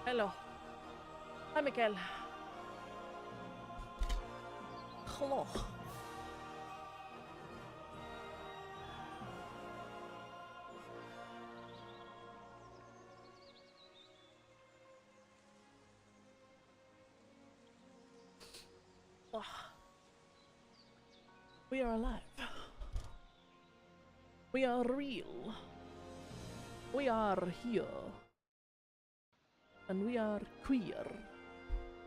Hello. Hi, Mikkel. Hello. We are alive. We are real. We are here. And we are queer.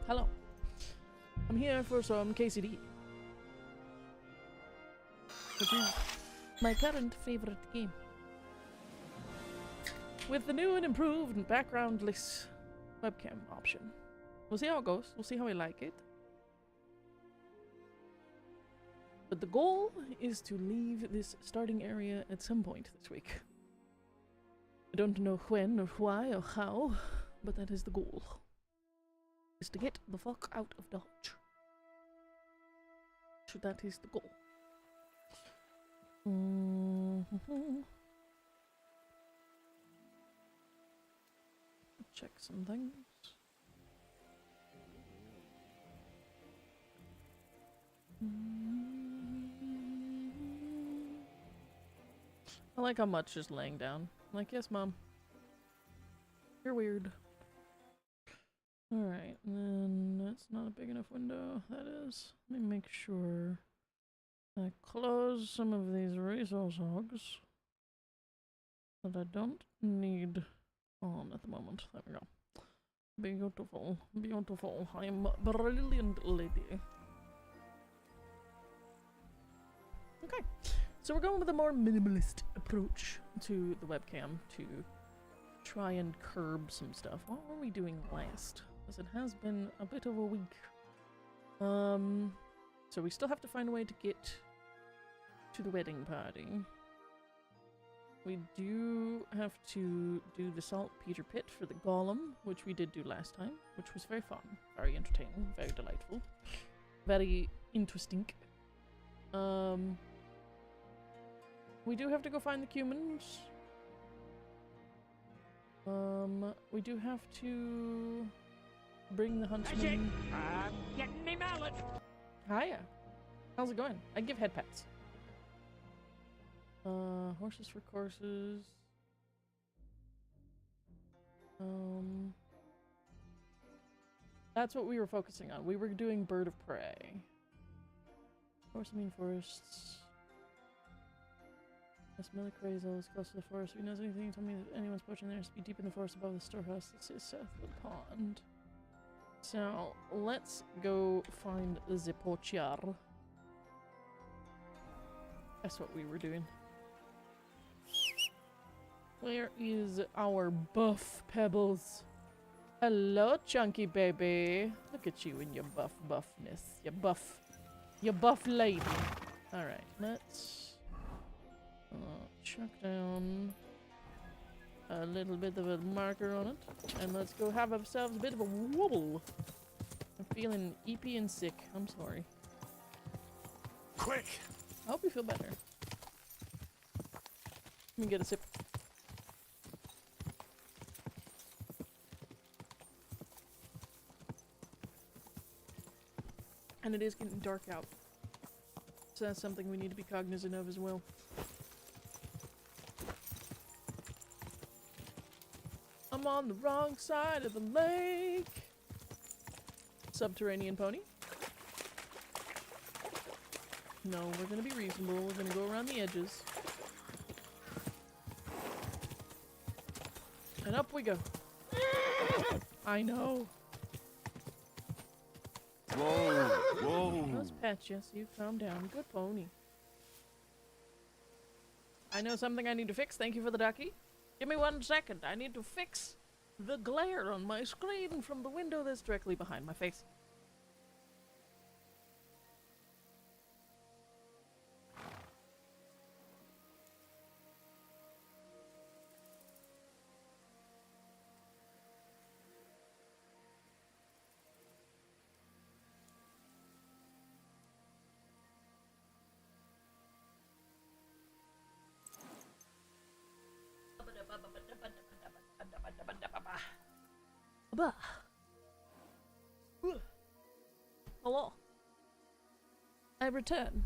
Hello. I'm here for some KCD. Which is my current favorite game. With the new and improved and backgroundless webcam option. We'll see how it goes. We'll see how I like it. But the goal is to leave this starting area at some point this week. I don't know when or why or how, but that is the goal. Is to get the fuck out of Dodge. So that is the goal. Check some things. I like how much just laying down. Like, yes, Mom. You're weird. Alright, and then that's not a big enough window. That is. Let me make sure I close some of these resource hogs that I don't need on at the moment. There we go. Beautiful. Beautiful. I am a brilliant lady. Okay. So we're going with a more minimalist approach to the webcam to try and curb some stuff. What were we doing last? Because it has been a bit of a week. So we still have to find a way to get to the wedding party. We do have to do the saltpeter pit for the golem, which we did do last time, which was very fun, very entertaining, very delightful, very interesting. We do have to go find the cumins. We do have to bring the huntsman. I'm getting me mallet. Hiya. How's it going? I give head pats. Horses for courses. That's what we were focusing on. We were doing bird of prey. Horsemean forests. I smell the crazels close to the forest. If he knows anything, tell me if anyone's poaching there. Be deep in the forest above the storehouse. This is south of the pond. So, let's go find the poacher. That's what we were doing. Where is our buff Pebbles? Hello, chunky baby. Look at you in your buffness. Your buff lady. Alright, let's chuck down a little bit of a marker on it. And let's go have ourselves a bit of a wobble. I'm feeling eepy and sick. I'm sorry. Quick! I hope you feel better. Let me get a sip. And it is getting dark out. So that's something we need to be cognizant of as well. I'm on the wrong side of the lake. Subterranean pony. No, we're gonna be reasonable. We're gonna go around the edges. And up we go. I know. Whoa, whoa. Let's pet you so you calm down. Good pony. I know something I need to fix. Thank you for the ducky. Give me 1 second. I need to fix the glare on my screen from the window that's directly behind my face. Bah. Hello. I return.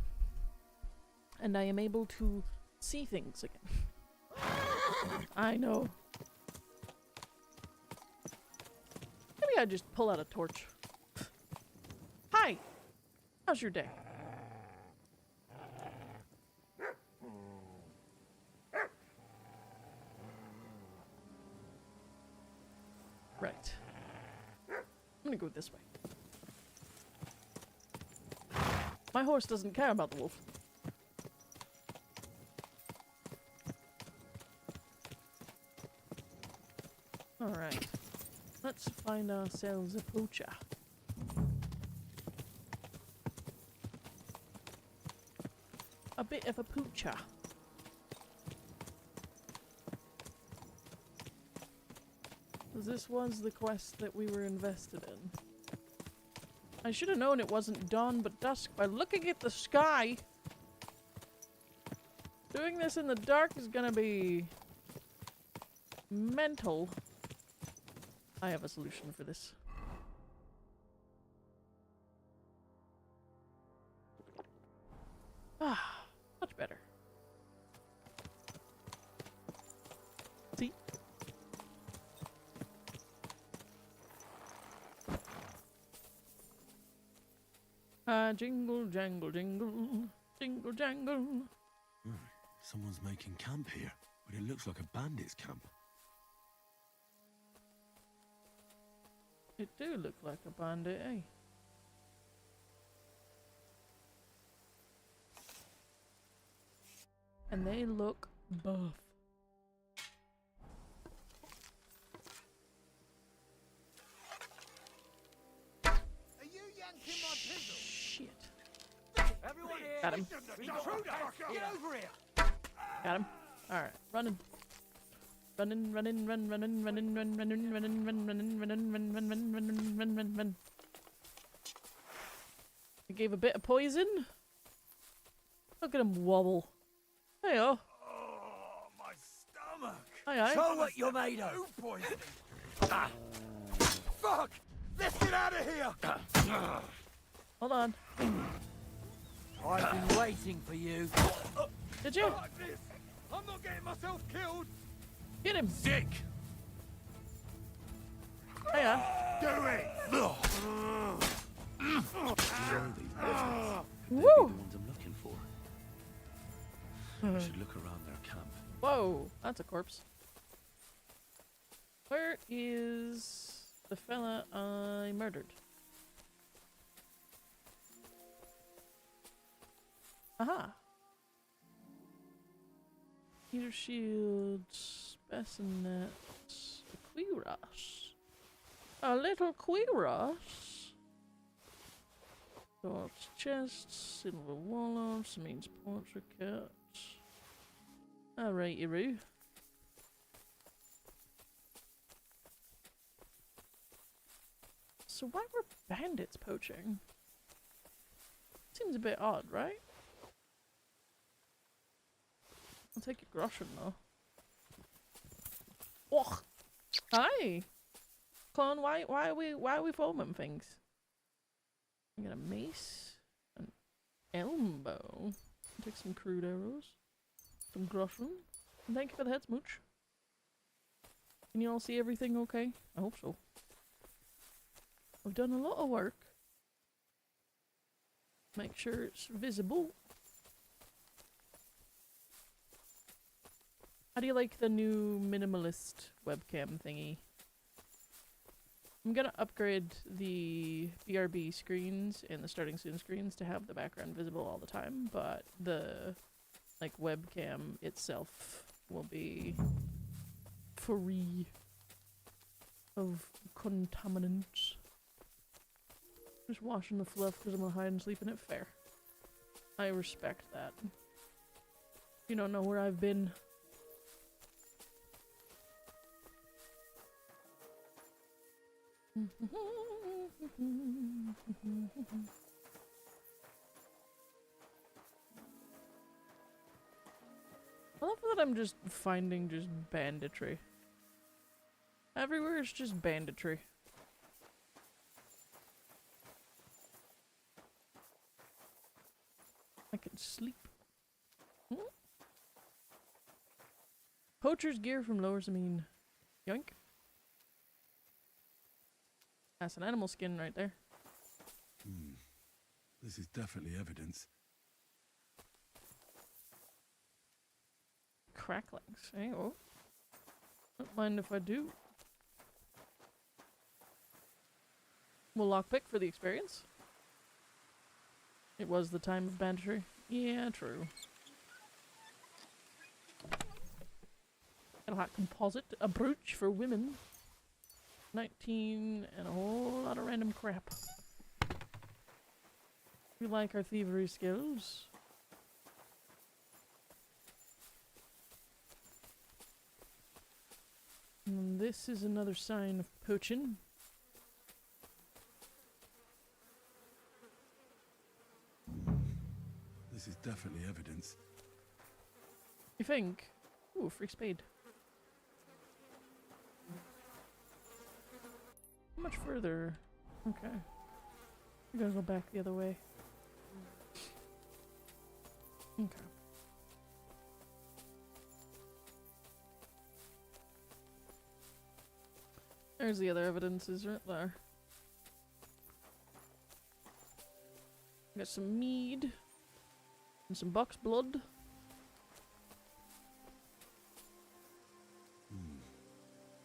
And I am able to see things again. I know. Maybe I just pull out a torch. Hi! How's your day? Right. I'm gonna go this way. My horse doesn't care about the wolf. Alright. Let's find ourselves a poacher. A bit of a poocher. This was the quest that we were invested in. I should have known it wasn't dawn but dusk by looking at the sky. Doing this in the dark is gonna be mental. I have a solution for this. Ah, much better. See? Jingle, jangle, jingle, jingle, jangle. Someone's making camp here, but it looks like a bandit's camp. It do look like a bandit, eh? And they look buff. Are you yanking my pistol? Shit. Everyone here! Got him. Get over here! Got him. Alright, running. Running, running, run, running, running, run, running, running, run, running, running, run, run, run, run, run, run, run. I gave a bit of poison. Look at him wobble. Hey-oh. Oh, my stomach! Aye-aye. Show what you're made of! Food poisoning! Ah. Fuck! Let's get out of here! Hold on. I've been waiting for you. Did you? Like this! I'm not getting myself killed! Get him. Sick! Hey-oh. Do it! Woo! The ones I'm looking for. I should look around their camp. Whoa, that's a corpse. Where is the fella I murdered? Aha! Heater shields, bassinet, cuirass. A little cuirass. Swords, chests, silver wallows, means portrait. Alright, Iru. So why were bandits poaching? Seems a bit odd, right? I'll take your groschen though. Oh, hi, Clone. Why are we foaming things? I got a mace, an elbow. Take some crude arrows, some groschen. And thank you for the head smooch. Can you all see everything okay? I hope so. I've done a lot of work. Make sure it's visible. How do you like the new minimalist webcam thingy? I'm gonna upgrade the BRB screens and the starting soon screens to have the background visible all the time, but the webcam itself will be free of contaminants. Just washing the fluff because I'm gonna hide and sleep in it. Fair. I respect that. You don't know where I've been. I love that I'm just finding just banditry. Everywhere is just banditry. fucking sleep. Poacher's gear from Lower Zameen. Yoink. That's an animal skin right there. This is definitely evidence. Cracklings. Hey, oh. Don't mind if I do. We'll lockpick for the experience. It was the time of banditry. Yeah, true. Got a hot composite, a brooch for women. 19 and a whole lot of random crap. We like our thievery skills. And this is another sign of poaching. This is definitely evidence. You think? Ooh, free spade. How much further? Okay. We gotta go back the other way. Okay. There's the other evidences right there. Got some mead. And some buck's blood.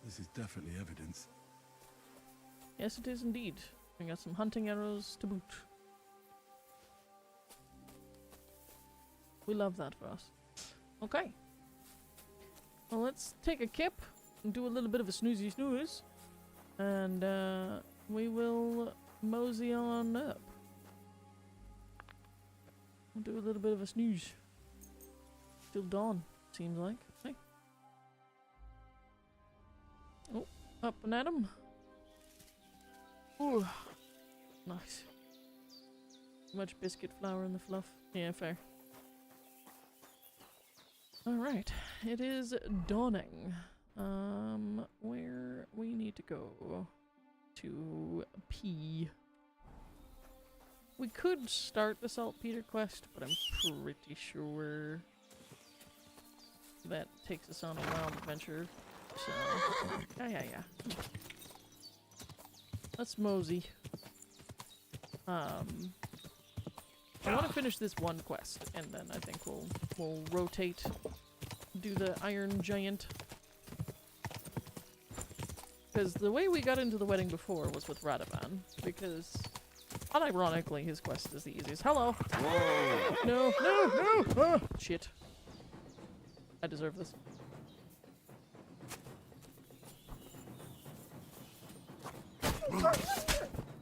This is definitely evidence. Yes, it is indeed. We got some hunting arrows to boot. We love that for us. Okay. Well, let's take a kip and do a little bit of a snoozy snooze. And we will mosey on up. We'll do a little bit of a snooze. Till dawn, seems like. Hey. Oh, up and at 'em. Ooh, nice. Too much biscuit flour in the fluff. Yeah, fair. Alright, it is dawning. Where we need to go to pee. We could start the Saltpeter quest, but I'm pretty sure that takes us on a wild adventure. So, yeah. Let's mosey. I want to finish this one quest, and then I think we'll rotate, do the Iron Giant. Because the way we got into the wedding before was with Radovan, because unironically his quest is the easiest. Hello! Whoa. No! Oh, shit. I deserve this.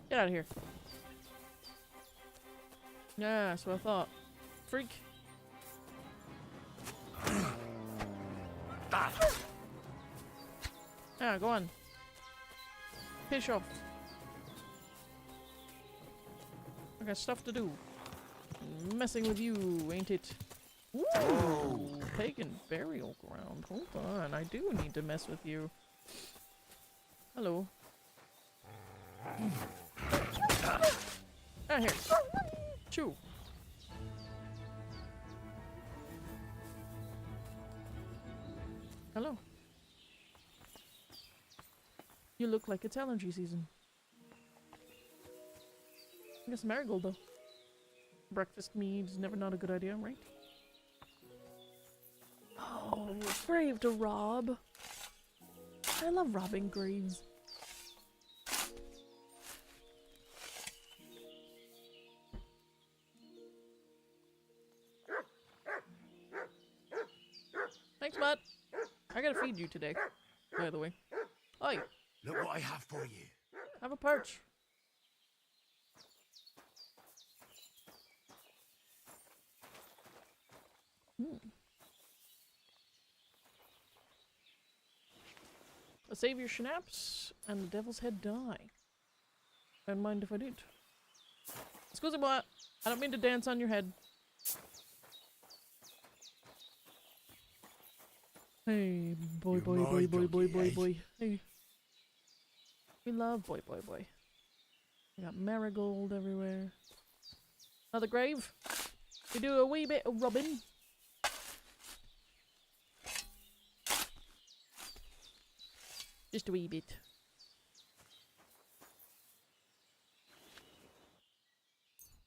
Get out of here. Yeah, that's what I thought. Freak. Yeah, go on. Piss off. I got stuff to do. Messing with you, ain't it? Ooh, pagan burial ground. Hold on, I do need to mess with you. Hello. Ah, here. Chew. Hello. You look like it's allergy season. I guess marigold though. Breakfast mead's never not a good idea, right? Oh, brave to rob. I love robbing graves. Thanks, Matt. I gotta feed you today, by the way. Oi! Look what I have for you. Have a perch. Save your schnapps and the devil's head die. Don't mind if I did. Excuse me, boy. I don't mean to dance on your head. Hey, boy. Hey. We love boy. We got marigold everywhere. Another grave? We do a wee bit of rubbing. Just a wee bit.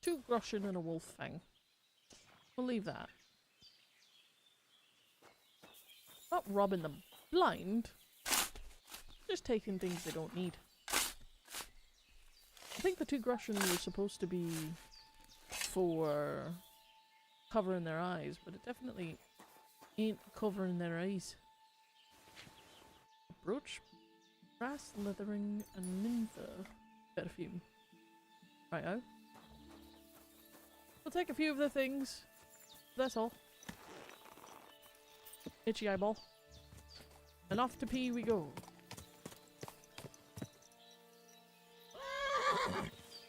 Two groschen and a wolf fang. We'll leave that. Not robbing them blind. Just taking things they don't need. I think the two groschen were supposed to be for covering their eyes, but it definitely ain't covering their eyes. Brooch, brass, leathering, and nympha perfume. Righto. We'll take a few of the things. That's all. Itchy eyeball. And off to pee we go.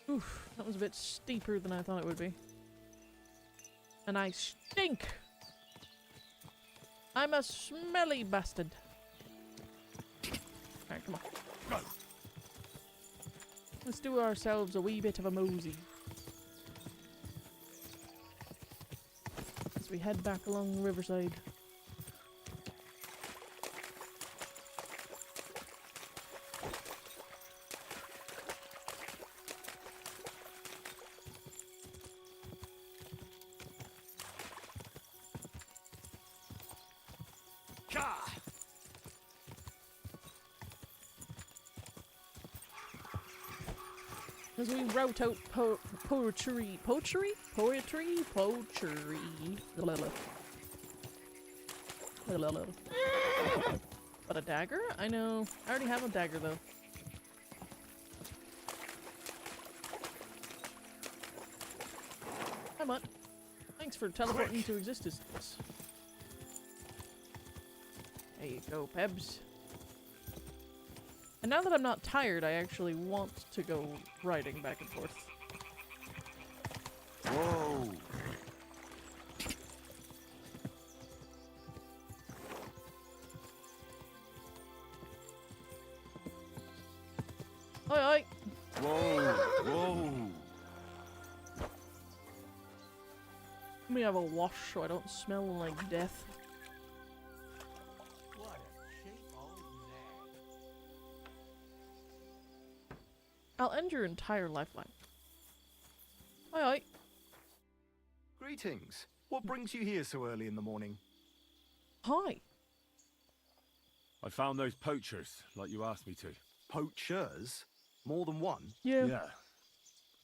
Oof, that was a bit steeper than I thought it would be. And I stink! I'm a smelly bastard. Alright, come on. Let's do ourselves a wee bit of a mosey. As we head back along the riverside. As we route out poetry. But a dagger? I know. I already have a dagger though. Hi, Mutt. Thanks for teleporting into existence. There you go, Pebs. And now that I'm not tired, I actually want to go riding back and forth. Whoa! Oi, oi! Whoa! Whoa! Let me have a wash so I don't smell like death. I'll end your entire lifeline. Oi, oi! Greetings. What brings you here so early in the morning? Hi! I found those poachers, like you asked me to. Poachers? More than one? Yeah.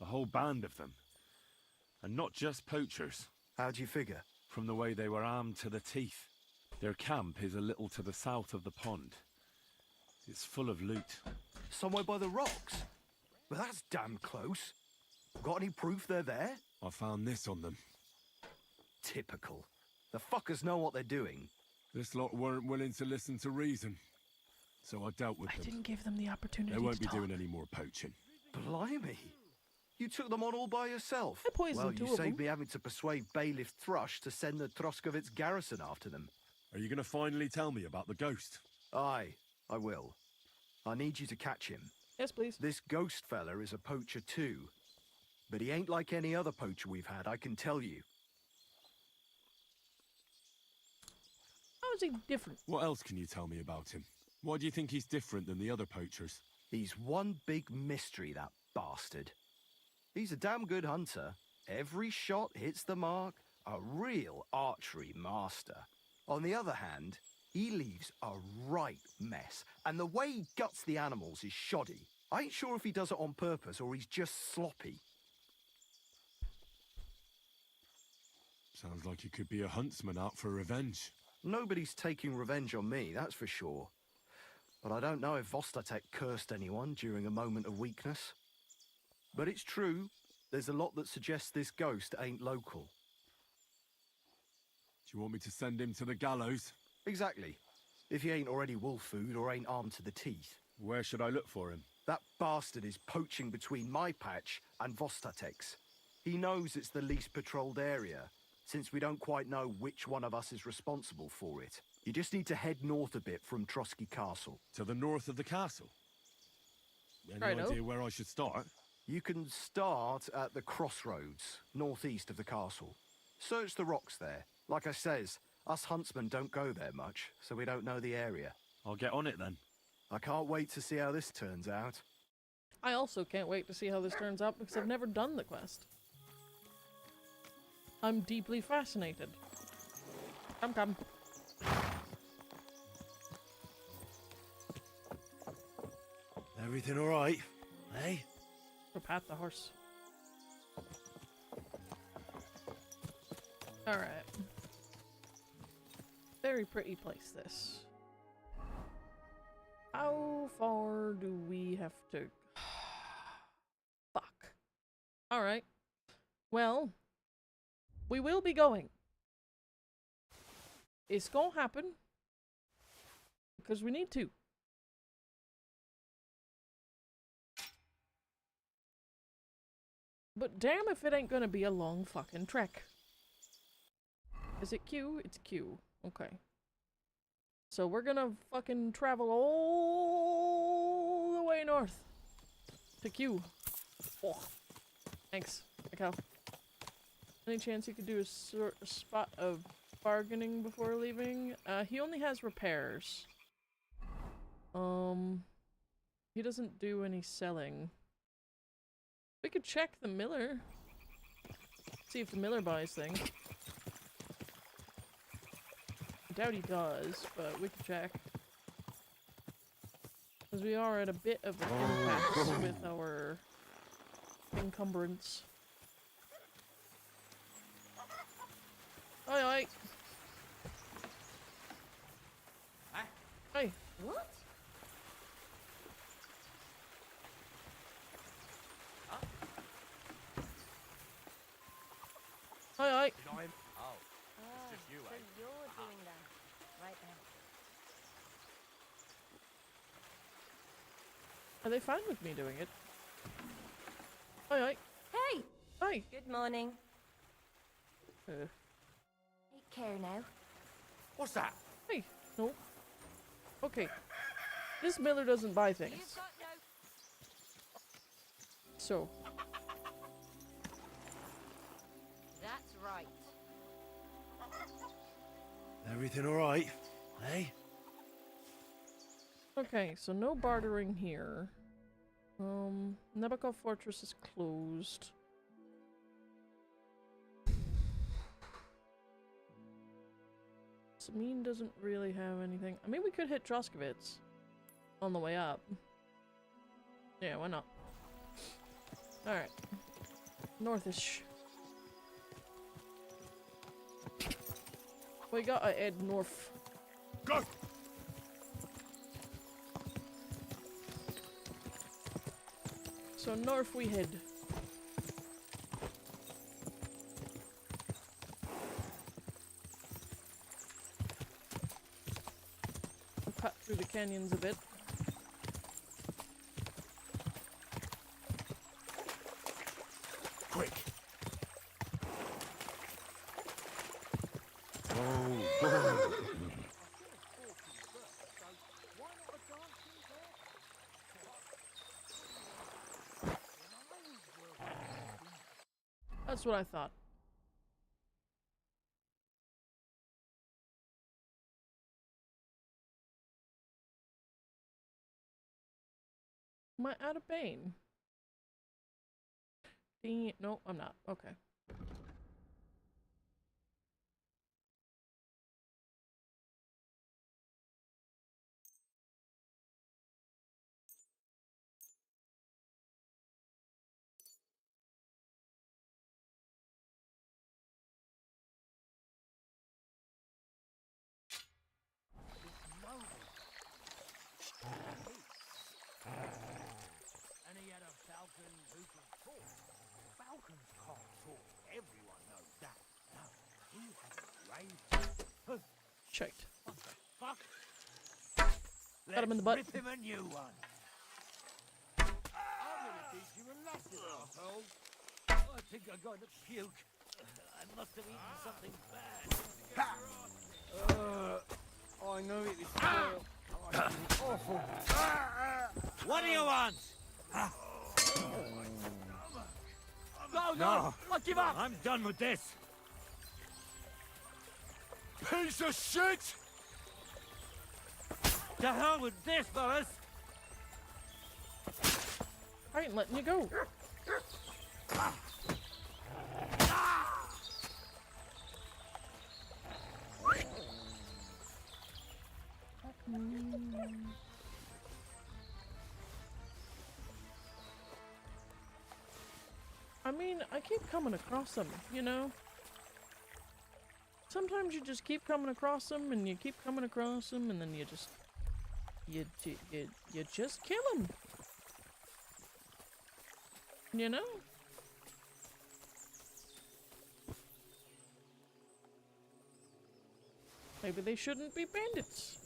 A whole band of them. And not just poachers. How'd you figure? From the way they were armed to the teeth. Their camp is a little to the south of the pond. It's full of loot. Somewhere by the rocks? Well, that's damn close. Got any proof they're there? I found this on them. Typical. The fuckers know what they're doing. This lot weren't willing to listen to reason. So I dealt with I them. didn't give them the opportunity They won't to be talk. doing any more poaching. Blimey. You took them on all by yourself? I poisoned well, two you of saved them. me having to persuade Bailiff Thrush to send the Troskovitz garrison after them. Are you going to finally tell me about the ghost? Aye, I will. I need you to catch him. Yes, please. This ghost fella is a poacher too. But he ain't like any other poacher we've had, I can tell you. How is he different? What else can you tell me about him? Why do you think he's different than the other poachers? He's one big mystery, that bastard. He's a damn good hunter. Every shot hits the mark. A real archery master. On the other hand, he leaves a right mess. And the way he guts the animals is shoddy. I ain't sure if he does it on purpose or he's just sloppy. Sounds like he could be a huntsman out for revenge. Nobody's taking revenge on me, that's for sure. But I don't know if Vostatek cursed anyone during a moment of weakness. But it's true, there's a lot that suggests this ghost ain't local. Do you want me to send him to the gallows? Exactly. If he ain't already wolf food or ain't armed to the teeth. Where should I look for him? That bastard is poaching between my patch and Vostatek's. He knows it's the least patrolled area, since we don't quite know which one of us is responsible for it. You just need to head north a bit from Trotsky Castle. To the north of the castle? Any Righto. idea where I should start? You can start at the crossroads, northeast of the castle. Search the rocks there. Like I says, us huntsmen don't go there much, so we don't know the area. I'll get on it then. I can't wait to see how this turns out. I also can't wait to see how this turns out because I've never done the quest. I'm deeply fascinated. Come. Everything all right? Hey? Go pat the horse. Alright. Very pretty place, this. How far do we have to... Fuck. Alright. Well, we will be going. It's gonna happen. Because we need to. But damn if it ain't gonna be a long fucking trek. Is it Q? It's Q. Okay. So we're gonna fucking travel all the way north. To Q. Oh. Thanks, Mikhail. Any chance you could do a spot of bargaining before leaving? He only has repairs. He doesn't do any selling. We could check the miller. See if the miller buys things. I doubt he does, but we could check. Because we are at a bit of an impasse with our encumbrance. Oi, oi! Huh? Hey! What? Oi, oi! Did I... Oh. Oh, just you, so eh? you're doing that. Right then. Are they fine with me doing it? Oi, oi! Hey! Oi! Good morning. Take care now. What's that? Hey! No. Okay. This miller doesn't buy things. You've got no... So, That's right. Everything all right? Hey? okay, so no bartering here. Nabokov Fortress is closed. Samine doesn't really have anything. I mean, we could hit Troskovitz on the way up. Yeah, why not? Alright. Northish. We gotta head north. Go! So north we head. We'll cut through the canyons a bit. Quick! That's what I thought. Am I out of pain? No, I'm not. Okay. And he had a falcon who could talk. Falcons can't talk. Everyone knows that. No, he had a raven. Shite. What the fuck? Got him in the butt. Rip him a new one. I'm gonna teach you a lesson, asshole. I think I'm going to puke. I must have eaten something bad. I know it was spoiled. Awful. What do you want? No, I give up. I'm done with this. piece of shit! To hell with this, fellas! I ain't letting you go. I mean, I keep coming across them, you know? Sometimes you just keep coming across them, and you keep coming across them, and then you just... You just kill them. You know? Maybe they shouldn't be bandits.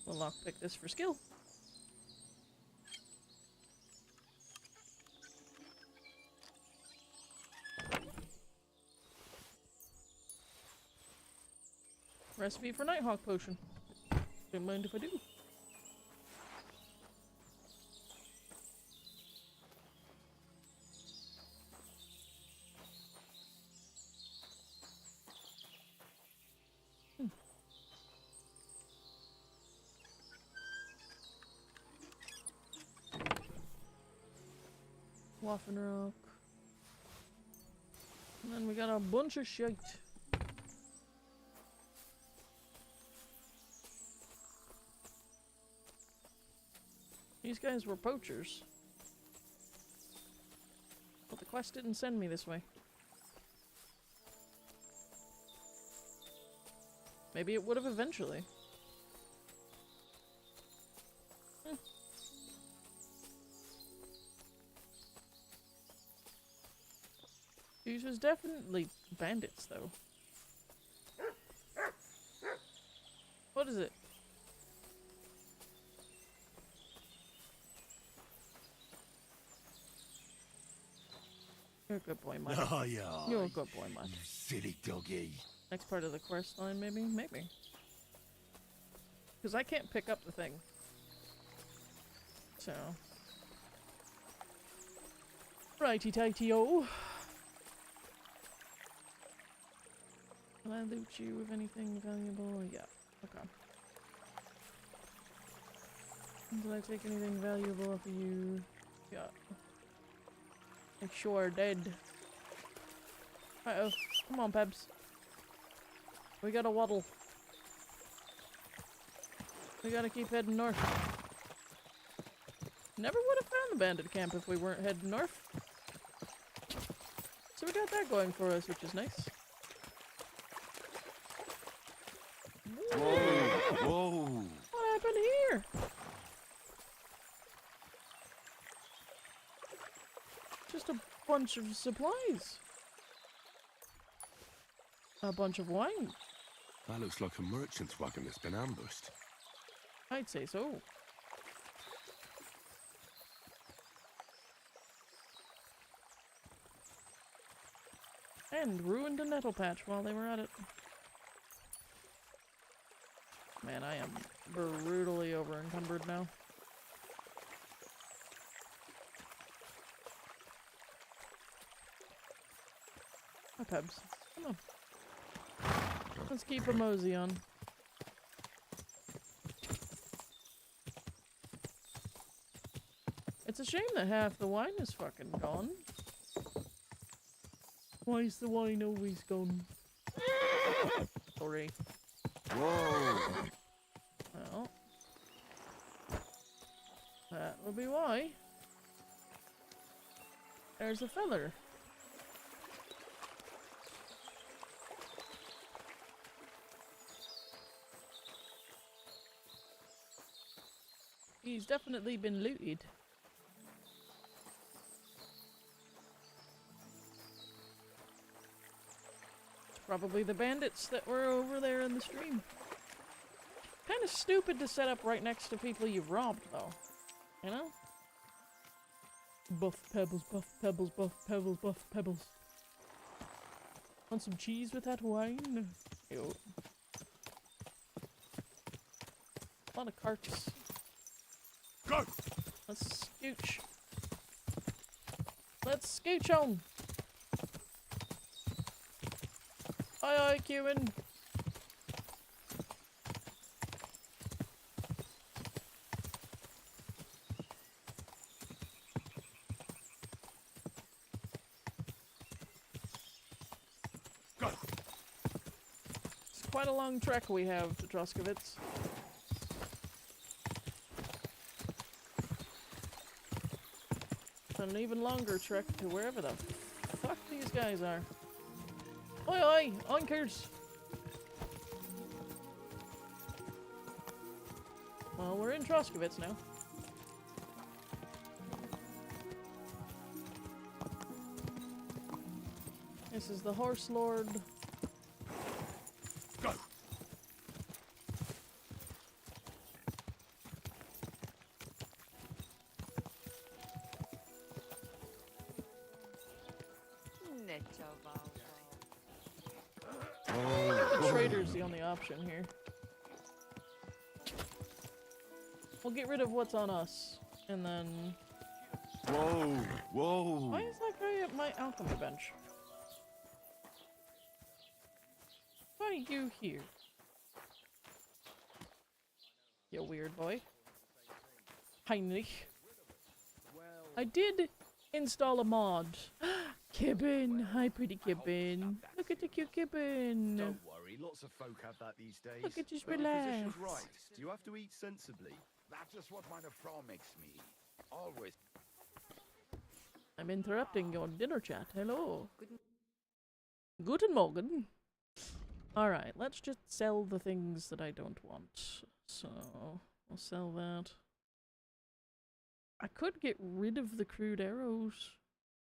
We'll lockpick this for skill. Recipe for Nighthawk potion. Don't mind if I do. Waffen rock. And then we got a bunch of shite. These guys were poachers. But the quest didn't send me this way. Maybe it would have eventually. These was definitely bandits, though. What is it? You're a good boy, Mike. Oh, yeah. You're a good boy, Mike. You silly doggy. Next part of the quest line, maybe? Maybe. Because I can't pick up the thing. So. Righty-tighty-o. Can I loot you with anything valuable? Yeah. Okay. Did I take anything valuable off of you? Yeah. Make sure dead. Uh-oh. Come on, Pebs. We gotta waddle. We gotta keep heading north. Never would have found the bandit camp if we weren't heading north. So we got that going for us, which is nice. Whoa! Whoa! What happened here? Just a bunch of supplies. A bunch of wine. That looks like a merchant's wagon that's been ambushed. I'd say so. And ruined a nettle patch while they were at it. Man, I am brutally over encumbered now. Hi, Pebs. Come on. Let's keep a mosey on. It's a shame that half the wine is fucking gone. Why is the wine always gone? Sorry. Whoa! Well, that will be why. There's a feather. He's definitely been looted. It's probably the bandits that were over there in the stream. Kind of stupid to set up right next to people you've robbed, though. You know? Buff pebbles, buff pebbles, buff pebbles, buff pebbles. Want some cheese with that wine? Yo. A lot of carts. Go! Let's scooch. Let's scooch on. Aye aye, Cumin. Go. It's quite a long trek we have to Troskovitz. An even longer trek to wherever the fuck these guys are. Oi oi! Oinkers! Well, we're in Troskovitz now. This is the Horse Lord. Go. The trader's the only option here. We'll get rid of what's on us, and then... Whoa, whoa. Why is that guy at my alchemy bench? Why are you here? You weird boy. Heinrich. I did install a mod. Kibbin! Hi, pretty Kibbin. Look at the cute Kibbin. Don't worry, lots of folk have that these days. Look at just But the physician's relax. right. You have to eat sensibly. That's just what my frau makes me. Always. I'm interrupting your dinner chat. Hello. Guten Morgen. Alright, let's just sell the things that I don't want. So, I'll sell that. I could get rid of the crude arrows.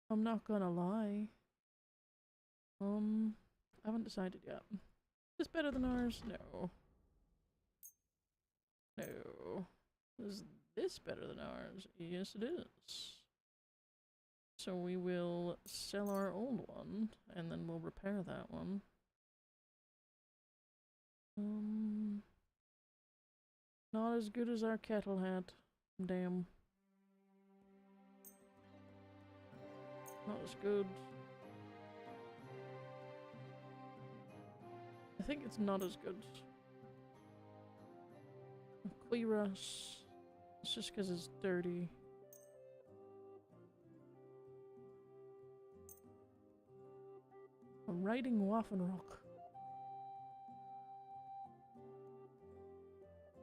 I'm not gonna lie. I haven't decided yet. Is this better than ours? No. No. Is this better than ours? Yes, it is. So we will sell our old one, and then we'll repair that one. Not as good as our kettle hat. Damn. Not as good. I think it's not as good. Cuirass. It's just because it's dirty. A riding Waffenrock.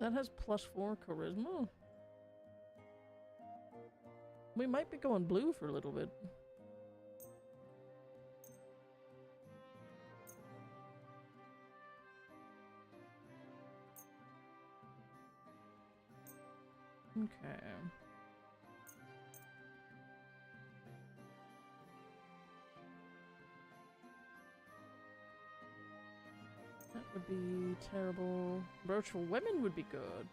That has +4 charisma. We might be going blue for a little bit. Okay. That would be terrible. Brooch for women would be good.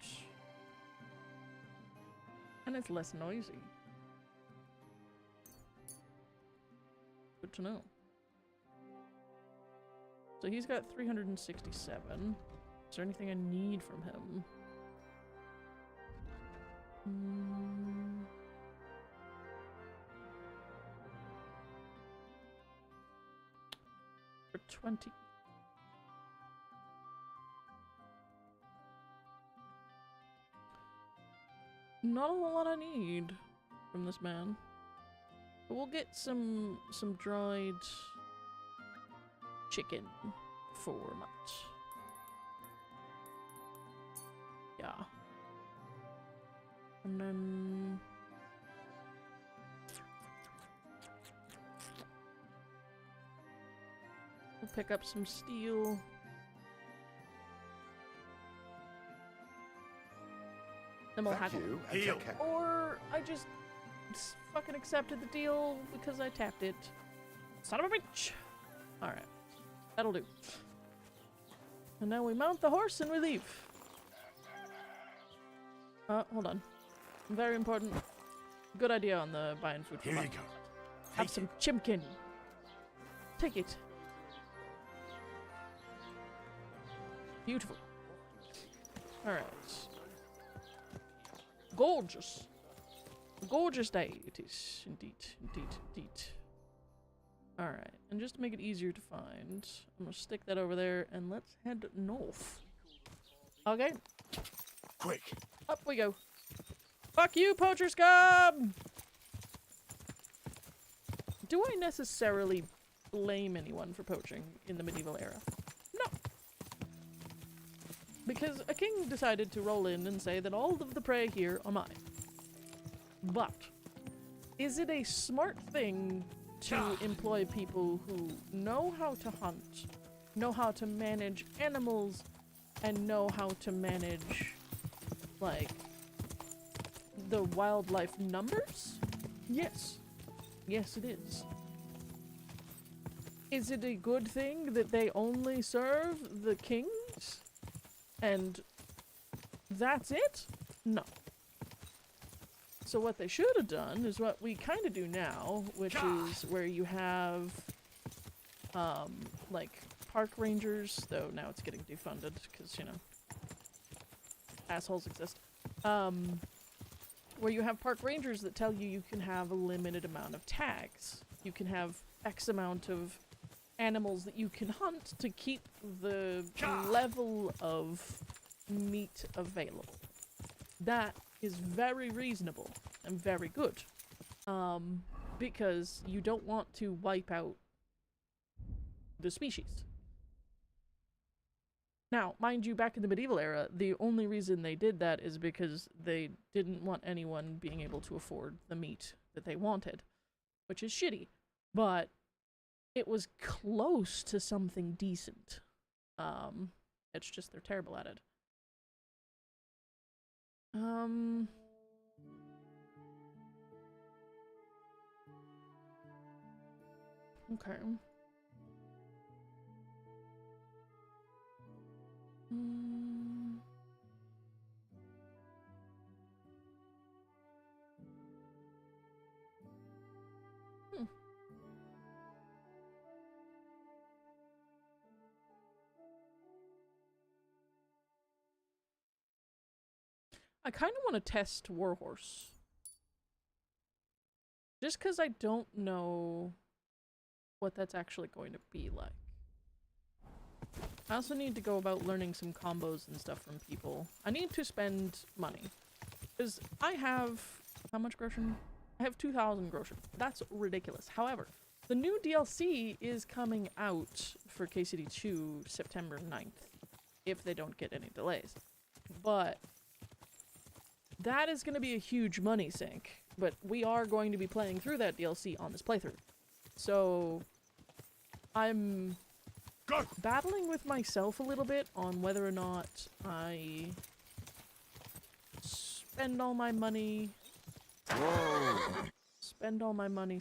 And it's less noisy. Good to know. So he's got 367. Is there anything I need from him? For 20. Not a lot I need from this man. But we'll get some dried chicken for Matt. Yeah. And then we'll pick up some steel. Then we'll Thank haggle. you, and Heal. take care. Or I just fucking accepted the deal because I tapped it. Son of a bitch! Alright. That'll do. And now we mount the horse and we leave. Hold on. Very important. Good idea on the buying food. Here you go. Have Take some chimkin. Take it. Beautiful. Alright. Gorgeous. Gorgeous day it is. Indeed, indeed, indeed. Alright, and just to make it easier to find, I'm gonna stick that over there and let's head north. Okay, Quick! up we go. Fuck you, poacher scum! Do I necessarily blame anyone for poaching in the medieval era? No. Because a king decided to roll in and say that all of the prey here are mine. But, is it a smart thing to employ people who know how to hunt, know how to manage animals, and know how to manage, like, the wildlife numbers? Yes. Yes, it is. Is it a good thing that they only serve the kings? And that's it? No. So what they should have done is what we kind of do now, which is where you have, like, park rangers, though now it's getting defunded, because, you know, assholes exist. Where you have park rangers that tell you you can have a limited amount of tags. You can have X amount of animals that you can hunt to keep the level of meat available. That is very reasonable and very good. Because you don't want to wipe out the species. Now, mind you, back in the medieval era, the only reason they did that is because they didn't want anyone being able to afford the meat that they wanted, which is shitty. But it was close to something decent. It's just they're terrible at it. Okay. I kind of want to test Warhorse. Just because I don't know what that's actually going to be like. I also need to go about learning some combos and stuff from people. I need to spend money. Because I have... How much groschen? I have 2,000 groschen. That's ridiculous. However, the new DLC is coming out for KCD2 September 9th. If they don't get any delays. But... that is going to be a huge money sink. But we are going to be playing through that DLC on this playthrough. So... I'm... battling with myself a little bit on whether or not I spend all my money. Spend all my money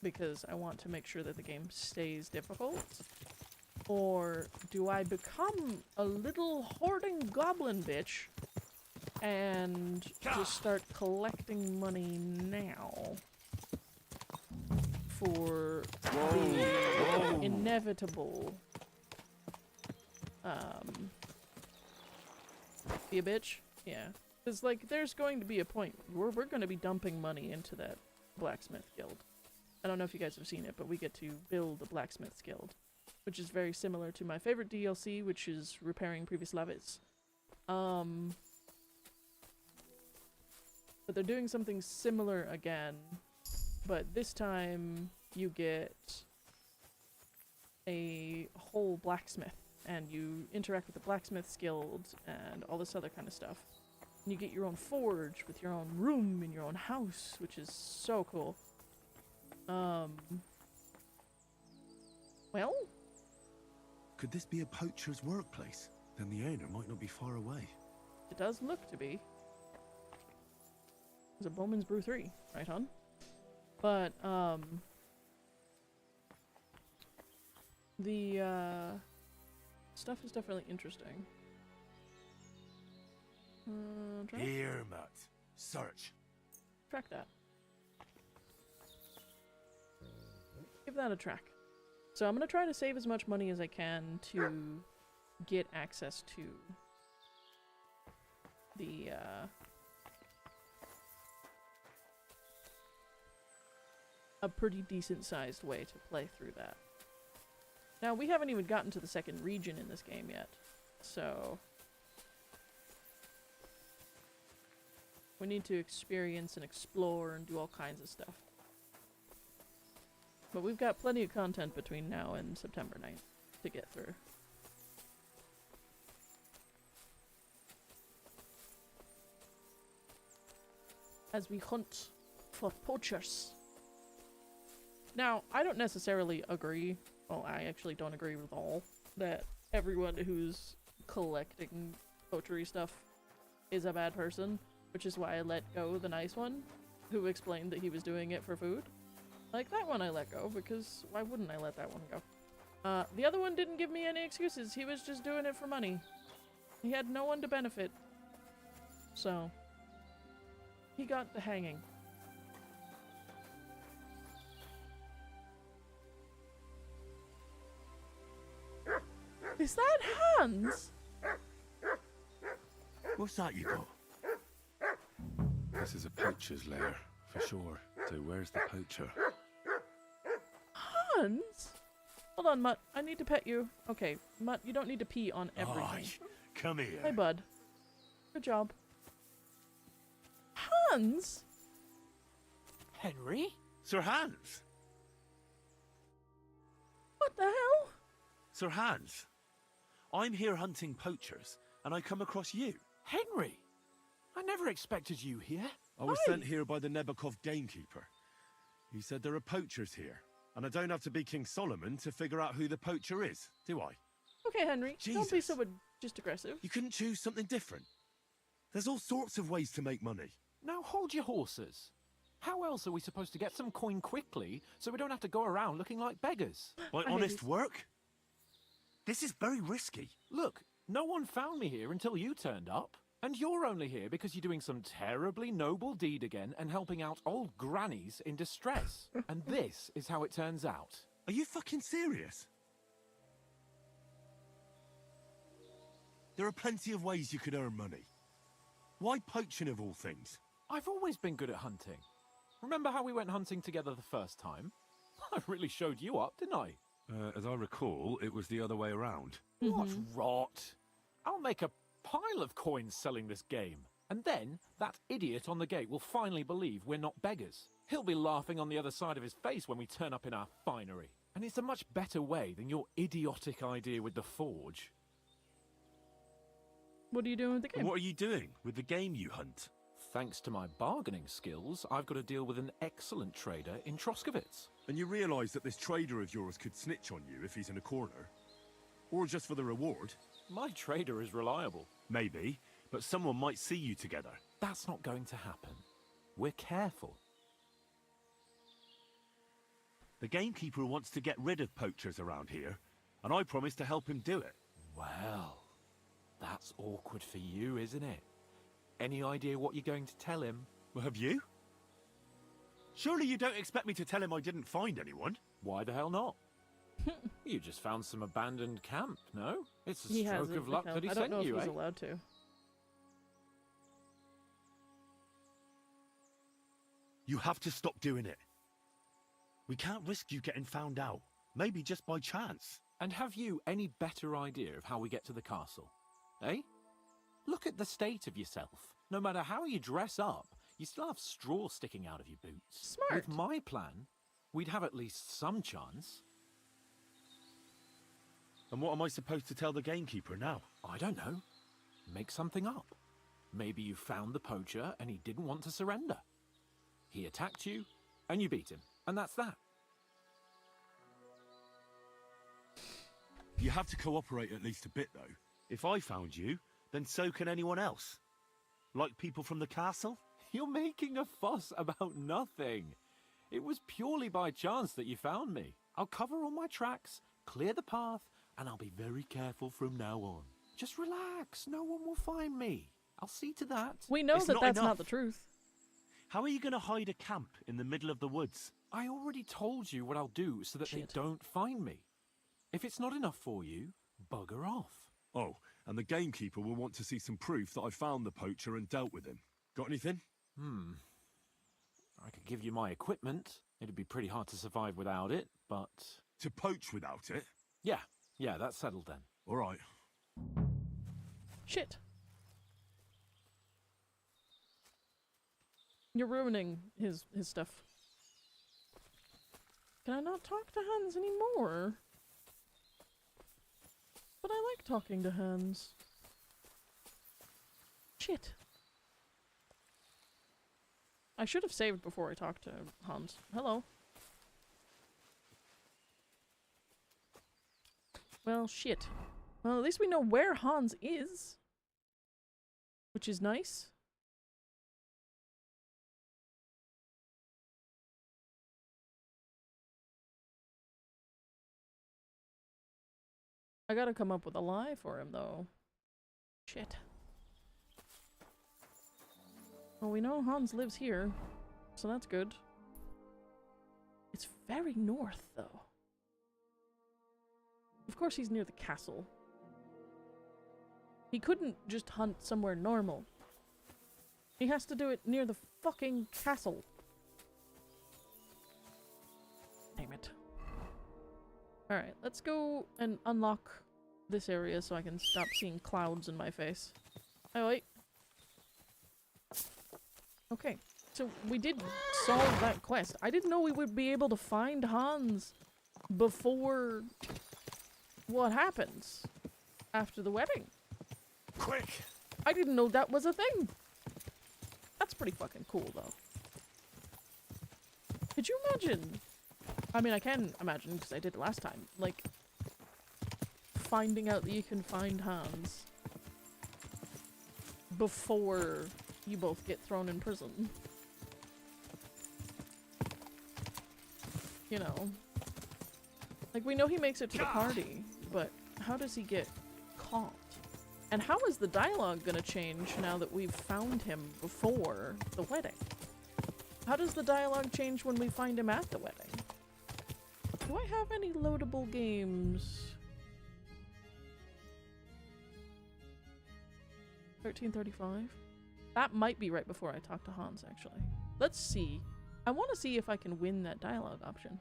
because I want to make sure that the game stays difficult. Or do I become a little hoarding goblin bitch and just start collecting money now for the inevitable be a bitch? Yeah. Because, like, there's going to be a point where we're going to be dumping money into that blacksmith guild. I don't know if you guys have seen it, but we get to build a blacksmith guild, which is very similar to my favorite DLC, which is repairing previous levies. But they're doing something similar again, but this time you get a whole blacksmith, and you interact with the blacksmith's guild and all this other kind of stuff. And you get your own forge with your own room in your own house, which is so cool. Well? Could this be a poacher's workplace? Then the owner might not be far away. It does look to be. It's a Bowman's Brew 3, right on? But, the, stuff is definitely interesting. Track? Here, Matt. Search. Track that. Give that a track. So I'm gonna try to save as much money as I can to get access to a pretty decent-sized way to play through that. Now, we haven't even gotten to the second region in this game yet, so we need to experience and explore and do all kinds of stuff. But we've got plenty of content between now and September 9th to get through. As we hunt for poachers. Now, I don't necessarily agree, well, I actually don't agree with all, that everyone who's collecting poachery stuff is a bad person, which is why I let go the nice one, who explained that he was doing it for food. Like, that one I let go, because why wouldn't I let that one go? The other one didn't give me any excuses, he was just doing it for money. He had no one to benefit. So, he got the hanging. Is that Hans? What's that you got? This is a poacher's lair, for sure. So where's the poacher? Hans? Hold on, Mutt. I need to pet you. Okay, Mutt, you don't need to pee on everything. Aye, come here. Hey, bud. Good job. Hans? Henry? Sir Hans! What the hell? Sir Hans! I'm here hunting poachers, and I come across you. Henry! I never expected you here. I was Hi. sent here by the Nebukov gamekeeper. He said there are poachers here, and I don't have to be King Solomon to figure out who the poacher is, do I? Okay, Henry. Don't be Jesus. so just aggressive. You couldn't choose something different? There's all sorts of ways to make money. Now hold your horses. How else are we supposed to get some coin quickly so we don't have to go around looking like beggars? By I hate honest these. work? This is very risky. Look, no one found me here until you turned up. And you're only here because you're doing some terribly noble deed again and helping out old grannies in distress. And this is how it turns out. Are you fucking serious? There are plenty of ways you could earn money. Why poaching of all things? I've always been good at hunting. Remember how we went hunting together the first time? I really showed you up, didn't I? As I recall, it was the other way around. What rot. I'll make a pile of coins selling this game. And then that idiot on the gate will finally believe we're not beggars. He'll be laughing on the other side of his face when we turn up in our finery. And it's a much better way than your idiotic idea with the forge. What are you doing with the game? And what are you doing with the game you hunt? Thanks to my bargaining skills, I've got to deal with an excellent trader in Troskowitz. And you realise that this trader of yours could snitch on you if he's in a corner? Or just for the reward? My trader is reliable. Maybe, but someone might see you together. That's not going to happen. We're careful. The gamekeeper wants to get rid of poachers around here, and I promise to help him do it. Well, that's awkward for you, isn't it? Any idea what you're going to tell him? Well, have you? Surely you don't expect me to tell him I didn't find anyone? Why the hell not? You just found some abandoned camp, no? It's a He has stroke it, of luck no, that he I don't sent know if you, he's eh? allowed to. You have to stop doing it. We can't risk you getting found out. Maybe just by chance. And have you any better idea of how we get to the castle? Eh? Look at the state of yourself. No matter how you dress up, you still have straw sticking out of your boots. Smart. With my plan, we'd have at least some chance. And what am I supposed to tell the gamekeeper now? I don't know. Make something up. Maybe you found the poacher and he didn't want to surrender. He attacked you and you beat him. And that's that. You have to cooperate at least a bit, though. If I found you, then so can anyone else. Like people from the castle? You're making a fuss about nothing. It was purely by chance that you found me. I'll cover all my tracks, clear the path, and I'll be very careful from now on. Just relax. No one will find me. I'll see to that. We know It's that not that's enough. not the truth. How are you going to hide a camp in the middle of the woods? I already told you what I'll do so that Shit. they don't find me. If it's not enough for you, bugger off. Oh, and the gamekeeper will want to see some proof that I found the poacher and dealt with him. Got anything? I could give you my equipment. It'd be pretty hard to survive without it, but... To poach without it? Yeah, that's settled then. All right. Shit. You're ruining his stuff. Can I not talk to Hans anymore? But I like talking to Hans. Shit. I should have saved before I talked to Hans. Hello. Well, shit. Well, at least we know where Hans is. Which is nice. I gotta come up with a lie for him, though. Shit. Well, we know Hans lives here, so that's good. It's very north, though. Of course he's near the castle. He couldn't just hunt somewhere normal. He has to do it near the fucking castle. Damn it. Alright, let's go and unlock this area so I can stop seeing clouds in my face. Oh, wait. Okay, so we did solve that quest. I didn't know we would be able to find Hans before what happens after the wedding. Quick! I didn't know that was a thing. That's pretty fucking cool, though. Could you imagine? I mean, I can imagine because I did it last time. Like, finding out that you can find Hans before you both get thrown in prison. You know. Like, we know he makes it to the party, but how does he get caught? And how is the dialogue gonna change now that we've found him before the wedding? How does the dialogue change when we find him at the wedding? Do I have any loadable games? 1335? That might be right before I talk to Hans, actually. Let's see. I want to see if I can win that dialogue option.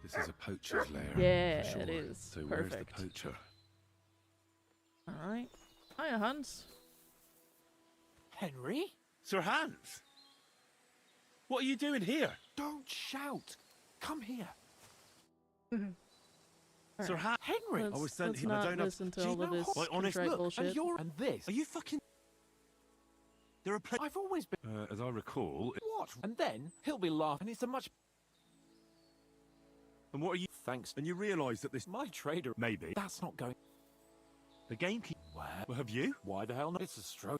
This is a poacher's lair. Yeah, for sure. it is. So Perfect. where's the poacher? Alright. Hiya, Hans. Henry? Sir Hans! What are you doing here? Don't shout! Come here. Sir Hans! Henry! I was sent let's here, I not don't have- listen to Do you all of know this what- Like, honest, contrite look, bullshit. And you're... And this... Are you fucking... There are I've always been... As I recall... What? And then he'll be laughing. It's a much... And what are you... Thanks. And you realise that this... My trader... Maybe. That's not going... The gamekeeper... Where? Well, have you? Why the hell not? It's a stroke.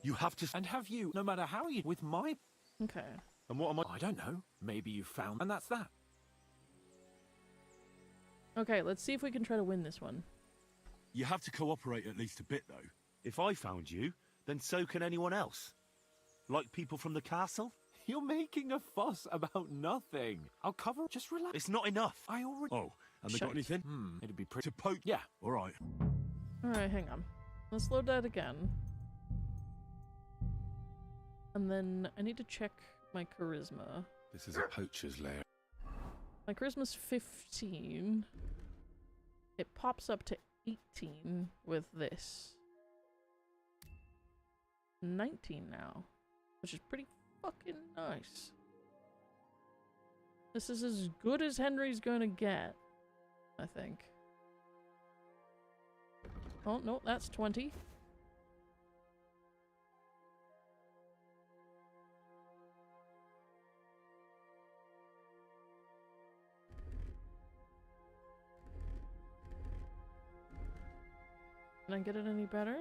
You have to... And have you, no matter how you... With my... Okay. And what am I... I don't know. Maybe you found... And that's that. Okay, let's see if we can try to win this one. You have to cooperate at least a bit, though. If I found you, then so can anyone else. Like people from the castle? You're making a fuss about nothing. I'll cover... Just relax. It's not enough. I already... Oh, and they Shite. got anything? It'd be pretty... To poach? Yeah. All right. Alright, hang on. Let's load that again. And then I need to check my charisma. This is a poacher's lair. My charisma's 15. It pops up to 18 with this. 19 now, which is pretty fucking nice. This is as good as Henry's gonna get, I think. Oh, no, that's 20. Can I get it any better?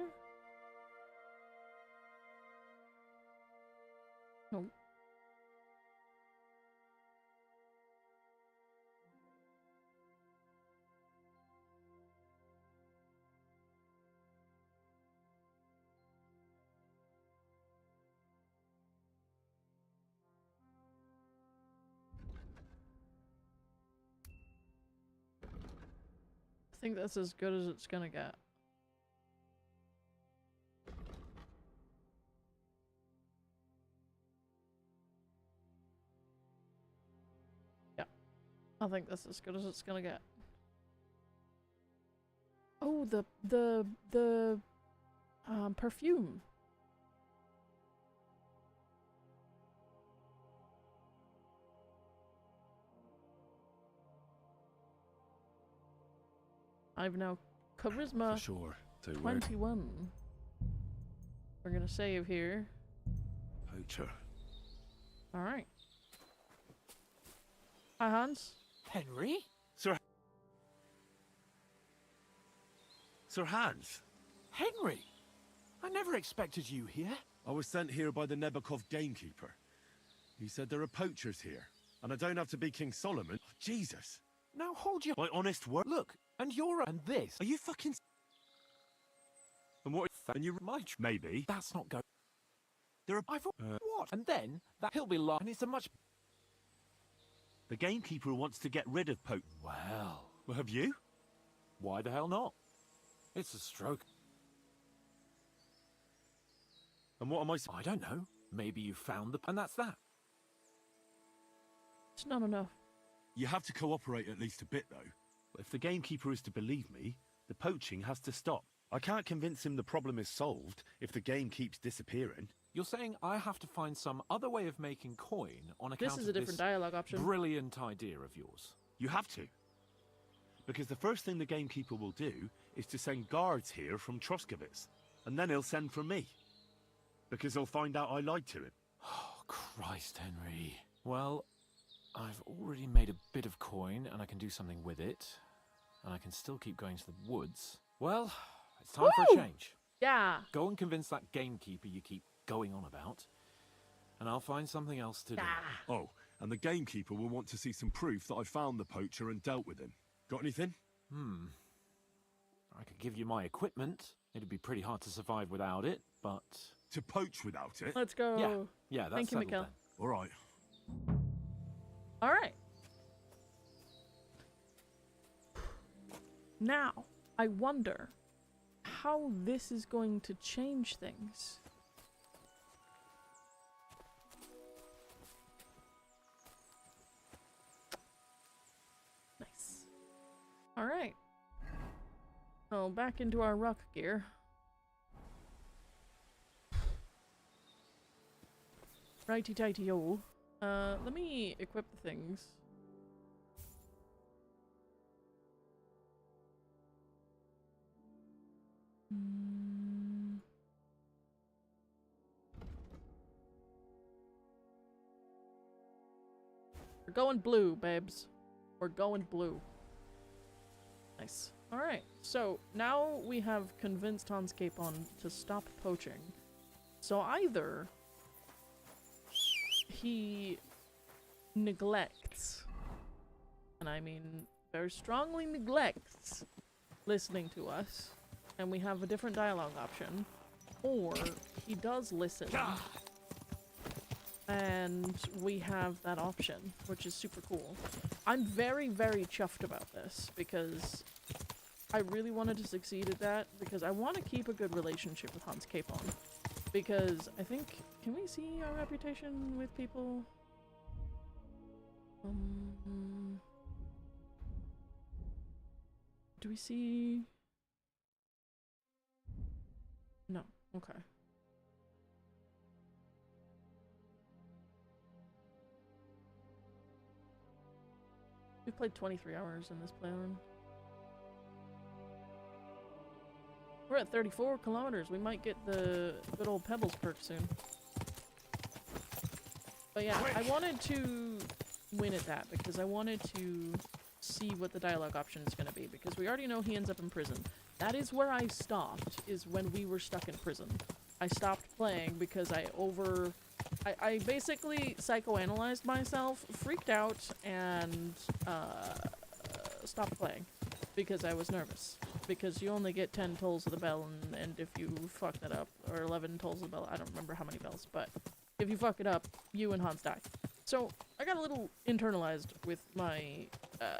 No. I think that's as good as it's gonna get. I think that's as good as it's gonna get. Oh, the perfume. I've now charisma For sure. So where? 21. We're gonna save here. Poacher. Alright. Hi, Hans. Henry? Sir Hans, Henry! I never expected you here. I was sent here by the Nebakov gamekeeper. He said there are poachers here, and I don't have to be King Solomon. Oh, Jesus. Now hold your... My honest word. Look, and you're... And this... Are you fucking... And what... And you... My... Maybe. That's not go... There are... I thought... what? And then, that he'll be lost, and it's a much... The gamekeeper wants to get rid of Well... Well, have you? Why the hell not? It's a stroke. And what am I... I don't know. Maybe you found the... And that's that. It's not enough. You have to cooperate at least a bit, though. If the gamekeeper is to believe me, the poaching has to stop. I can't convince him the problem is solved if the game keeps disappearing. You're saying I have to find some other way of making coin on account This is of a different dialogue option. brilliant idea of yours. You have to. Because the first thing the gamekeeper will do is to send guards here from Troskowitz. And then he'll send for me. Because he'll find out I lied to him. Oh, Christ, Henry. Well, I've already made a bit of coin, and I can do something with it. And I can still keep going to the woods. Well, it's time for a change. Yeah. Go and convince that gamekeeper you keep going on about. And I'll find something else to do. Oh, and the gamekeeper will want to see some proof that I found the poacher and dealt with him. Got anything? I could give you my equipment. It'd be pretty hard to survive without it, but... To poach without it? Let's go. Yeah, that's Thank you, settled Mikkel. then. All right. Alright. Now, I wonder how this is going to change things. Nice. Alright. So, back into our ruck gear. Righty-tighty-o. Let me equip the things. We're going blue, babes. We're going blue. Nice. Alright, so now we have convinced Hans Capon to stop poaching. So either he neglects, and I mean very strongly neglects, listening to us, and we have a different dialogue option, or he does listen, and we have that option, which is super cool. I'm very, very chuffed about this, because I really wanted to succeed at that, because I want to keep a good relationship with Hans Capon. Because I think, can we see our reputation with people? Do we see? No, okay. We've played 23 hours in this playroom. We're at 34 kilometers. We might get the good old Pebbles perk soon. But yeah, I wanted to win at that because I wanted to see what the dialogue option is going to be, because we already know he ends up in prison. That is where I stopped, is when we were stuck in prison. I stopped playing because I basically psychoanalyzed myself, freaked out, and stopped playing because I was nervous. Because you only get 10 tolls of the bell, and if you fuck that up, or 11 tolls of the bell, I don't remember how many bells, but if you fuck it up, you and Hans die. So, I got a little internalized with my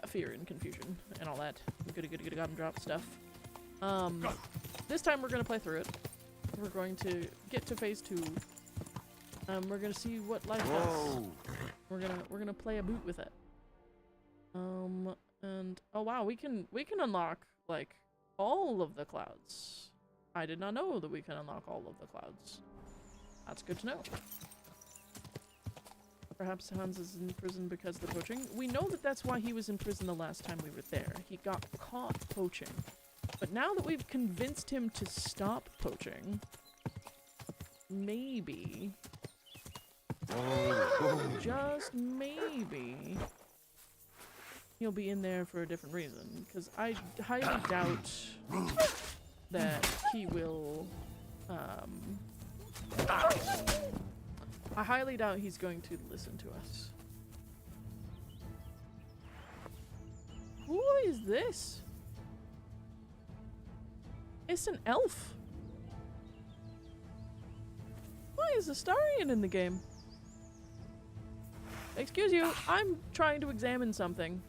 fear and confusion and all that goody gumdrop stuff. This time we're gonna play through it. We're going to get to phase 2. We're gonna see what life does. We're gonna play a boot with it. And oh wow, we can unlock like all of the clouds. I did not know that we can unlock all of the clouds. That's good to know. Perhaps Hans is in prison because of the poaching. We know that that's why he was in prison the last time we were there. He got caught poaching. But now that we've convinced him to stop poaching, maybe, just maybe, he'll be in there for a different reason. Because I highly doubt that he will, I highly doubt he's going to listen to us. Who is this? It's an elf. Why is Astarion in the game? Excuse you, I'm trying to examine something.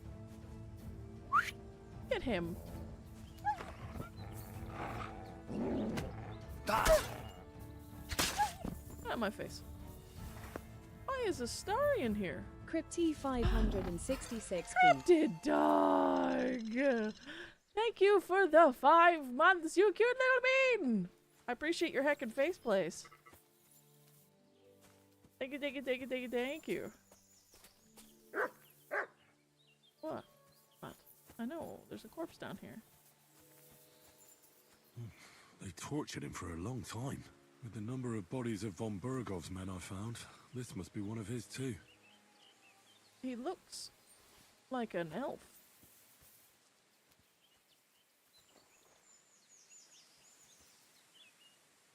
Get him. Out of my face. Why is Astarion here? Crypty 566 Cryptid dog! Thank you for the 5 months, you cute little bean! I appreciate your heckin' face place. Thank you, thank you, thank you, thank you, thank you. What? What? I know, there's a corpse down here. They tortured him for a long time. With the number of bodies of von Bergov's men I found, this must be one of his too. He looks like an elf.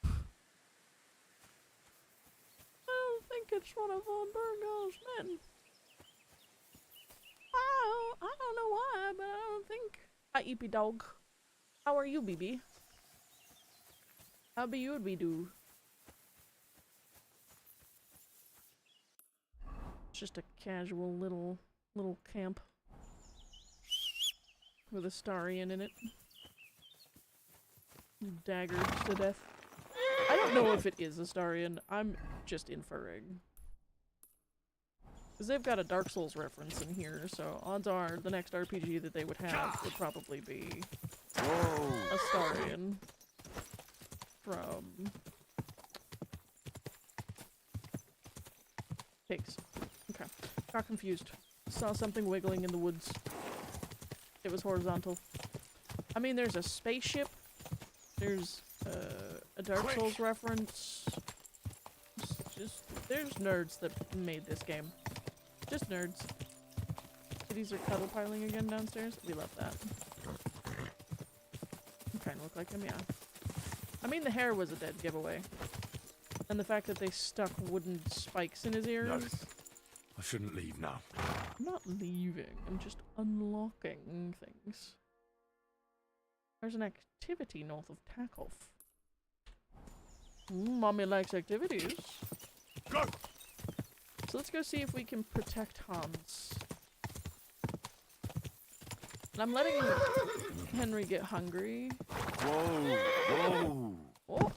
I don't think it's one of von Bergov's men. I don't know why, but I don't think. Hi, Eepy dog. How are you, BB? How be you be do? It's just a casual little camp with a Astarion in it. Daggered to death. I don't know if it is a Astarion. I'm just inferring. Because they've got a Dark Souls reference in here, so odds are the next RPG that they would have would probably be Astarion from Pigs. Okay. Got confused. Saw something wiggling in the woods. It was horizontal. I mean, there's a spaceship. There's a Dark Souls reference. There's nerds that made this game. Just nerds. Kitties are cuddle piling again downstairs. We love that. You kind of look like him, yeah. I mean, the hair was a dead giveaway. And the fact that they stuck wooden spikes in his ears. No, I shouldn't leave now. I'm not leaving. I'm just unlocking things. There's an activity north of Takov. Mommy likes activities. Go! So let's go see if we can protect Hans. And I'm letting Henry get hungry. Whoa! Whoa! Oh.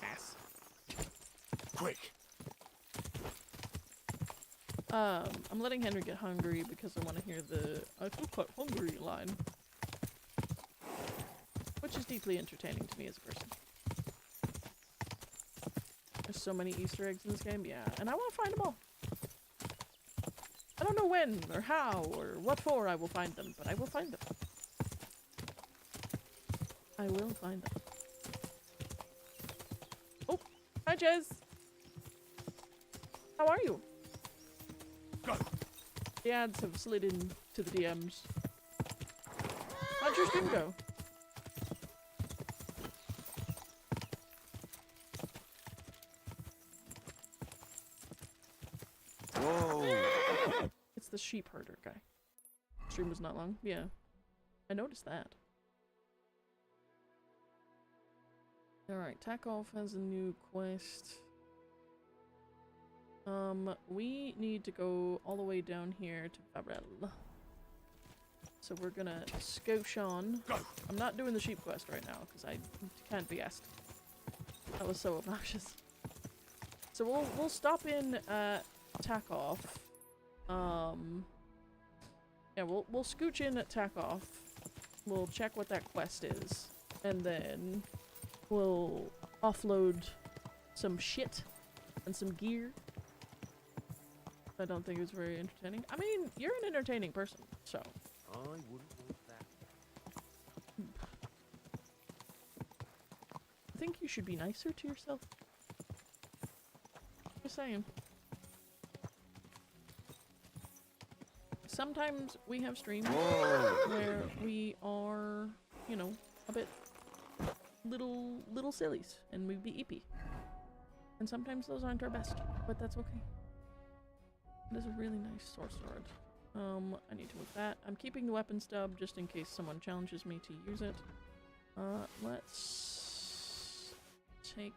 Ass. Quick! I'm letting Henry get hungry because I want to hear the "I feel quite hungry" line. Which is deeply entertaining to me as a person. There's so many Easter eggs in this game, yeah. And I want to find them all. I don't know when, or how, or what for I will find them, but I will find them. I will find them. Oh! Hi, Jez! How are you? Go! The ads have slid into the DMs. How'd your stream go? Whoa! It's the sheep herder guy. Stream was not long. Yeah. I noticed that. Alright, Takov has a new quest. We need to go all the way down here to Varel. So we're gonna scoosh on. Go. I'm not doing the sheep quest right now, because I can't be asked. That was so obnoxious. So we'll stop in at Takeoff. Yeah, we'll scooch in at Takeoff. We'll check what that quest is, and then we'll offload some shit and some gear. I don't think it's very entertaining. I mean, you're an entertaining person, so. I wouldn't want that. I think you should be nicer to yourself. Just saying. Sometimes we have streams where we are, you know, a bit little sillies and we be eepy. And sometimes those aren't our best, but that's okay. It is a really nice sword. I need to move that. I'm keeping the weapon stub just in case someone challenges me to use it. Let's take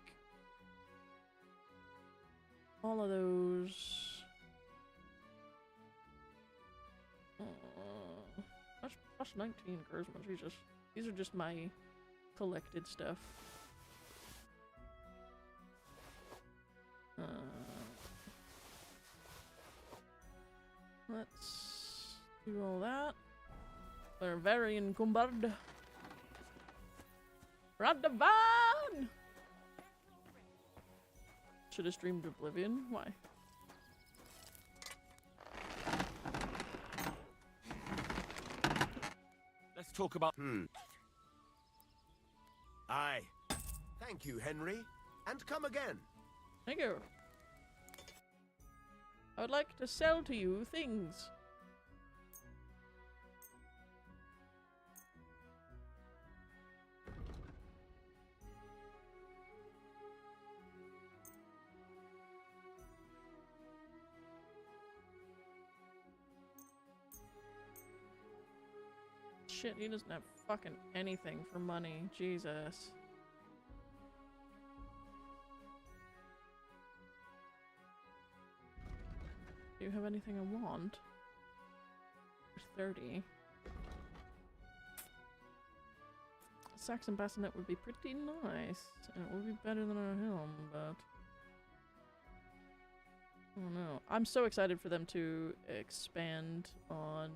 all of those. Plus 19 charisma, Jesus. These are just my collected stuff. Let's do all that. They're very encumbered. Radavan! Should have streamed Oblivion. Why? Let's talk about. Aye. Thank you, Henry. And come again. Thank you. I would like to sell to you things. Shit, he doesn't have fucking anything for money. Jesus. Do you have anything I want? There's 30. Saxon bassinet would be pretty nice. And it would be better than our helm, but I don't know. I'm so excited for them to expand on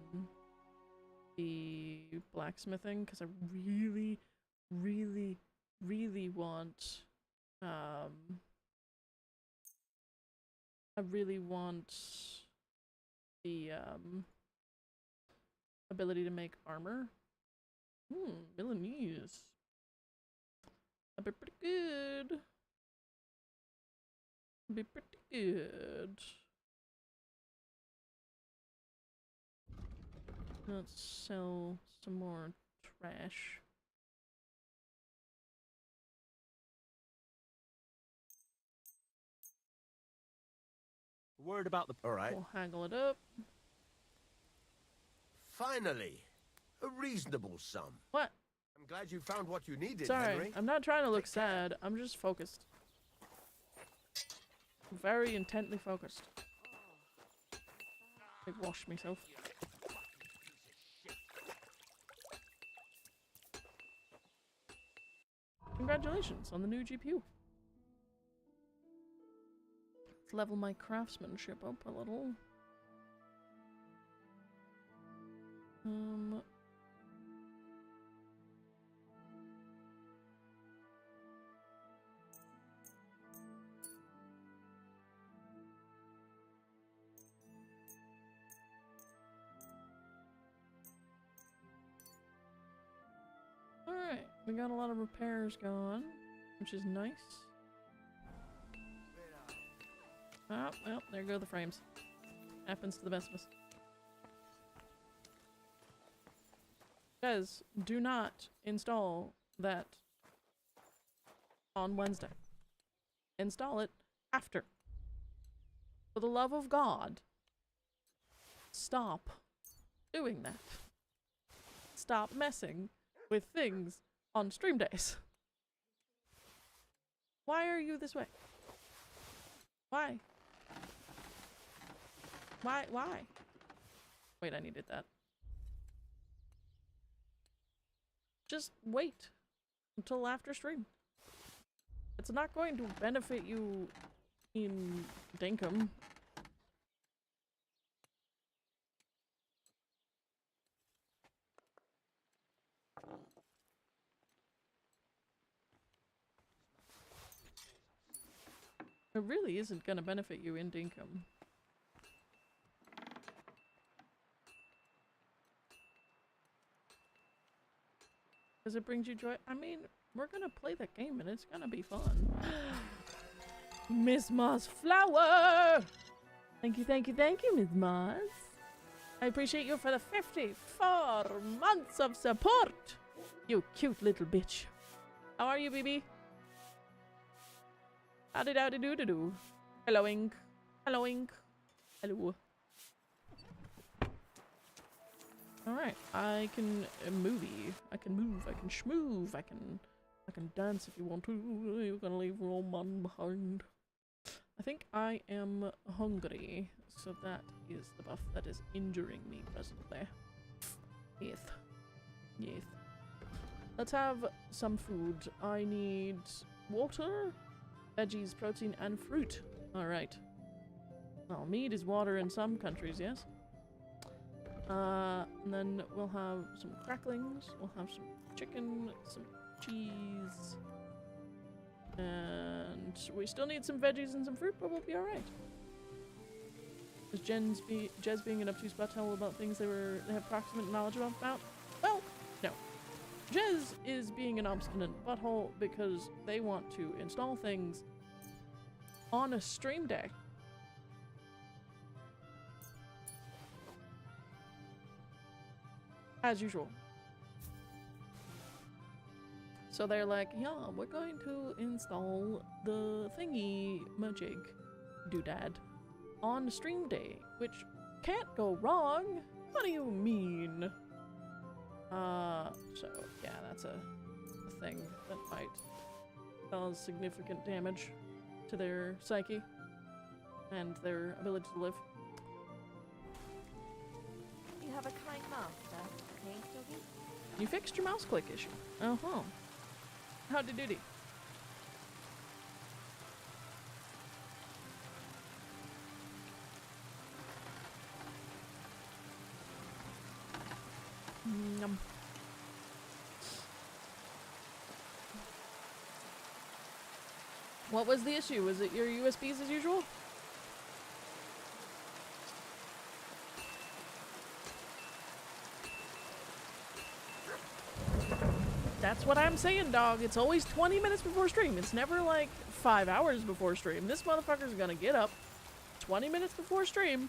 the blacksmithing because I really want I really want the ability to make armor. Milanese. That'd be pretty good. That'd be pretty good. Let's sell some more trash. Word about the. All right. We'll haggle it up. Finally, a reasonable sum. What? I'm glad you found what you needed, Sorry, Henry. I'm not trying to look sad. I'm just focused. Very intently focused. Like, wash myself. Congratulations on the new GPU. Let's level my craftsmanship up a little. Alright, we got a lot of repairs going, which is nice. Oh, well, there go the frames. Happens to the best of us. Guys, do not install that on Wednesday. Install it after. For the love of God, stop doing that. Stop messing with things on stream days. Why are you this way? Why? Why? Wait, I needed that. Just wait until after stream. It's not going to benefit you in Dinkum. It really isn't gonna benefit you in Dinkum. Because it brings you joy. I mean, we're gonna play the game and it's gonna be fun. Miss Moss Flower! Thank you, thank you, thank you, Miss Moss. I appreciate you for the 54 months of support! You cute little bitch. How are you, BB? Howdy dowdy doo doo doo. Hello, Ink. Hello, Ink. Hello. Alright, I can movie. I can move, I can schmoove, I can dance if you want to. You're gonna leave your man behind. I think I am hungry, so that is the buff that is injuring me presently. Yes. Yes. Let's have some food. I need water, veggies, protein, and fruit. Alright. Well, meat is water in some countries, yes? And then we'll have some cracklings, we'll have some chicken, some cheese, and we still need some veggies and some fruit, but we'll be alright. Is Jez being an obtuse butthole about things they have proximate knowledge about? Well, no. Jez is being an obstinate butthole because they want to install things on a stream day. As usual. So they're like, yeah, we're going to install the thingy majig doodad on stream day, which can't go wrong. What do you mean? So yeah, that's a thing that might cause significant damage to their psyche and their ability to live. You have a kind master, okay, doggy? You fixed your mouse click issue. Uh-huh. Howdy doody. Yum. What was the issue? Was it your USBs as usual? That's what I'm saying, dog. It's always 20 minutes before stream. It's never like 5 hours before stream. This motherfucker's gonna get up 20 minutes before stream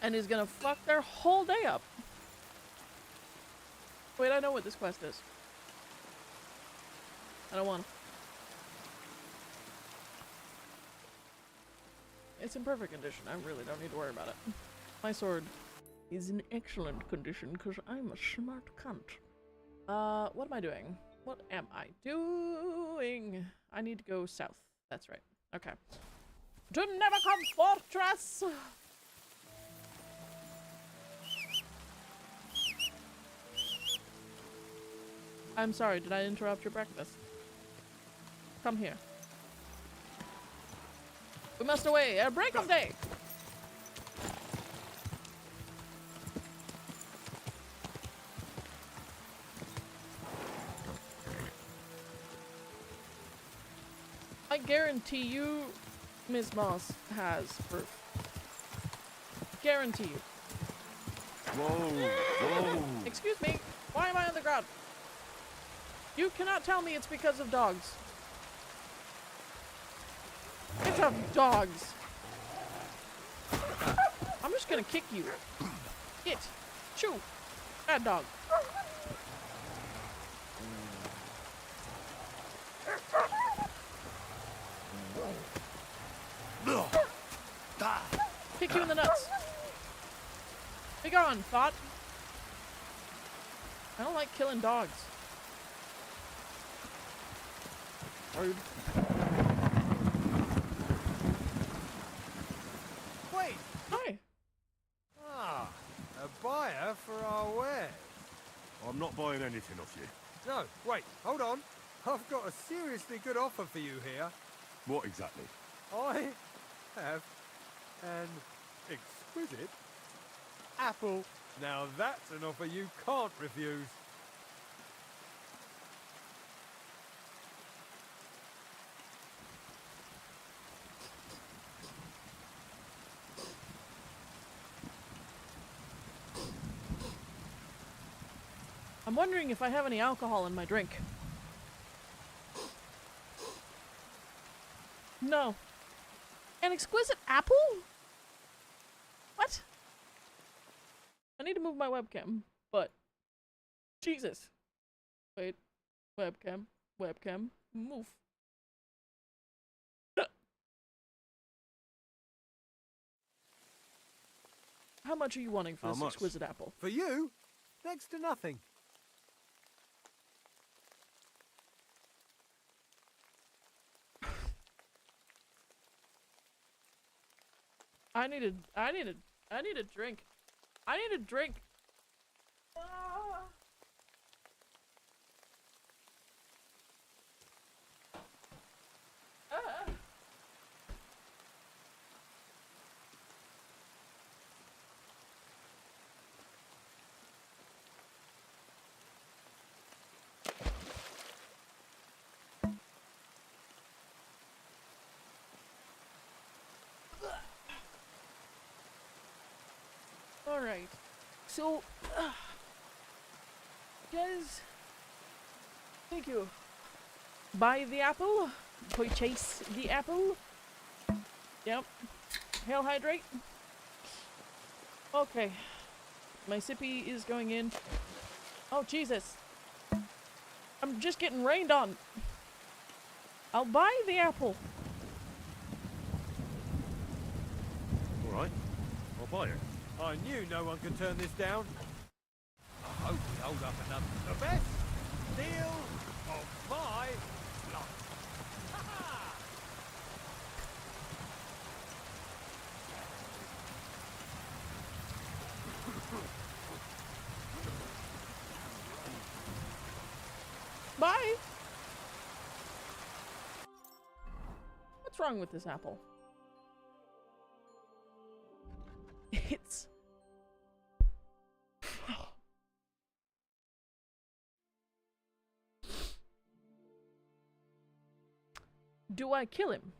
and is gonna fuck their whole day up. Wait, I know what this quest is. I don't want to. It's in perfect condition. I really don't need to worry about it. My sword is in excellent condition because I'm a smart cunt. What am I doing? What am I doing? I need to go south. That's right. Okay. To Nevercome Fortress! I'm sorry, did I interrupt your breakfast? Come here. We must away. A break of day! I guarantee you, Ms. Moss has proof. Guarantee you. Whoa, whoa. Excuse me, why am I on the ground? You cannot tell me it's because of dogs. It's of dogs. I'm just gonna kick you. It. Chew. Bad dog. Kick you in the nuts. Be gone, thought. I don't like killing dogs. Rude. Wait! Hi. Ah, a buyer for our wares. I'm not buying anything off you. No, wait, hold on. I've got a seriously good offer for you here. What exactly? I have an exquisite apple. Now that's an offer you can't refuse. I'm wondering if I have any alcohol in my drink. No. An exquisite apple? What? I need to move my webcam, but... Jesus. Wait. Webcam. Webcam. Move. How much are you wanting for How this much? exquisite apple? For you, next to nothing. I need a drink. I need a drink. Ah. Ah. Alright, so, guys, thank you. Buy the apple, purchase the apple. Yep, hail hydrate. Okay, my sippy is going in. Oh, Jesus. I'm just getting rained on. I'll buy the apple. Alright, I'll buy it. I knew no one could turn this down. I hope we hold up another. The best deal of my life. Ha-ha! Bye! What's wrong with this apple? It's... Do I kill him?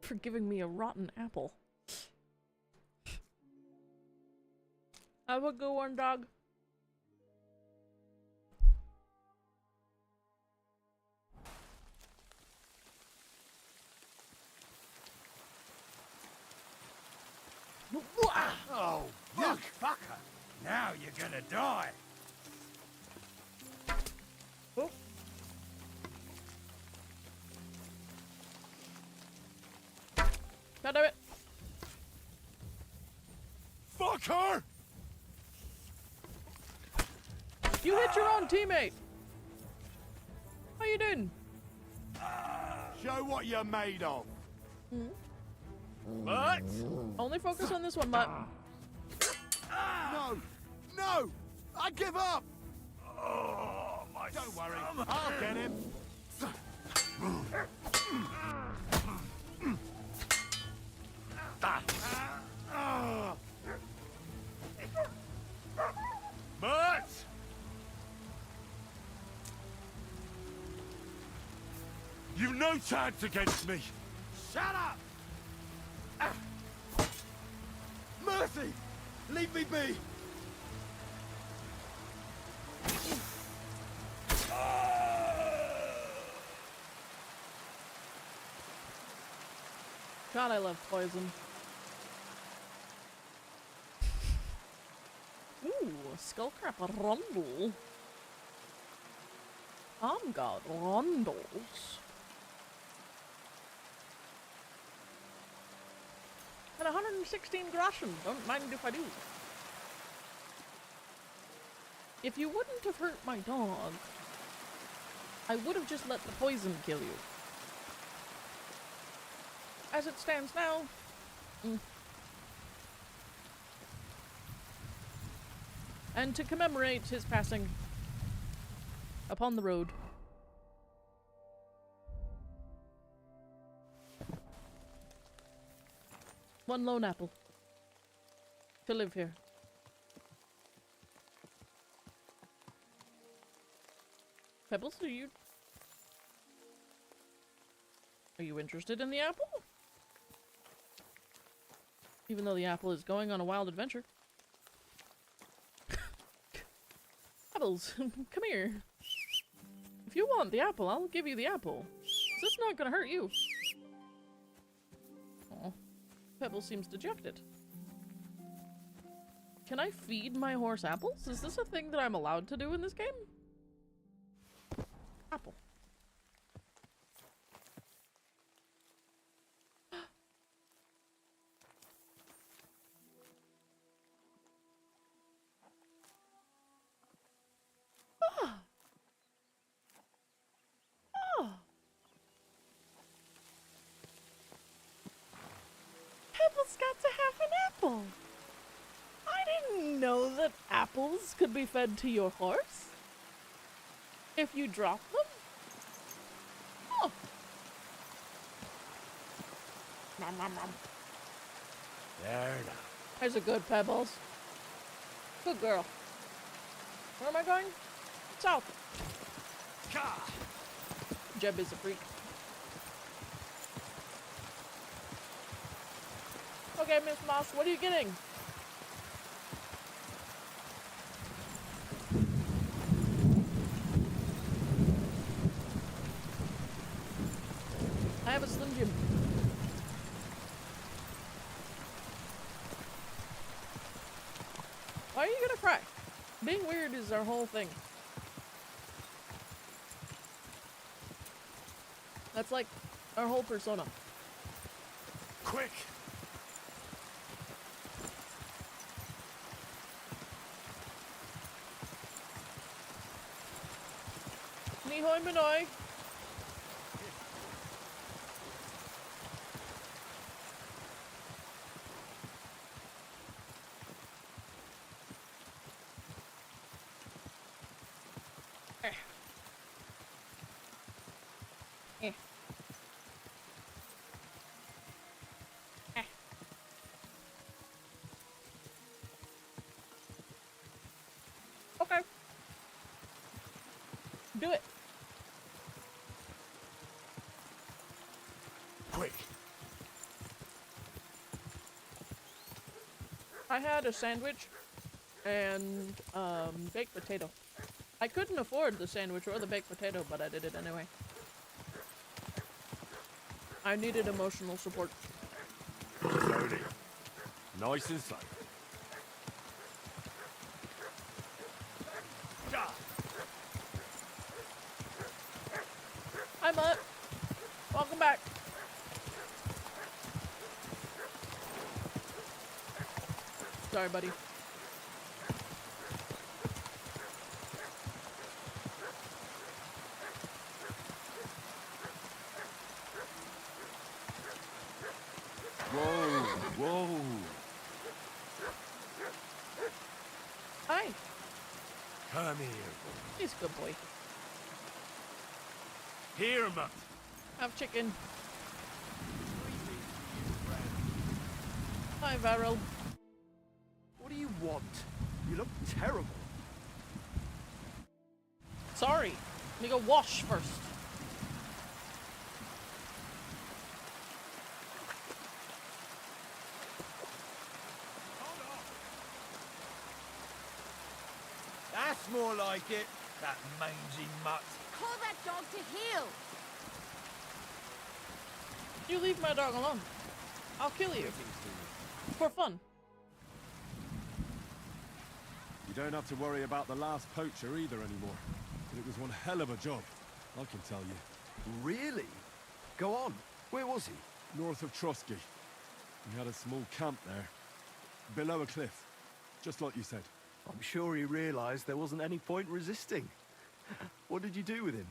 For giving me a rotten apple. Have a good one, dog. Oh, you fucker! Now you're gonna die. Oh. God damn it. Fucker! You hit your own teammate. How you doing? Show what you're made of. Hmm? But Only focus on this one, Mutt. no, no, I give up. Oh, my Don't worry, I'll get him. But you've no chance against me. Shut up! Mercy! Leave me be! God, I love poison. Ooh, skullcrap rondel. God, rondels. And 116 groschen. Don't mind if I do. If you wouldn't have hurt my dog, I would have just let the poison kill you. As it stands now, And to commemorate his passing upon the road. One lone apple. To live here. Pebbles, are you interested in the apple? Even though the apple is going on a wild adventure. Pebbles, come here. If you want the apple, I'll give you the apple. It's not gonna hurt you. Aw. Pebbles seems dejected. Can I feed my horse apples? Is this a thing that I'm allowed to do in this game? Apple. Ah. Ah. Pebbles got to have an apple. I didn't know that apples could be fed to your horse. If you drop them? Oh. Nom, nom, nom. There now. There's a good Pebbles. Good girl. Where am I going? South. Ka! Jeb is a freak. Okay, Miss Moss, what are you getting? I have a Slim Jim. Why are you gonna cry? Being weird is our whole thing. That's like our whole persona. Quick! Ni hoi manoi. Okay. Do it. Quick! I had a sandwich and baked potato. I couldn't afford the sandwich or the baked potato, but I did it anyway. I needed emotional support. Slowly. Nice and slow. Ka! Hi, Mutt. Welcome back. Sorry, buddy. Whoa, whoa. Hi. Come here. He's a good boy. Here, Mutt. Have chicken. Hi, Varel. What do you want? You look terrible. Sorry. Let me go wash first. That's more like it. That mangy mutt. Call that dog to heel. You leave my dog alone. I'll kill you. For fun. You don't have to worry about the last poacher either anymore. But it was one hell of a job, I can tell you. Really? Go on. Where was he? North of Trosky. We had a small camp there. Below a cliff. Just like you said. I'm sure he realized there wasn't any point resisting. What did you do with him?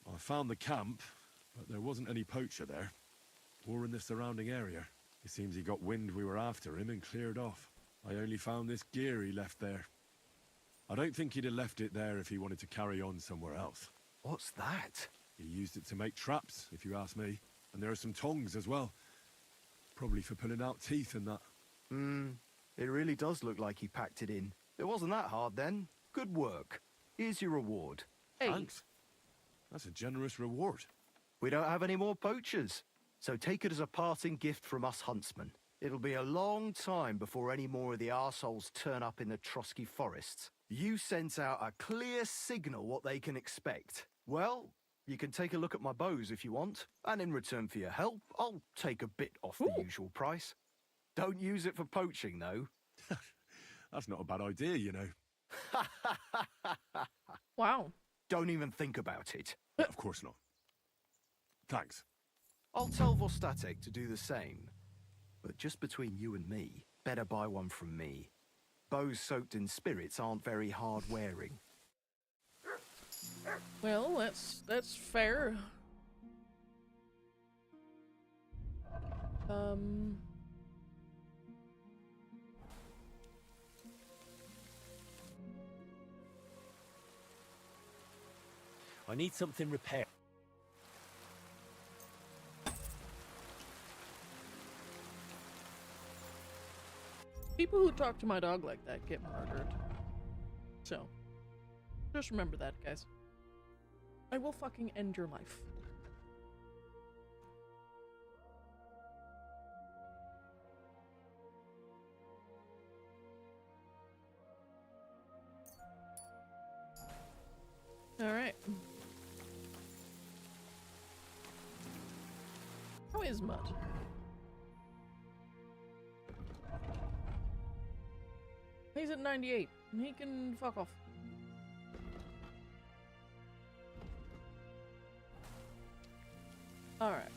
I found the camp, But there wasn't any poacher there, or in the surrounding area. It seems he got wind we were after him and cleared off. I only found this gear he left there. I don't think he'd have left it there if he wanted to carry on somewhere else. What's that? He used it to make traps, if you ask me. And there are some tongs as well. Probably for pulling out teeth and that. It really does look like he packed it in. It wasn't that hard then. Good work. Here's your reward. Hey. Thanks. That's a generous reward. We don't have any more poachers, so take it as a parting gift from us huntsmen. It'll be a long time before any more of the arseholes turn up in the Trotsky forests. You sent out a clear signal what they can expect. Well, you can take a look at my bows if you want, and in return for your help, I'll take a bit off the usual price. Don't use it for poaching, though. That's not a bad idea, you know. Wow. Don't even think about it. Of course not. Thanks. I'll tell Vostatek to do the same. But just between you and me, better buy one from me. Bows soaked in spirits aren't very hard wearing. Well, that's fair. I need something repaired. People who talk to my dog like that get murdered. So, just remember that, guys. I will fucking end your life. Alright. How is Mutt? He's at 98. He can fuck off. Alright.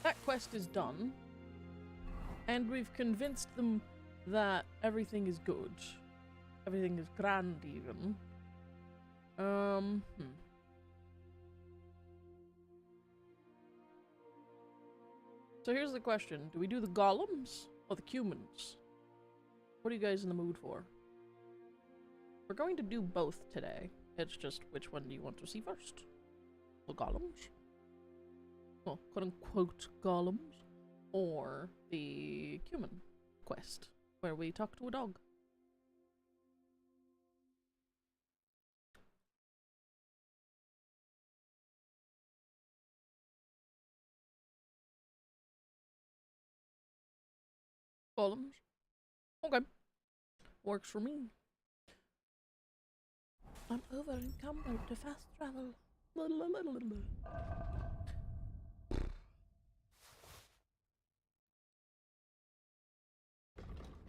That quest is done. And we've convinced them that everything is good. Everything is grand, even. So here's the question. Do we do the golems or the humans? What are you guys in the mood for? We're going to do both today. It's just which one do you want to see first? The golems? Well, quote-unquote golems. Or the human quest, where we talk to a dog. Golems? Okay. Works for me. I'm over encumbered to fast travel.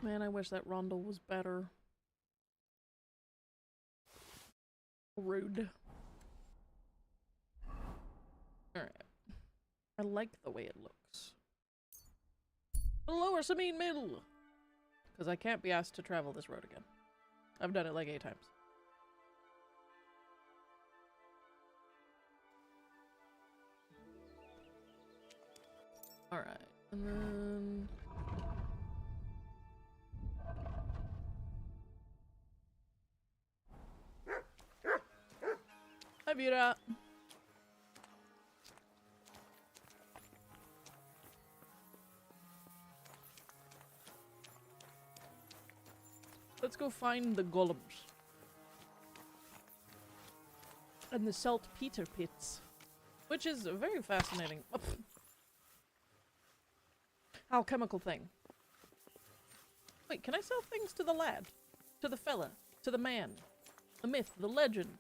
Man, I wish that Rondel was better. Rude. Alright. I like the way it looks. Lower Samine Middle! Because I can't be asked to travel this road again. I've done it like 8 times. Alright, and then... Hi, Vera! Let's go find the golems. And the saltpeter pits. Which is a very fascinating alchemical thing. Wait, can I sell things to the lad? To the fella? To the man? The myth? The legend?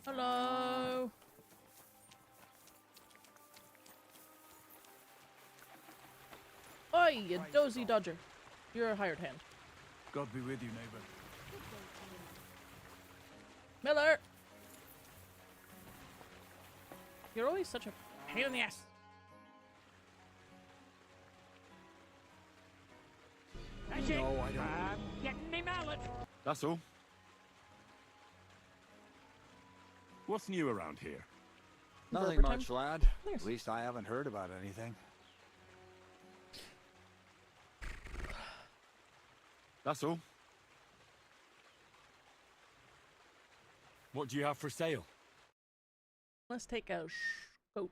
Hello? Oi, you dozy dodger. You're a hired hand. God be with you, neighbor. Miller! You're always such a pain in the ass. That's it. I'm getting me mallet. That's all. What's new around here? Nothing Burper much, time? lad. Nice. At least I haven't heard about anything. That's all. What do you have for sale? Let's take a coach.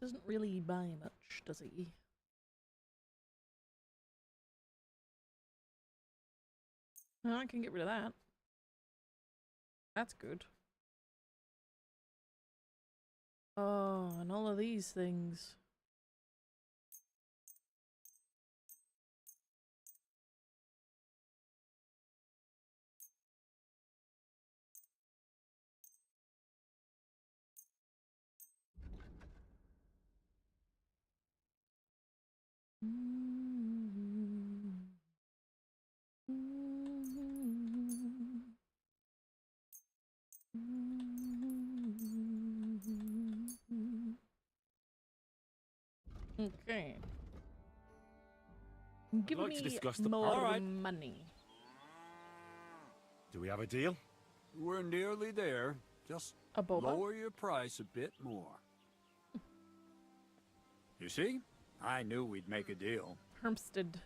Doesn't really buy much, does he? Well, I can get rid of that. That's good. Oh, and all of these things. Okay. Give like me to discuss the- more All right. money. Do we have a deal? We're nearly there. Just A boba? lower your price a bit more. You see? I knew we'd make a deal. Hermstead.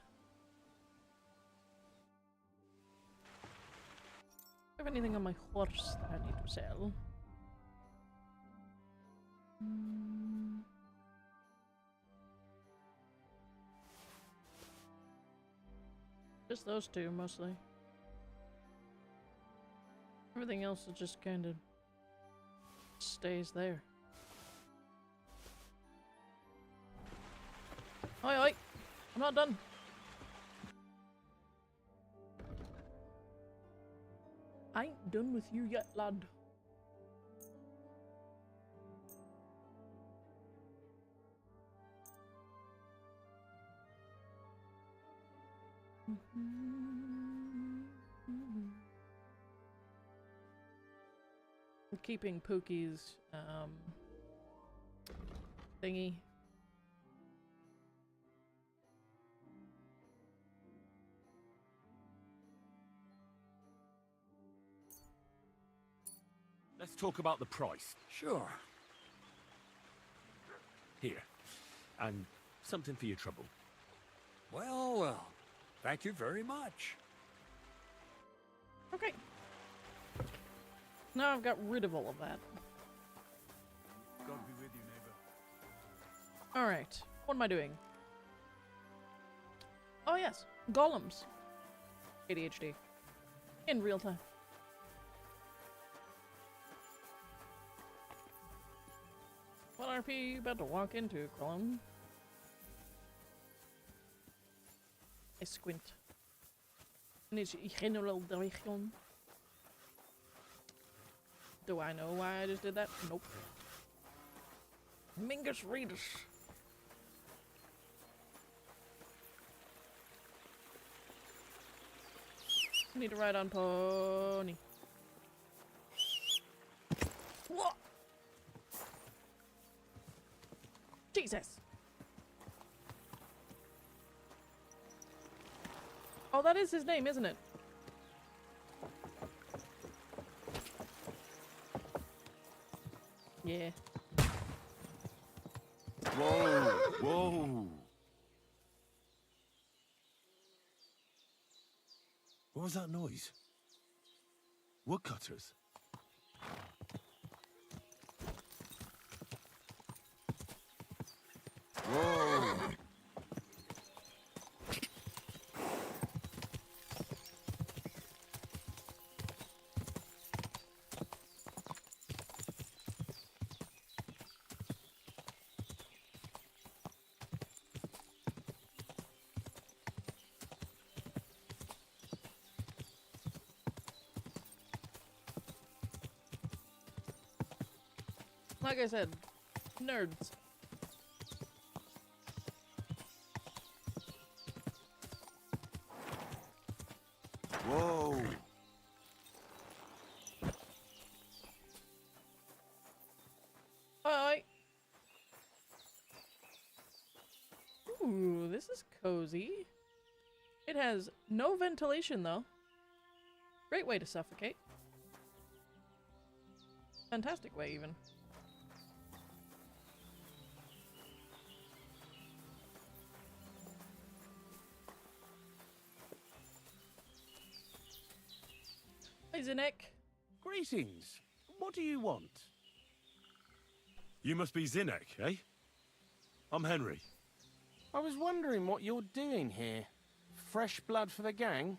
Have anything on my horse that I need to sell? Just those two, mostly. Everything else is just kind of stays there. Oi, oi! I'm not done. I ain't done with you yet, lad. Keeping Pookie's thingy. Let's talk about the price. Sure. Here. And something for your trouble. Well, well. Thank you very much. Okay. Now I've got rid of all of that. God be with you, neighbor. Alright. What am I doing? Oh yes. Golems. ADHD. In real time. What RP you about to walk into, Colum? I squint. And it's general direction. Do I know why I just did that? Nope. Mingus Reedus. Need to ride on pony. What? Jesus. Oh, that is his name, isn't it? Yeah. Whoa! Whoa! What was that noise? Woodcutters? Whoa! Like I said, nerds. Whoa! Alright. Ooh, this is cozy. It has no ventilation, though. Great way to suffocate. Fantastic way, even. Hi, Zinek. Greetings. What do you want? You must be Zinek, eh? I'm Henry. I was wondering what you're doing here. Fresh blood for the gang?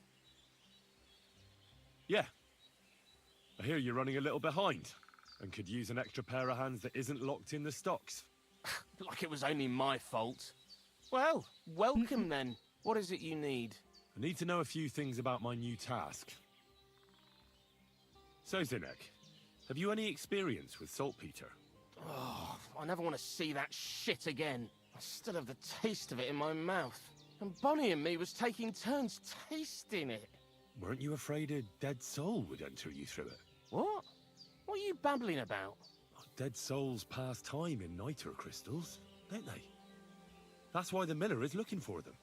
Yeah. I hear you're running a little behind and could use an extra pair of hands that isn't locked in the stocks. Like it was only my fault. Well, welcome then. What is it you need? I need to know a few things about my new task. So, Zinek, have you any experience with saltpeter? Oh, I never want to see that shit again. I still have the taste of it in my mouth. And Bonnie and me was taking turns tasting it. Weren't you afraid a dead soul would enter you through it? What? What are you babbling about? Dead souls pass time in niter crystals, don't they? That's why the miller is looking for them.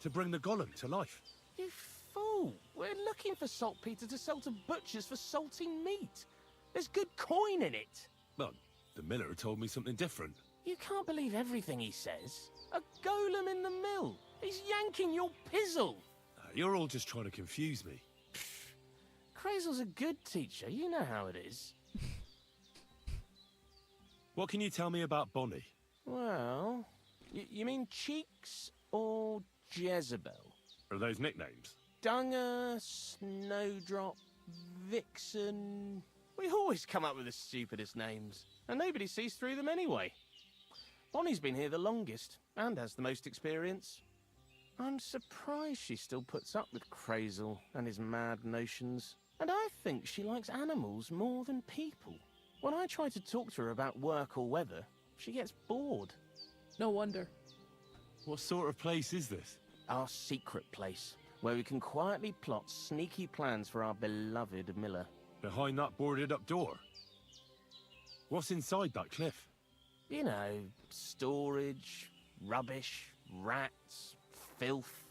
To bring the golem to life. You fool! We're looking for saltpeter to sell to butchers for salting meat. There's good coin in it. Well, the miller told me something different. You can't believe everything he says. A golem in the mill. He's yanking your pizzle. You're all just trying to confuse me. Crazel's a good teacher. You know how it is. What can you tell me about Bonnie? Well, you mean Cheeks or Jezebel? Are those nicknames? Dunger, Snowdrop, Vixen... We always come up with the stupidest names, and nobody sees through them anyway. Bonnie's been here the longest, and has the most experience. I'm surprised she still puts up with Crazel and his mad notions. And I think she likes animals more than people. When I try to talk to her about work or weather, she gets bored. No wonder. What sort of place is this? Our secret place, where we can quietly plot sneaky plans for our beloved Miller. Behind that boarded up door? What's inside that cliff? You know, storage, rubbish, rats, filth.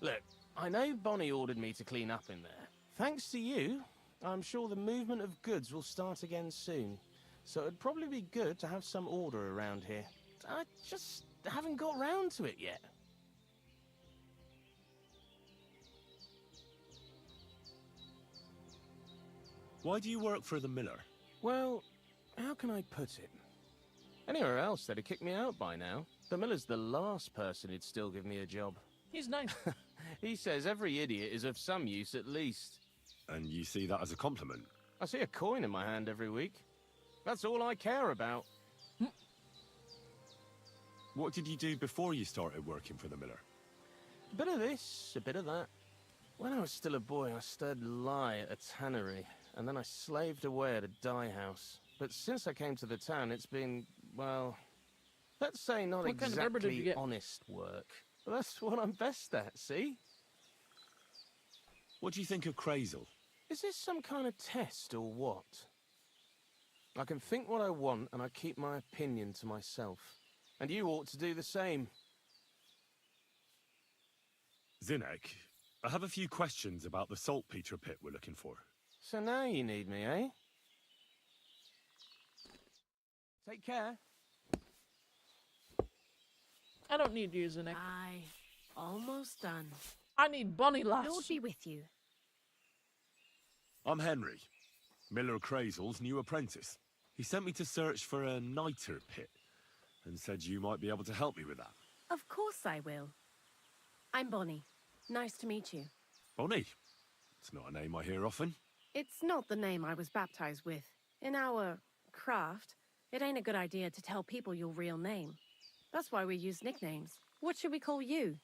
Look, I know Bonnie ordered me to clean up in there. Thanks to you, I'm sure the movement of goods will start again soon. So it'd probably be good to have some order around here. I just haven't got round to it yet. Why do you work for the miller? Well, how can I put it? Anywhere else, they'd have kicked me out by now. The miller's the last person who'd still give me a job. He's nice. He says every idiot is of some use at least. And you see that as a compliment? I see a coin in my hand every week. That's all I care about. What did you do before you started working for the miller? A bit of this, a bit of that. When I was still a boy, I stirred lye at a tannery, and then I slaved away at a dye house. But since I came to the town, it's been, well, let's say not What kind of rubber did you exactly get? honest work. But that's what I'm best at, see? What do you think of Crazel? Is this some kind of test or what? I can think what I want, and I keep my opinion to myself. And you ought to do the same. Zinek, I have a few questions about the saltpeter pit we're looking for. So now you need me, eh? Take care. I don't need you, Zinek. Aye, almost done. I need Bonnie lass. Lord be with you. I'm Henry, Miller Crazel's new apprentice. He sent me to search for a niter pit and said you might be able to help me with that. Of course I will. I'm Bonnie. Nice to meet you. Bonnie? It's not a name I hear often. It's not the name I was baptized with. In our craft, it ain't a good idea to tell people your real name. That's why we use nicknames. What should we call you?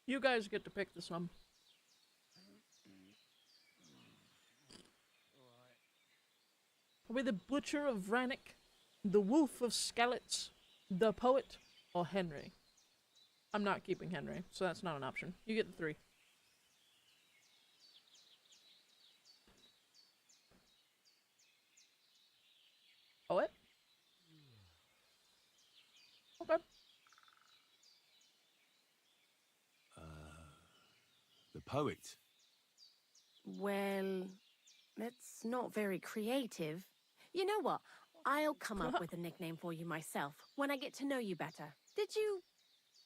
You guys get to pick this one. Are we the Butcher of Rannick, the Wolf of Skellets, the Poet, or Henry? I'm not keeping Henry, so that's not an option. You get the 3. Poet? Okay. poet. Well, that's not very creative. You know what? I'll come up with a nickname for you myself when I get to know you better. Did you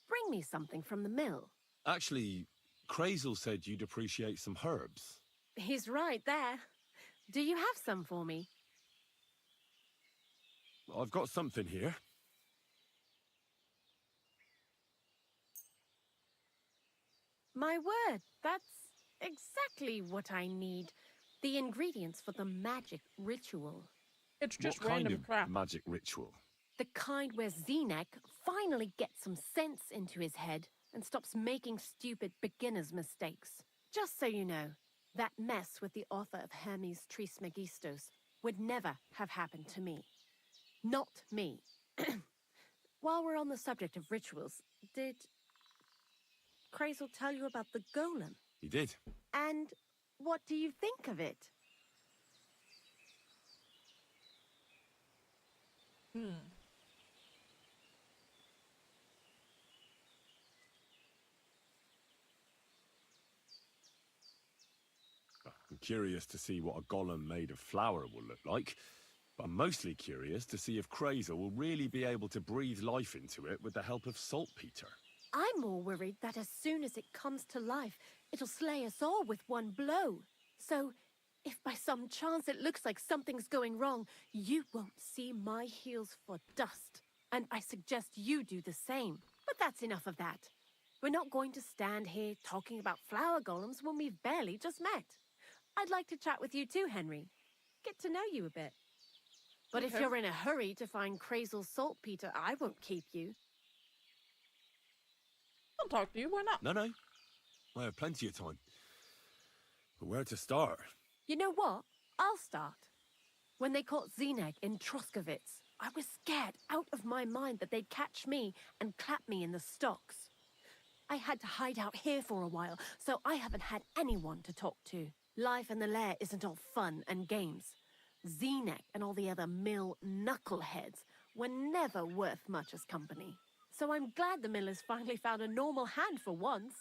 bring me something from the mill? Actually, Crazel said you'd appreciate some herbs. He's right there. Do you have some for me? I've got something here. My word, that's exactly what I need. The ingredients for the magic ritual. It's just what kind random of crap. magic ritual? The kind where Zenek finally gets some sense into his head and stops making stupid beginner's mistakes. Just so you know, that mess with the author of Hermes Trismegistos would never have happened to me. Not me. While we're on the subject of rituals, did Crazel tell you about the golem? He did. And what do you think of it? I'm curious to see what a golem made of flour will look like. But I'm mostly curious to see if Crazel will really be able to breathe life into it with the help of saltpeter. I'm more worried that as soon as it comes to life, it'll slay us all with one blow. So, if by some chance it looks like something's going wrong, you won't see my heels for dust. And I suggest you do the same. But that's enough of that. We're not going to stand here talking about flower golems when we've barely just met. I'd like to chat with you too, Henry. Get to know you a bit. But if you're in a hurry to find Crazel's saltpeter, I won't keep you. I'll talk to you, why not? No. I have plenty of time. But where to start? You know what? I'll start. When they caught Zenek in Troskovitz, I was scared out of my mind that they'd catch me and clap me in the stocks. I had to hide out here for a while, so I haven't had anyone to talk to. Life in the lair isn't all fun and games. Zenek and all the other mill knuckleheads were never worth much as company. So I'm glad the miller's finally found a normal hand for once.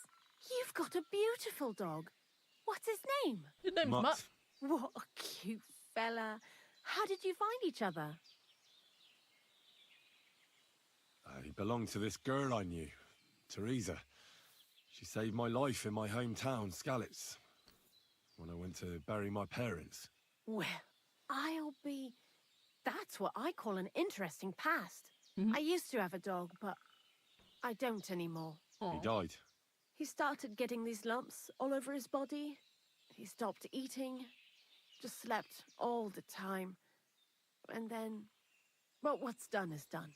You've got a beautiful dog. What's his name? His name's Mutt. What a cute fella. How did you find each other? He belonged to this girl I knew, Teresa. She saved my life in my hometown, Skalitz, when I went to bury my parents. Well, that's what I call an interesting past. I used to have a dog, but I don't anymore. He died. He started getting these lumps all over his body. He stopped eating, just slept all the time. And then, well, what's done is done.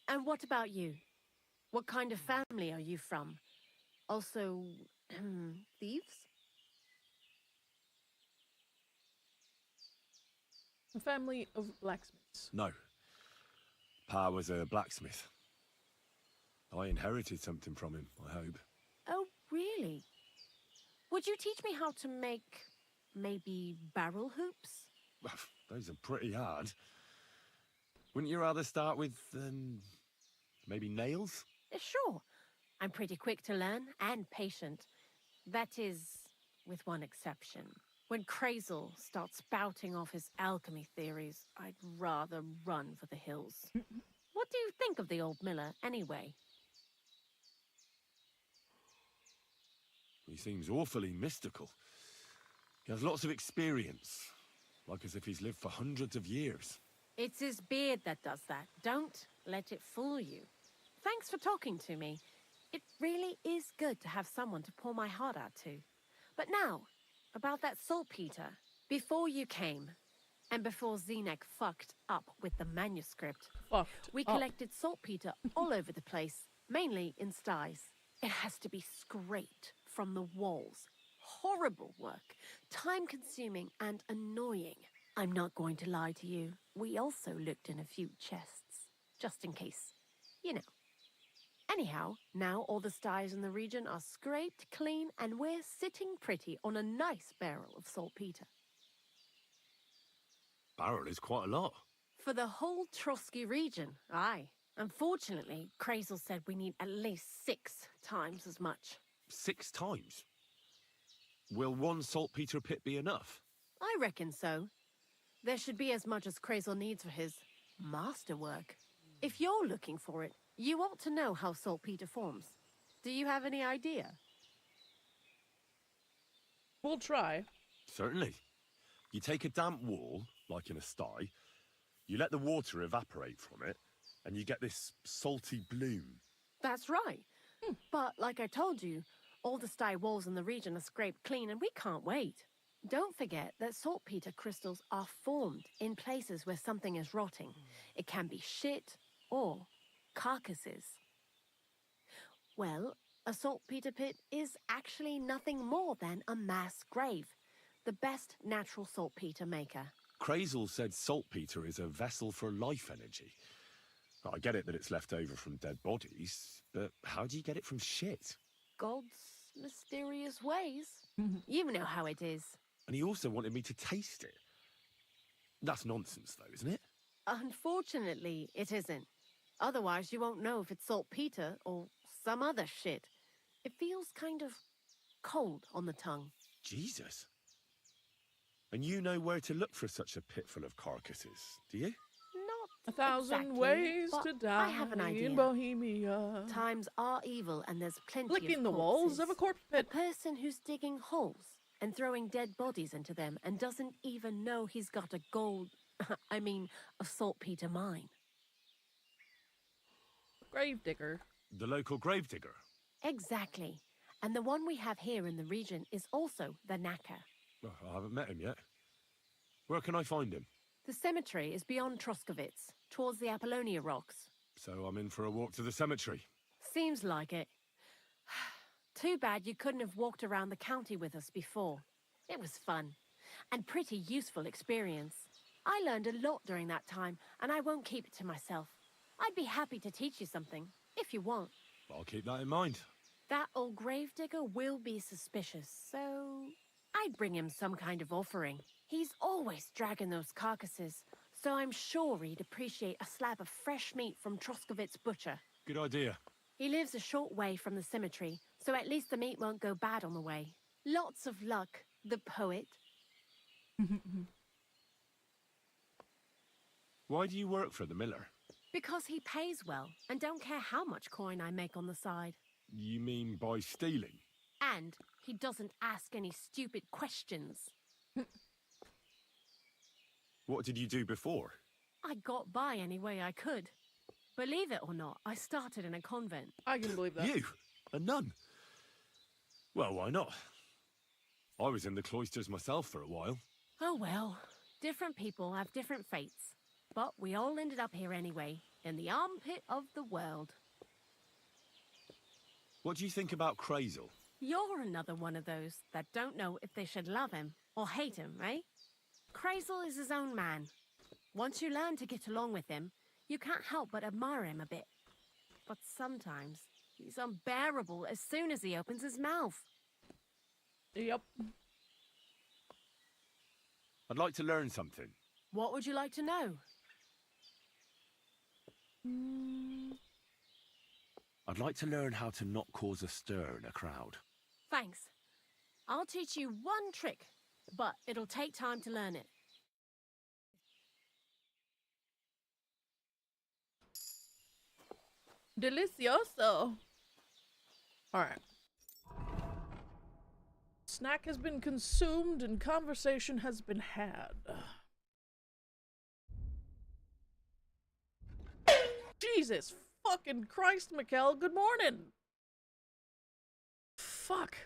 And what about you? What kind of family are you from? Also, thieves? A family of blacksmiths. No. Pa was a blacksmith. I inherited something from him, I hope. Oh, really? Would you teach me how to make, maybe, barrel hoops? Well, those are pretty hard. Wouldn't you rather start with, maybe nails? Sure. I'm pretty quick to learn and patient. That is, with one exception. When Crazel starts spouting off his alchemy theories, I'd rather run for the hills. What do you think of the old miller, anyway? He seems awfully mystical. He has lots of experience, like as if he's lived for hundreds of years. It's his beard that does that. Don't let it fool you. Thanks for talking to me. It really is good to have someone to pour my heart out to. But now, about that saltpeter. Before you came, and before Zenek fucked up with the manuscript, we collected saltpeter all over the place, mainly in sties. It has to be scraped from the walls. Horrible work, time-consuming and annoying. I'm not going to lie to you. We also looked in a few chests, just in case, you know. Anyhow, now all the sties in the region are scraped clean and we're sitting pretty on a nice barrel of saltpeter. Barrel is quite a lot. For the whole Trotsky region, aye. Unfortunately, Crazel said we need at least 6 times as much. 6 times? Will one saltpeter pit be enough? I reckon so. There should be as much as Crazel needs for his masterwork. If you're looking for it, you ought to know how saltpeter forms. Do you have any idea? We'll try. Certainly. You take a damp wall, like in a sty, you let the water evaporate from it, and you get this salty bloom. That's right. But like I told you, all the sty walls in the region are scraped clean and we can't wait. Don't forget that saltpeter crystals are formed in places where something is rotting. It can be shit or carcasses. Well, a saltpeter pit is actually nothing more than a mass grave, the best natural saltpeter maker. Crazel said saltpeter is a vessel for life energy. I get it that it's left over from dead bodies, but how do you get it from shit? God's mysterious ways. You know how it is. And he also wanted me to taste it. That's nonsense, though, isn't it? Unfortunately, it isn't. Otherwise, you won't know if it's saltpeter or some other shit. It feels kind of cold on the tongue. Jesus. And you know where to look for such a pit full of carcasses, do you? Not 1,000 exactly, ways but to die I have an idea. in Bohemia. Times are evil and there's plenty Licking of the walls corpses. of a corpse The pit. person who's digging holes and throwing dead bodies into them and doesn't even know he's got a a saltpeter mine. Gravedigger. The local gravedigger. Exactly. And the one we have here in the region is also the knacker. Well, I haven't met him yet. Where can I find him? The cemetery is beyond Troskovitz, towards the Apollonia rocks. So I'm in for a walk to the cemetery. Seems like it. Too bad you couldn't have walked around the county with us before. It was fun, and pretty useful experience. I learned a lot during that time, and I won't keep it to myself. I'd be happy to teach you something, if you want. I'll keep that in mind. That old gravedigger will be suspicious, so I'd bring him some kind of offering. He's always dragging those carcasses, so I'm sure he'd appreciate a slab of fresh meat from Troskovitz butcher. Good idea. He lives a short way from the cemetery, so at least the meat won't go bad on the way. Lots of luck, the poet. Why do you work for the miller? Because he pays well, and don't care how much coin I make on the side. You mean by stealing? And he doesn't ask any stupid questions. What did you do before? I got by any way I could. Believe it or not, I started in a convent. I can believe that. You? A nun? Well, why not? I was in the cloisters myself for a while. Oh well, different people have different fates. But we all ended up here anyway, in the armpit of the world. What do you think about Crazel? You're another one of those that don't know if they should love him or hate him, eh? Crazel is his own man. Once you learn to get along with him, you can't help but admire him a bit. But sometimes, he's unbearable as soon as he opens his mouth. Yep. I'd like to learn something. What would you like to know? I'd like to learn how to not cause a stir in a crowd. Thanks. I'll teach you one trick, but it'll take time to learn it. Delicioso. Alright. Snack has been consumed and conversation has been had. Jesus fucking Christ, Mikkel, good morning! Fuck.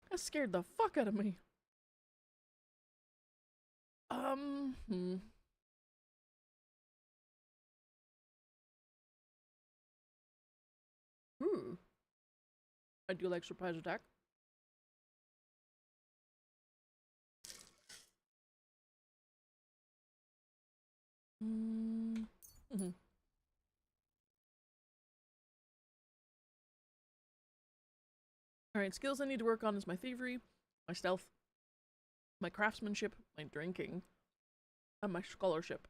That scared the fuck out of me. I do like surprise attack. Alright, skills I need to work on is my thievery, my stealth, my craftsmanship, my drinking, and my scholarship.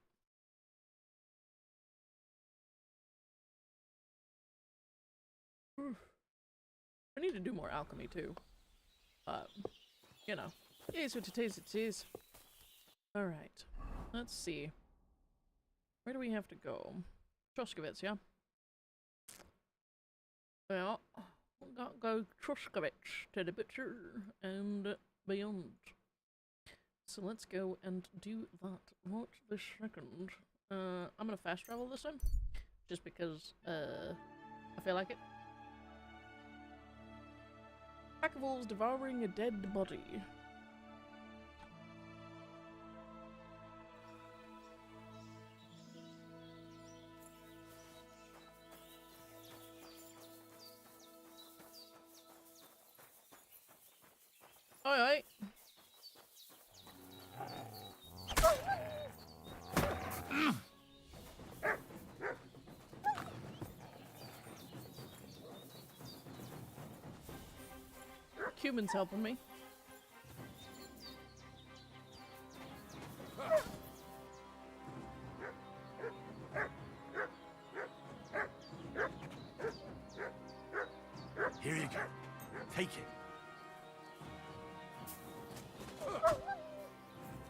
I need to do more alchemy too. you know, it is what it is, it is. Alright, let's see. Where do we have to go? Truskovitz, yeah? Well, we gotta go Truskovitz to the butcher and beyond. So let's go and do that right this second. I'm gonna fast travel this time, just because I feel like it. Pack of wolves devouring a dead body. Oi, oi. Human's helping me. Here you go. Take it.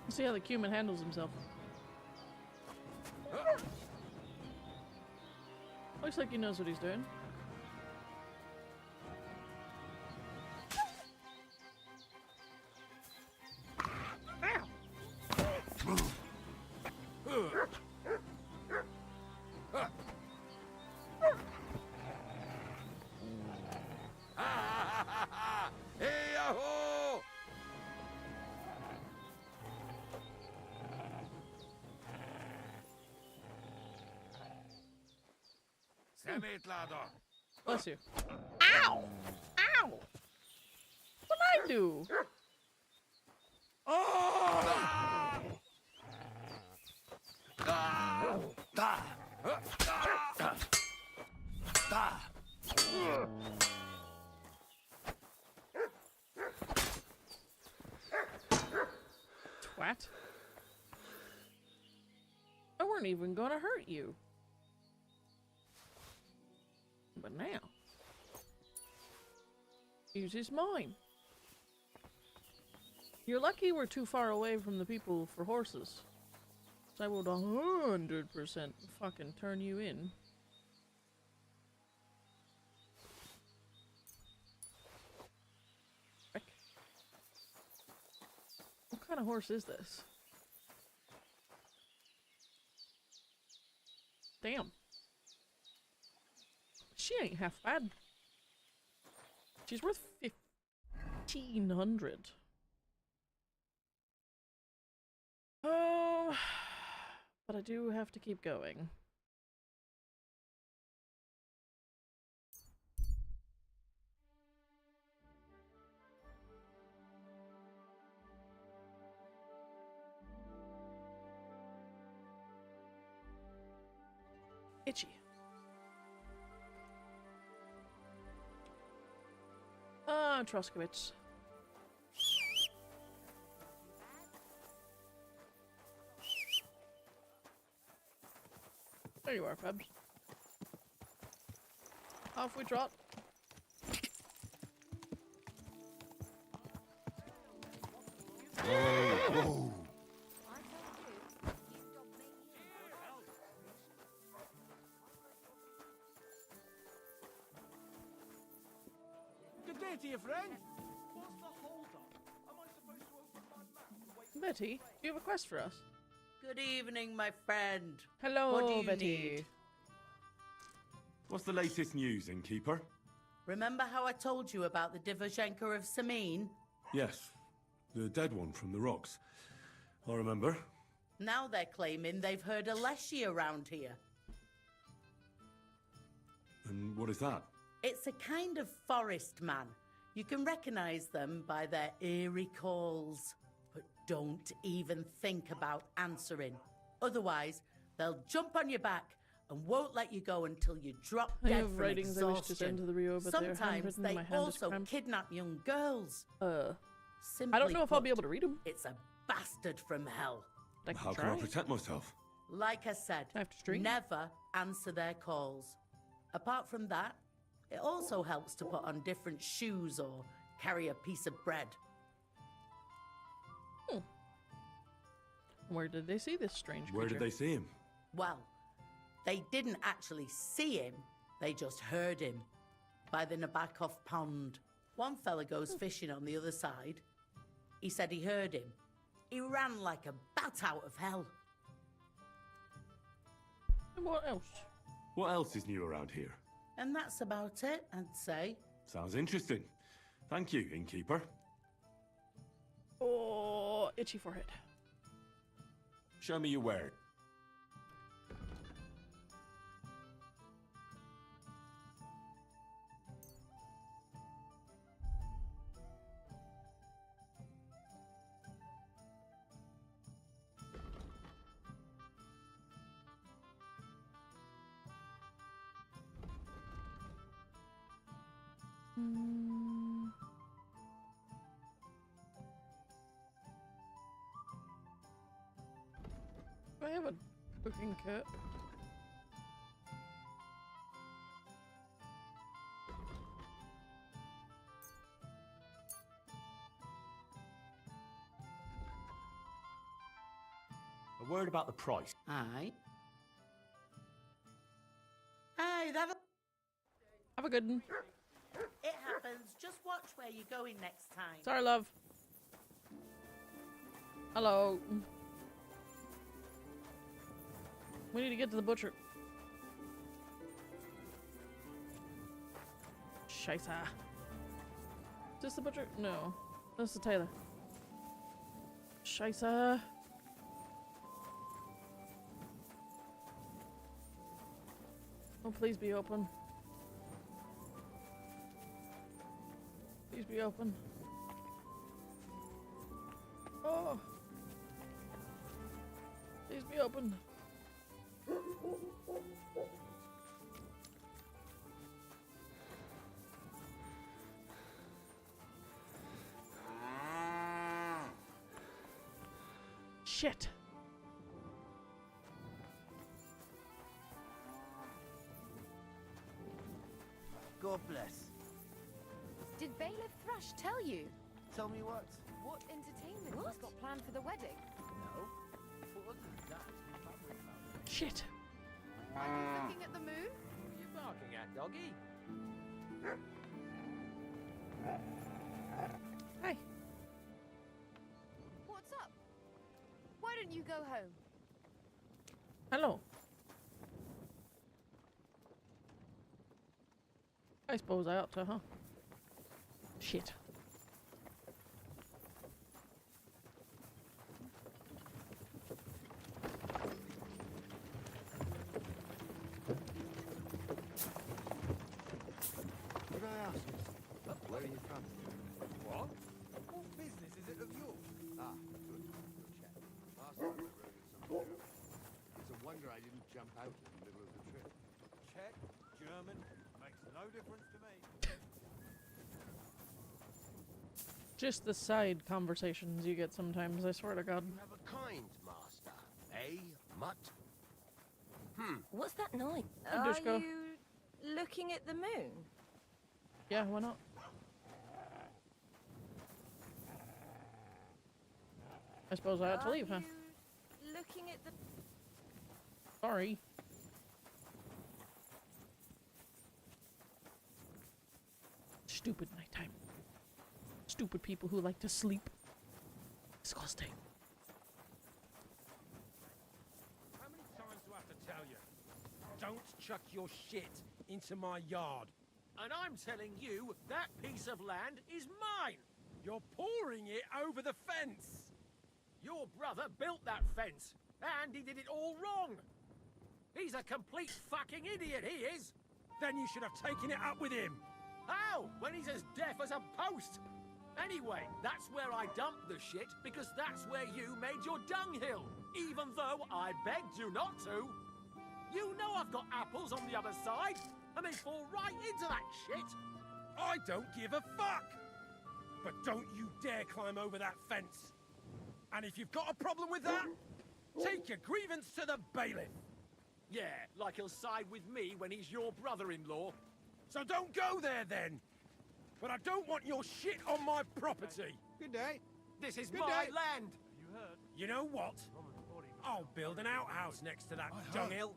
See how the human handles himself. Looks like he knows what he's doing. Bless you. Ow! Ow! What'd I do? Twat. I weren't even gonna hurt you. But now, use is mine. You're lucky we're too far away from the people for horses. So I would 100% fucking turn you in. Frick. What kind of horse is this? Damn. She ain't half bad. She's worth 1,500. Oh, but I do have to keep going. Itchy. Truskovitz. There you are, Febs. Off we trot. Whoa. Good day to you, friend. What's the hold up? Am I supposed to open my mouth? Betty, do you have a quest for us? Good evening, my friend. Hello, what do you Betty. Need? What's the latest news, innkeeper? Remember how I told you about the Divoshenko of Samin? Yes, the dead one from the rocks. I remember. Now they're claiming they've heard a leshy around here. And what is that? It's a kind of forest man. You can recognize them by their eerie calls. But don't even think about answering. Otherwise, they'll jump on your back and won't let you go until you drop I dead have from writings I wish to send exhaustion. to the Rio, but they're Sometimes handwritten. they My hand is also cramped. kidnap young girls. I don't know if I'll be able to read them. It's a bastard from hell. How can I protect myself? Like I said, I have to stream. never answer their calls. Apart from that, it also helps to put on different shoes or carry a piece of bread. Where did they see this strange creature? Where did they see him? Well, they didn't actually see him, they just heard him by the Nabokov pond. One fella goes fishing on the other side. He said he heard him. He ran like a bat out of hell. And what else? What else is new around here? And that's about it, I'd say. Sounds interesting. Thank you, innkeeper. Oh, itchy forehead. Show me your word. Do I have a cooking kit? A word about the price. Aye. Aye, that'll... Have a good one. It happens. Just watch where you're going next time. Sorry, love. Hello. We need to get to the butcher. Scheisse. Is this the butcher? No. This is the tailor. Scheisse. Oh, please be open. Please be open. Oh. Please be open. Shit. God bless. Did Bailiff Thrush tell you? Tell me what? What entertainment was got planned for the wedding? No. But other than that, my family found it. Shit. Are you looking at the moon? What are you barking at, doggy? Hi. What's up? Why don't you go home? Hello. I suppose I ought to, huh? Shit. Could I ask you, where are you from? What? What business is it of yours? Ah, good. Good check. Last time I rode in some German. It's a wonder I didn't jump out in the middle of the trip. Czech, German, makes no difference to me. Just the side conversations you get sometimes, I swear to God. You have a kind master, eh, mutt? What's that noise? Hey, Are Dushko. you looking at the moon? Yeah, why not? I suppose I had to leave, huh? You looking at the... Sorry. Stupid nighttime. Stupid people who like to sleep. Disgusting. How many times do I have to tell you? Don't chuck your shit into my yard. And I'm telling you, that piece of land is mine! You're pouring it over the fence! Your brother built that fence, and he did it all wrong! He's a complete fucking idiot, he is! Then you should have taken it up with him. How? When he's as deaf as a post! Anyway, that's where I dumped the shit, because that's where you made your dunghill, even though I begged you not to. You know I've got apples on the other side, and they fall right into that shit. I don't give a fuck! But don't you dare climb over that fence. And if you've got a problem with that, take your grievance to the bailiff. Yeah, like he'll side with me when he's your brother-in-law. So don't go there then. But I don't want your shit on my property. Good day. This is Good my day. land. You know what? I'll build an outhouse next to that dunghill.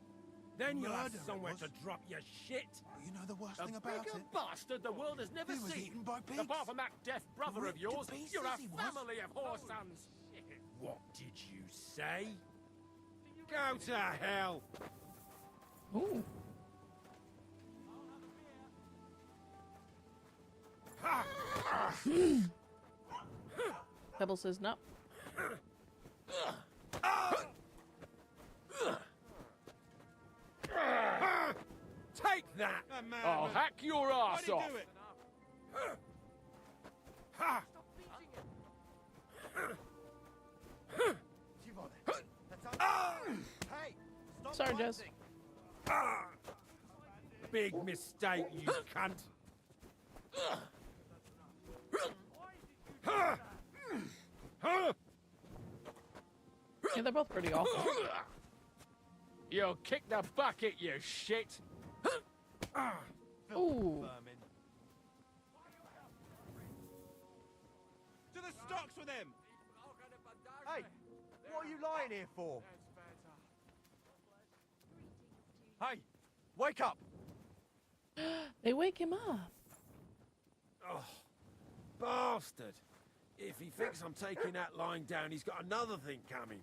Then you'll have somewhere to drop your shit. You know the worst A thing about bigger it? bastard the world has never He was seen. eaten by pigs. Apart from that deaf brother of Ripped to yours, pieces you're a he was. family of whore sons. What did you say? Go to hell. Ooh. Pebble says no. Take that! I'll hack your ass off. Ha! Hey, stop Sorry, Jess. Big mistake, you cunt. Yeah, they're both pretty awful. You'll kick the bucket, you shit. Ooh. To the stocks with him! Hey, what are you lying here for? Hey, wake up! They wake him up. Oh, bastard. If he thinks I'm taking that lying down, he's got another thing coming.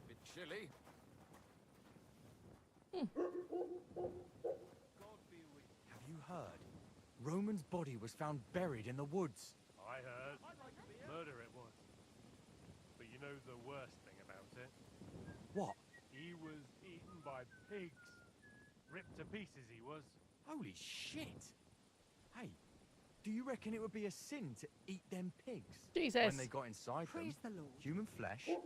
Bit chilly. Have you heard? Roman's body was found buried in the woods. I heard. Murder it was. But you know the worst thing about it? What? He was eaten by pigs. Ripped to pieces he was. Holy shit! Hey, do you reckon it would be a sin to eat them pigs? Jesus. When they got inside Praise them, the Lord. human flesh? Oi!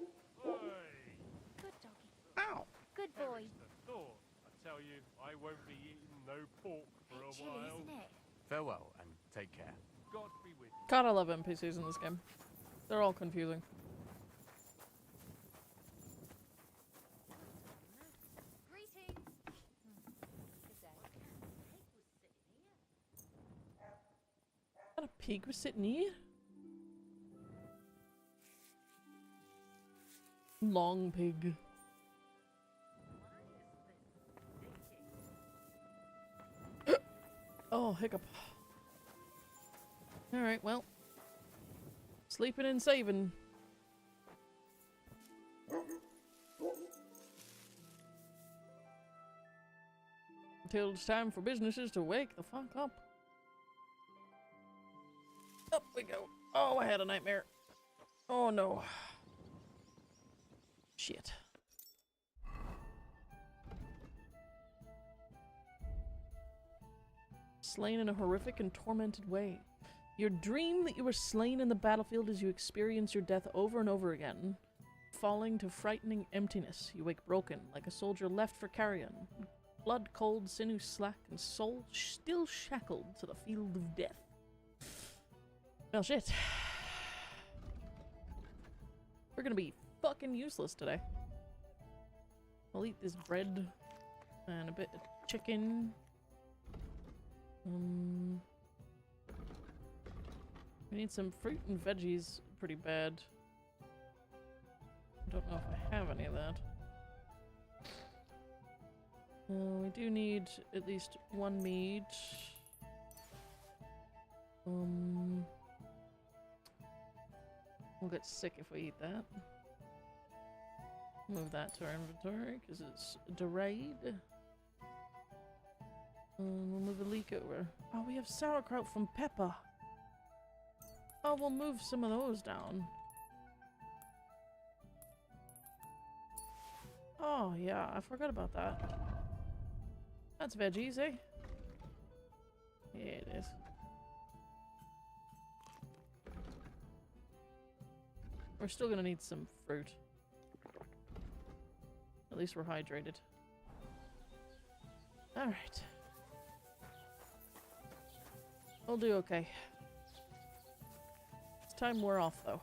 Good doggy. Ow. Good boy. Perish the thought. I tell you, I won't be eating no pork for a Chilly, while. isn't it? Farewell and take care. God be with you. God, I love NPCs in this game. They're all confusing. Greetings. What, a pig was sitting here? Long pig. Oh, hiccup. Alright, well. Sleeping and saving. Until it's time for businesses to wake the fuck up. Up we go. Oh, I had a nightmare. Oh no. Shit. Slain in a horrific and tormented way. Your dream that you were slain in the battlefield as you experience your death over and over again. Falling to frightening emptiness, you wake broken, like a soldier left for carrion. Blood cold, sinew slack, and soul still shackled to the field of death. Well, shit. We're gonna be fucking useless today. I'll eat this bread and a bit of chicken. We need some fruit and veggies pretty bad. I don't know if I have any of that. We do need at least one meat. We'll get sick if we eat that. Move that to our inventory because it's delayed. We'll move a leek over. Oh, we have sauerkraut from Peppa. Oh, we'll move some of those down. Oh, yeah, I forgot about that. That's veggies, eh? Yeah, it is. We're still gonna need some fruit. At least we're hydrated. Alright. We'll do okay. It's time we're off, though.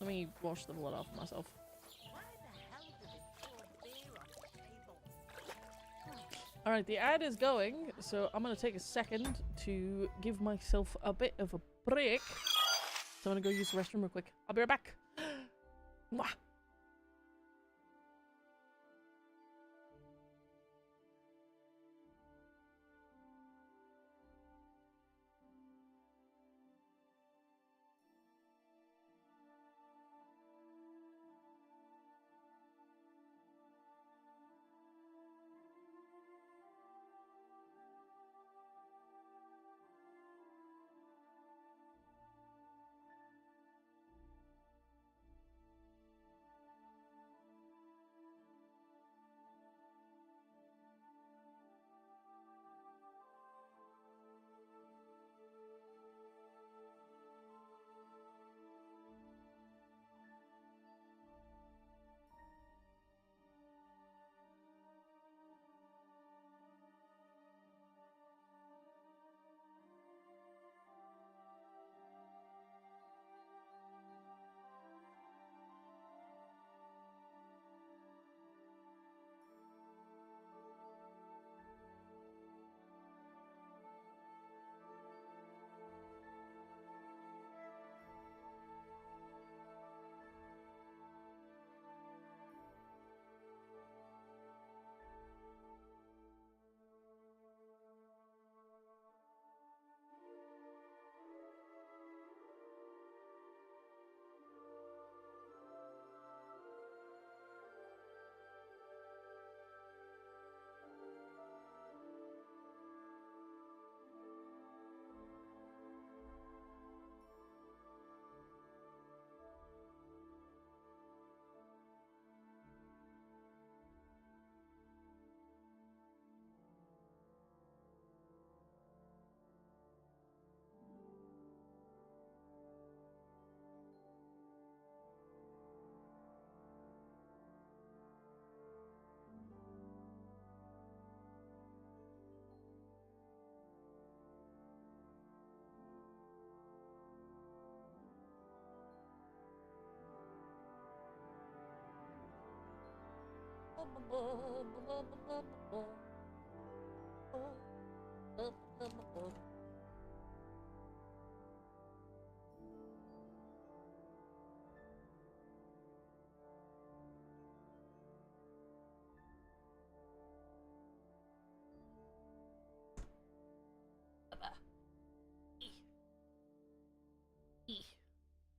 Let me wash the blood off myself. Alright, the ad is going, so I'm gonna take a second to give myself a bit of a break. So I'm gonna go use the restroom real quick. I'll be right back. Mwah.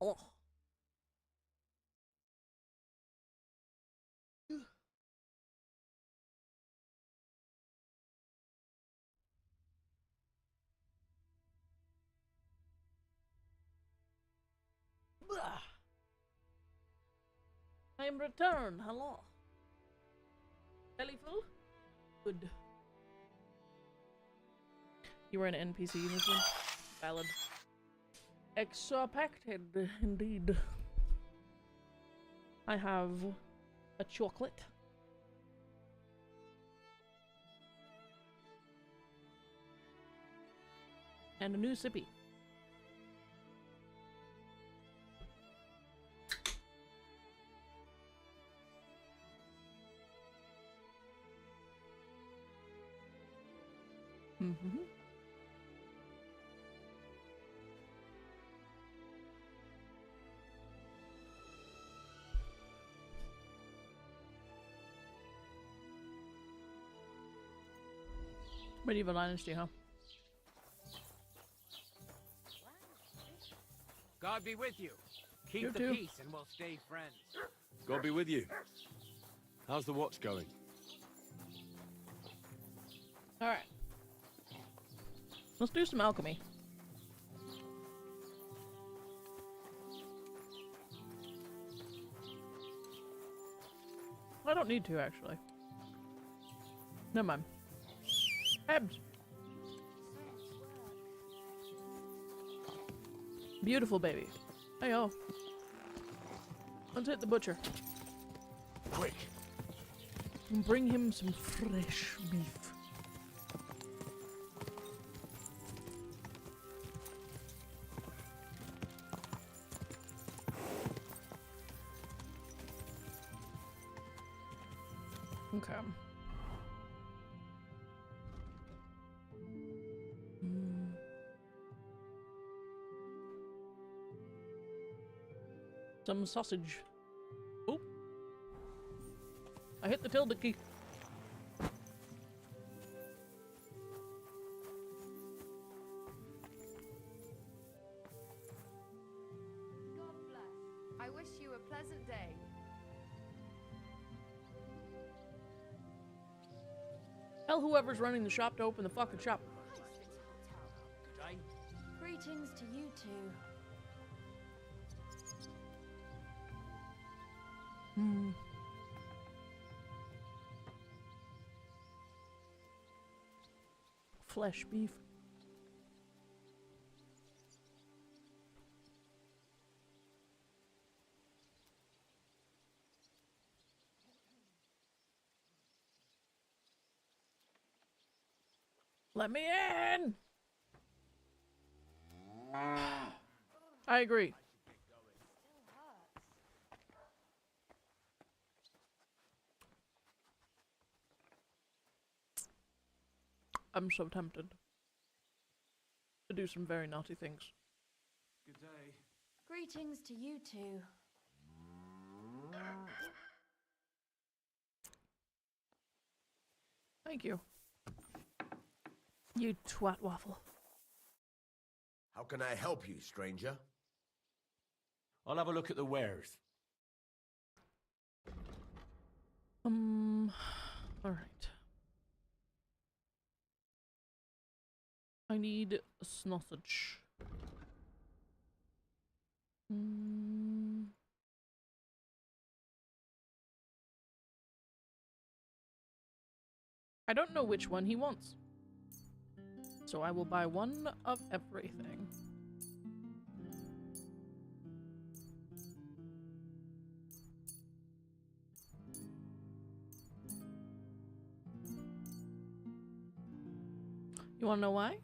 Oh. I am returned. Hello. Belly full? Good. You were an NPC in this one? Valid. Expected, indeed. I have a chocolate. And a new sippy. Mm-hmm. Medieval Dynasty, huh? God be with you. Keep You the too. peace and we'll stay friends. God be with you. How's the watch going? Alright. Let's do some alchemy. I don't need to, actually. Never mind. Ebs. Beautiful baby. Hey, oh. Let's hit the butcher. Quick. And bring him some fresh beef. Okay. Some sausage. Oh. I hit the tilde key. God bless. I wish you a pleasant day. Tell whoever's running the shop to open the fucking shop. Good day. Greetings to you two. Hmm. Flesh beef. Let me in! I agree. I'm so tempted to do some very naughty things. Good day. Greetings to you two. Thank you. You twat waffle. How can I help you, stranger? I'll have a look at the wares. Alright. I need a sausage. I don't know which one he wants. So I will buy one of everything. You wanna know why?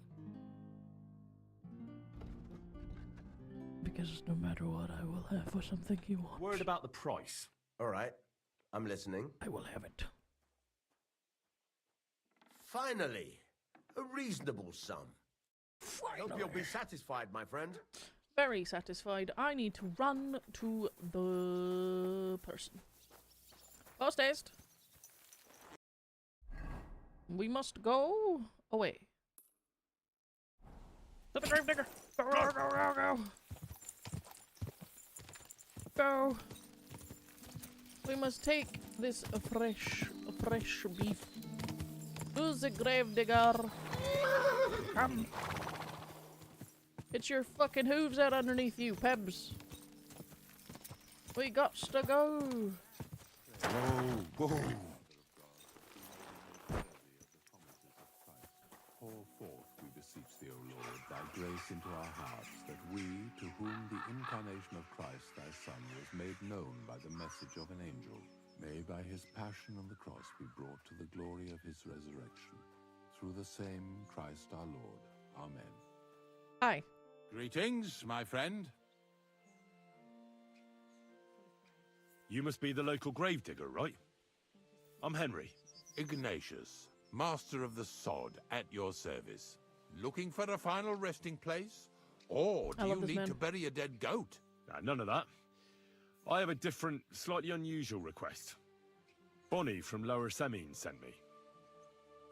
Because no matter what, I will have for something he wants. Word about the price. All right, I'm listening. I will have it. Finally, a reasonable sum. I hope you'll be satisfied, my friend. Very satisfied. I need to run to the person. Post haste. We must go away. To the gravedigger. Go, go, go, go, go. Go. We must take this fresh beef to the gravedigger. Come. Get your fucking hooves out underneath you, Pebs. We got to go. Whoa. Pour forth, we beseech thee, O Lord, thy grace into our hearts, that we, to whom the incarnation of Christ, thy Son, was made known by the message of an angel, may by his passion on the cross be brought to the glory of his resurrection. Through the same Christ our Lord. Amen. Hi. Greetings, my friend. You must be the local gravedigger, right? I'm Henry. Ignatius, master of the sod, at your service. Looking for a final resting place? Or do you need to bury a dead goat? None of that. I have a different, slightly unusual request. Bonnie from Lower Semine sent me.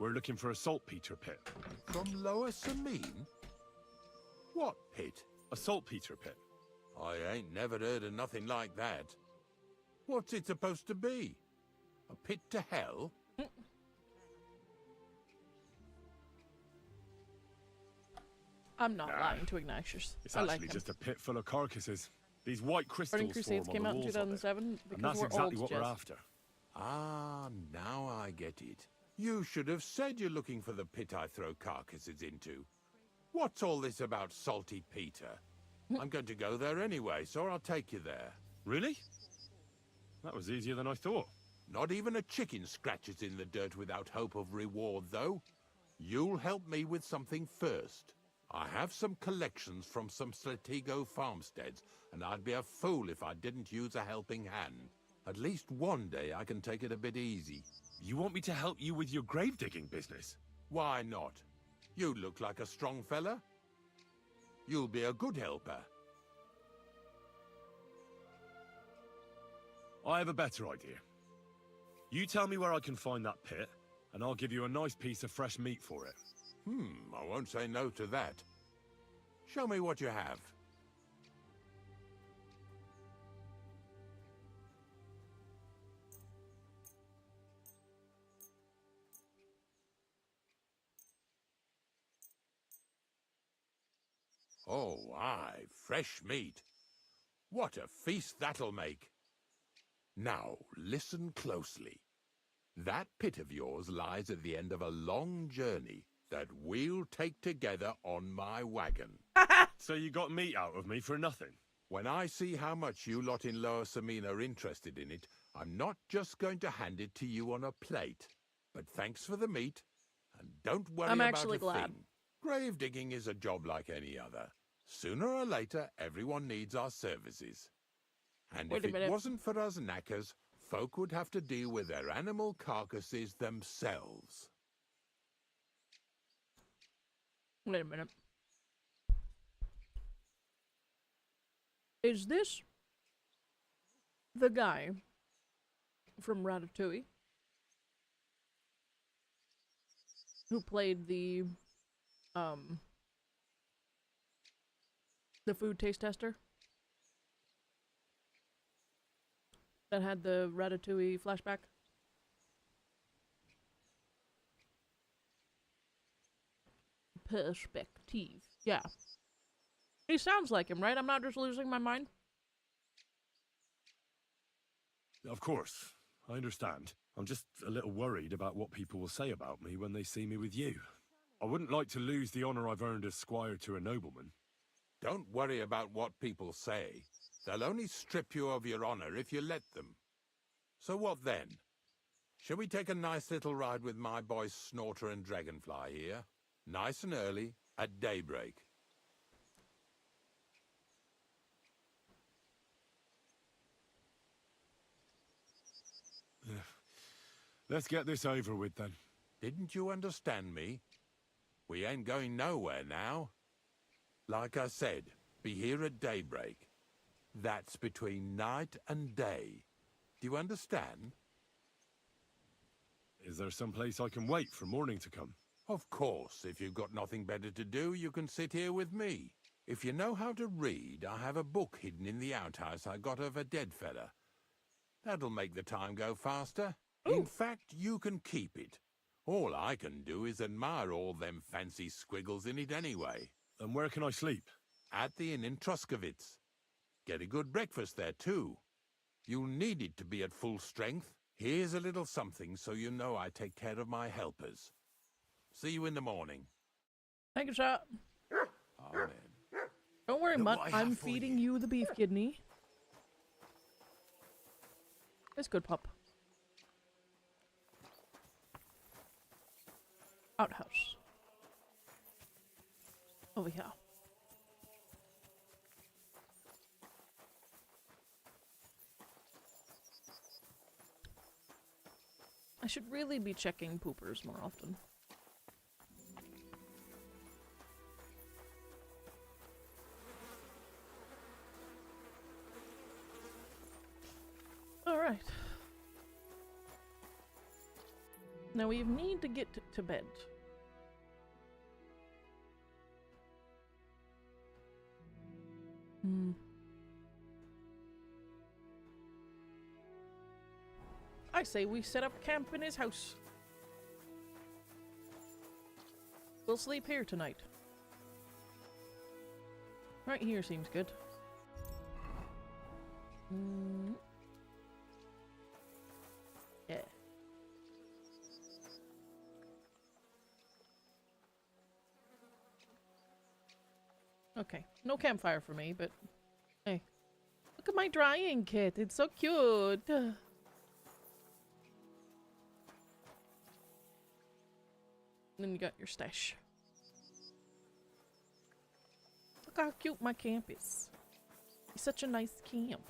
We're looking for a saltpeter pit. From Lower Semine? What pit? A saltpeter pit. I ain't never heard of nothing like that. What's it supposed to be? A pit to hell? I'm not lying to Ignatius. It's I actually like him. just a pit full of carcasses. These white crystals Burning Crusades form came on out the in walls of it. 2007 because And that's we're exactly old, what we're Jess. after. Ah, now I get it. You should have said you're looking for the pit I throw carcasses into. What's all this about Salty Peter? I'm going to go there anyway, so I'll take you there. Really? That was easier than I thought. Not even a chicken scratches in the dirt without hope of reward, though. You'll help me with something first. I have some collections from some Sletigo farmsteads, and I'd be a fool if I didn't use a helping hand. At least one day I can take it a bit easy. You want me to help you with your grave digging business? Why not? You look like a strong fella. You'll be a good helper. I have a better idea. You tell me where I can find that pit, and I'll give you a nice piece of fresh meat for it. I won't say no to that. Show me what you have. Oh, aye, fresh meat. What a feast that'll make. Now, listen closely. That pit of yours lies at the end of a long journey that we'll take together on my wagon. So you got meat out of me for nothing? When I see how much you lot in Lower Samina are interested in it, I'm not just going to hand it to you on a plate. But thanks for the meat, and don't worry I'm about actually a glad. thing. Grave digging is a job like any other. Sooner or later, everyone needs our services. And Wait if a minute. it wasn't for us knackers, folk would have to deal with their animal carcasses themselves. Wait a minute. Is this the guy from Ratatouille who played the food taste tester that had the Ratatouille flashback? Perspective. Yeah. He sounds like him, right? I'm not just losing my mind. Of course, I understand. I'm just a little worried about what people will say about me when they see me with you. I wouldn't like to lose the honor I've earned as squire to a nobleman. Don't worry about what people say. They'll only strip you of your honor if you let them. So what then? Shall we take a nice little ride with my boys Snorter and Dragonfly here? Nice and early, at daybreak. Let's get this over with then. Didn't you understand me? We ain't going nowhere now. Like I said, be here at daybreak. That's between night and day. Do you understand? Is there some place I can wait for morning to come? Of course, if you've got nothing better to do, you can sit here with me. If you know how to read, I have a book hidden in the outhouse I got of a dead fella. That'll make the time go faster. Ooh. In fact, you can keep it. All I can do is admire all them fancy squiggles in it anyway. And where can I sleep? At the inn in Truskovitz. Get a good breakfast there, too. You'll need it to be at full strength. Here's a little something so you know I take care of my helpers. See you in the morning. Thank you, sir. Amen. Don't worry, Look Mutt. what I have I'm for feeding you the beef kidney. It's good, pup. Outhouse. Over here. I should really be checking poopers more often. Alright. Now we need to get to bed. I say we set up camp in his house. We'll sleep here tonight. Right here seems good. Yeah. Okay, no campfire for me, but hey. Look at my drying kit, it's so cute. And then you got your stash. Look how cute my camp is. It's such a nice camp.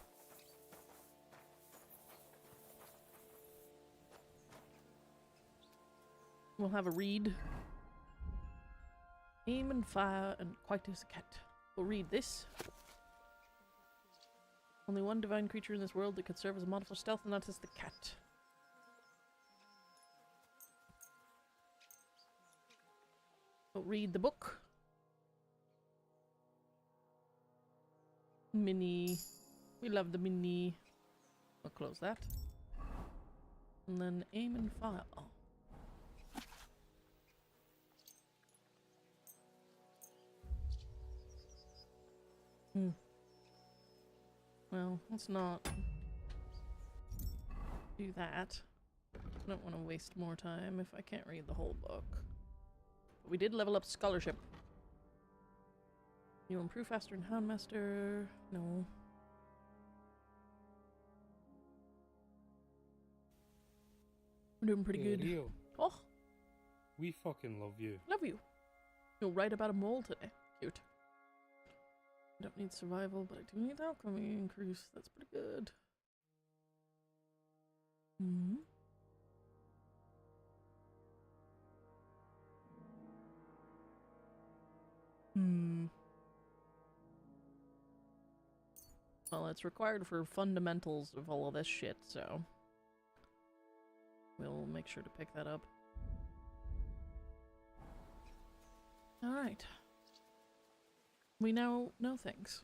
We'll have a read. Aim and fire and quiet as a cat. We'll read this. Only one divine creature in this world that could serve as a model for stealth, and that is the cat. I'll read the book. Mini. We love the mini. I'll close that. And then aim and file. Well, let's not do that. I don't want to waste more time if I can't read the whole book. But we did level up scholarship. You improve faster in Houndmaster. No. We're doing pretty good. Leo, Oh, we fucking love you. love you. You'll write about a mole today. Cute. I don't need survival, but I do need alchemy increase. That's pretty good. Hmm. Well, it's required for fundamentals of all of this shit, so we'll make sure to pick that up. Alright. We now know things.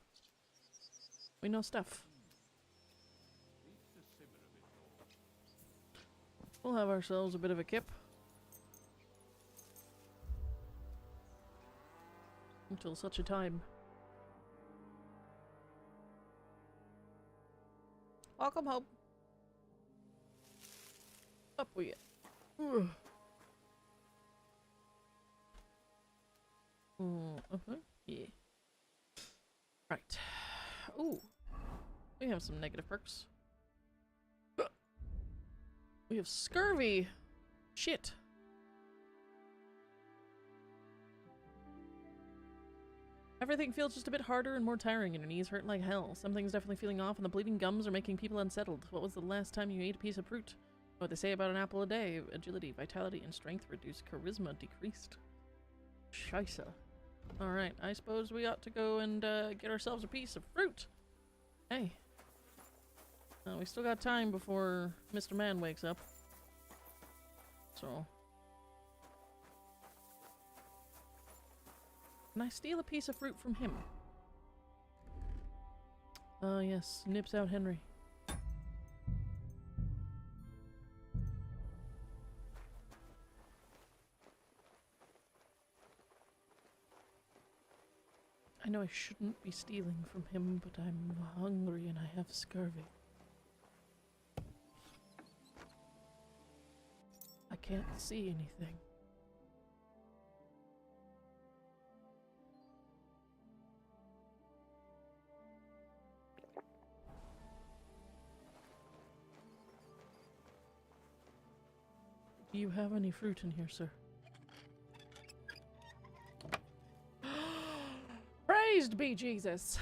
We know stuff. We'll have ourselves a bit of a kip. Until such a time. Welcome home. Up we get. Yeah. Right. Ooh. We have some negative perks. We have scurvy. Shit. Everything feels just a bit harder and more tiring, and your knees hurt like hell. Something's definitely feeling off, and the bleeding gums are making people unsettled. What was the last time you ate a piece of fruit? What they say about an apple a day? Agility, vitality, and strength reduced. Charisma decreased. Scheisse. Alright, I suppose we ought to go and get ourselves a piece of fruit. Hey. We still got time before Mr. Man wakes up. So. Can I steal a piece of fruit from him? Oh yes, nips out Henry. I know I shouldn't be stealing from him, but I'm hungry and I have scurvy. I can't see anything. Do you have any fruit in here, sir? Praised be Jesus!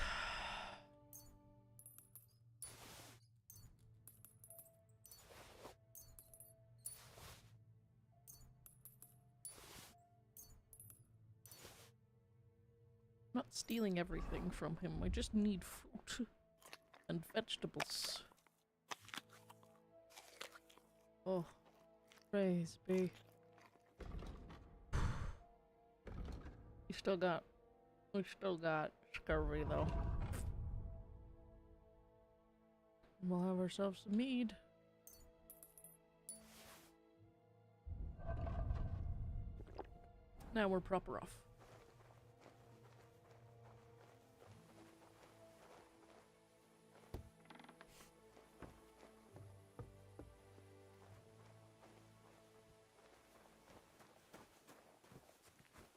I'm not stealing everything from him, I just need fruit and vegetables. Oh, praise be. We still got scurvy though. We'll have ourselves some mead. Now we're proper off.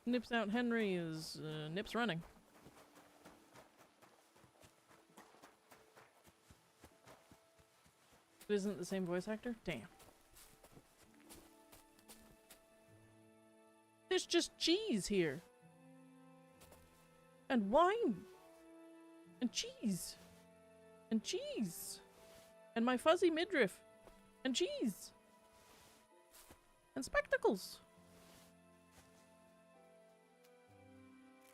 Nips out Henry is Nips running. It isn't the same voice actor? Damn. There's just cheese here. And wine. And cheese. And cheese. And my fuzzy midriff. And cheese. And spectacles.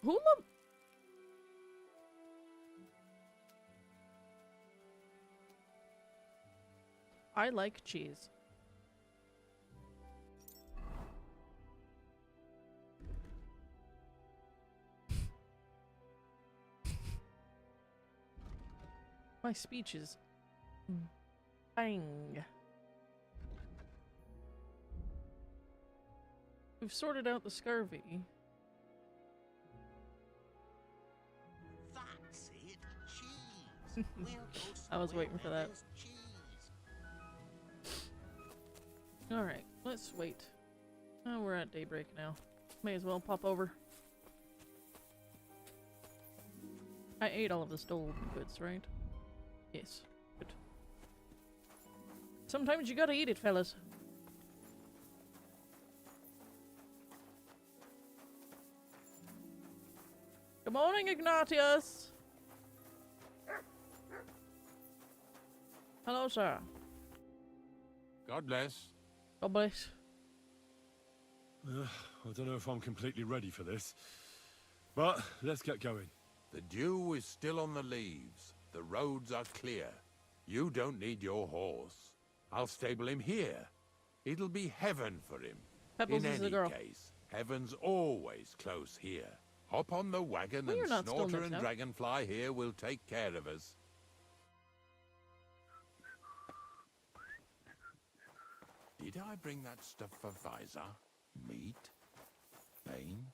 Who I like cheese. My speech is bang. We've sorted out the scurvy. That's it. Cheese. We'll go I was waiting for that. cheese. Alright, let's wait. Oh, we're at daybreak now. May as well pop over. I ate all of the stolen goods, right? Yes. Good. Sometimes you gotta eat it, fellas. Good morning, Ignatius! Hello, sir. God bless. God bless. I don't know if I'm completely ready for this, but let's get going. The dew is still on the leaves. The roads are clear. You don't need your horse. I'll stable him here. It'll be heaven for him. Pebbles In is the any girl. case, heaven's always close here. Hop on the wagon Well, you're and not still Snorter mixed and up. Dragonfly here will take care of us. Did I bring that stuff for Visor? Meat? Bane?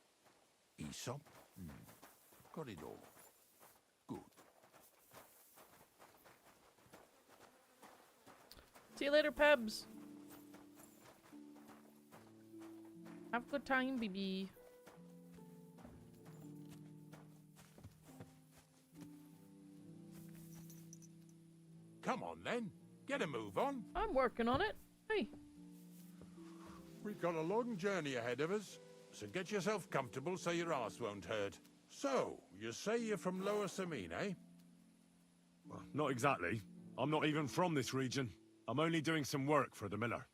Aesop? Got it all. Good. See you later, Pebs. Have a good time, baby. Come on then. Get a move on. I'm working on it. Hey. We've got a long journey ahead of us, so get yourself comfortable so your arse won't hurt. So, you say you're from Lower Samine, eh? Well, not exactly. I'm not even from this region. I'm only doing some work for the miller.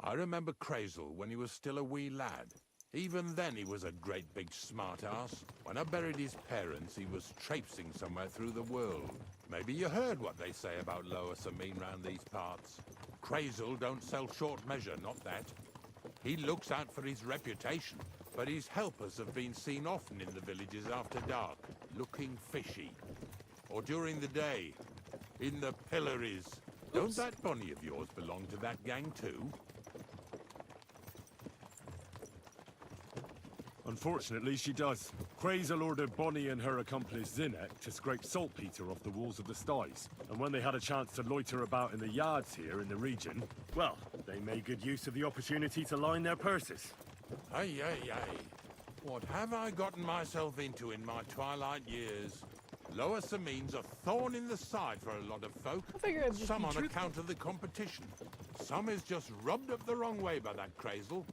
I remember Crazel when he was still a wee lad. Even then he was a great big smart-ass. When I buried his parents, he was traipsing somewhere through the world. Maybe you heard what they say about Lower Samine round these parts. Crazel don't sell short measure, not that. He looks out for his reputation, but his helpers have been seen often in the villages after dark, looking fishy. Or during the day, in the pillories. Don't that bunny of yours belong to that gang too? Unfortunately, she does. Crazel ordered Bonnie and her accomplice Zinnek to scrape saltpeter off the walls of the sties. And when they had a chance to loiter about in the yards here in the region, well, they made good use of the opportunity to line their purses. Ay, ay, ay. What have I gotten myself into in my twilight years? Lower Samine's a thorn in the side for a lot of folk. Some on account of the competition. Some is just rubbed up the wrong way by that Crazel.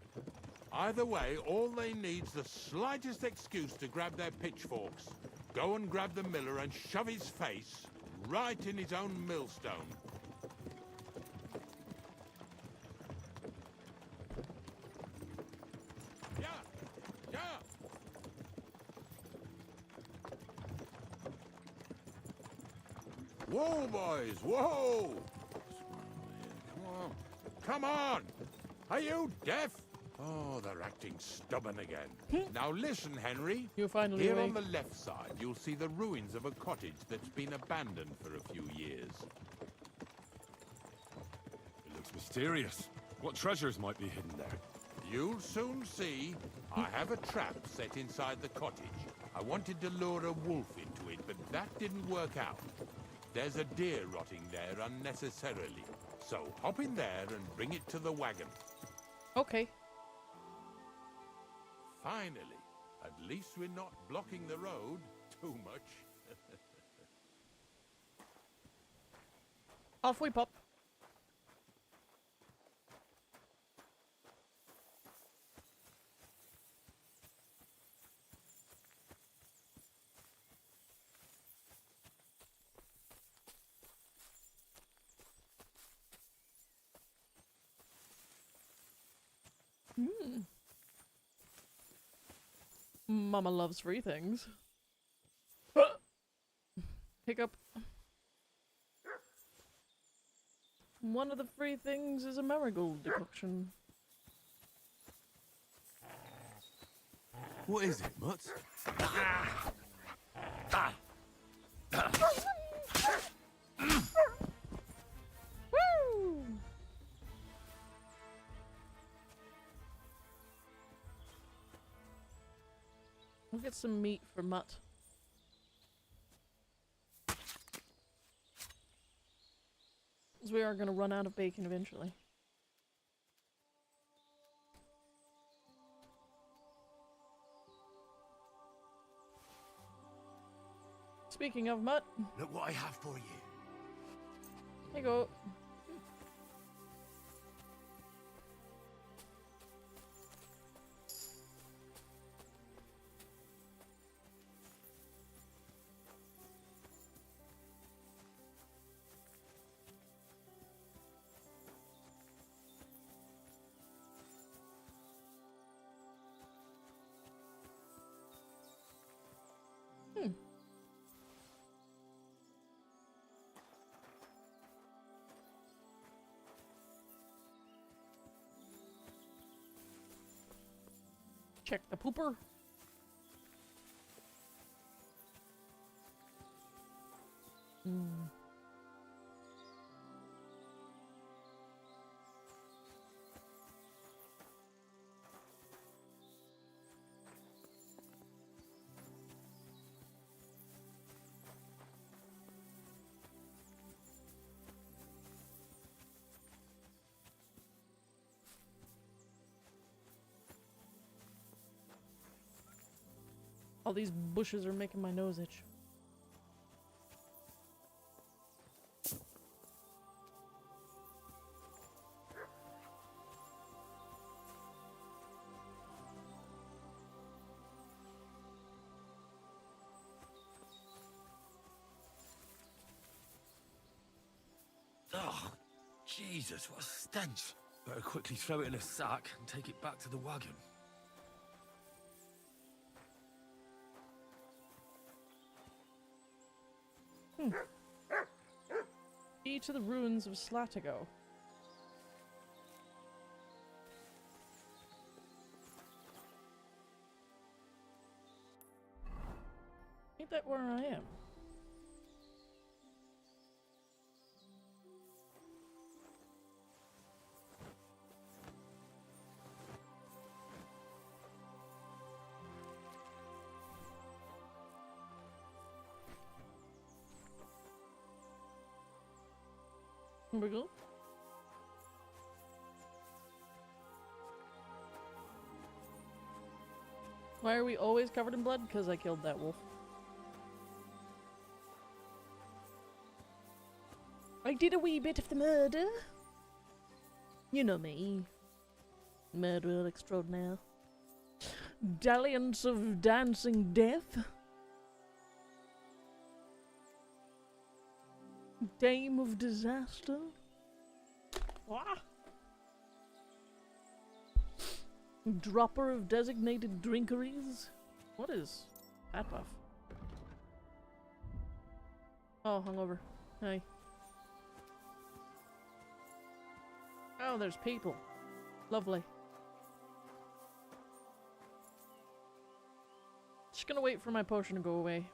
Either way, all they need's the slightest excuse to grab their pitchforks. Go and grab the miller and shove his face right in his own millstone. Yeah! Yeah! Whoa, boys! Whoa! Come on! Come on! Are you deaf? Oh, they're acting stubborn again. Now listen, Henry. You're finally Here awake. on the left side, you'll see the ruins of a cottage that's been abandoned for a few years. It looks mysterious. What treasures might be hidden there? You'll soon see. I have a trap set inside the cottage. I wanted to lure a wolf into it, but that didn't work out. There's a deer rotting there unnecessarily. So hop in there and bring it to the wagon. Okay. Finally. At least we're not blocking the road too much. Off we pop. Mama loves free things. Hiccup. One of the free things is a marigold decoction. What is it, Mutz? Woo! We'll get some meat for Mutt. Because we are going to run out of bacon eventually. Speaking of Mutt, Look what I have for you. here you go. Check the pooper. All these bushes are making my nose itch. Oh, Jesus, what a stench. Better quickly throw it in a sack and take it back to the wagon. Key to the ruins of Slatigo. Ain't that where I am? Wiggle. Why are we always covered in blood? Because I killed that wolf. I did a wee bit of the murder. You know me. Murderer extraordinaire. Dalliance of dancing death. Dame of disaster. Ah. Dropper of designated drinkeries. What is that buff? Oh, hungover. Hey. Oh, there's people. Lovely. Just gonna wait for my potion to go away.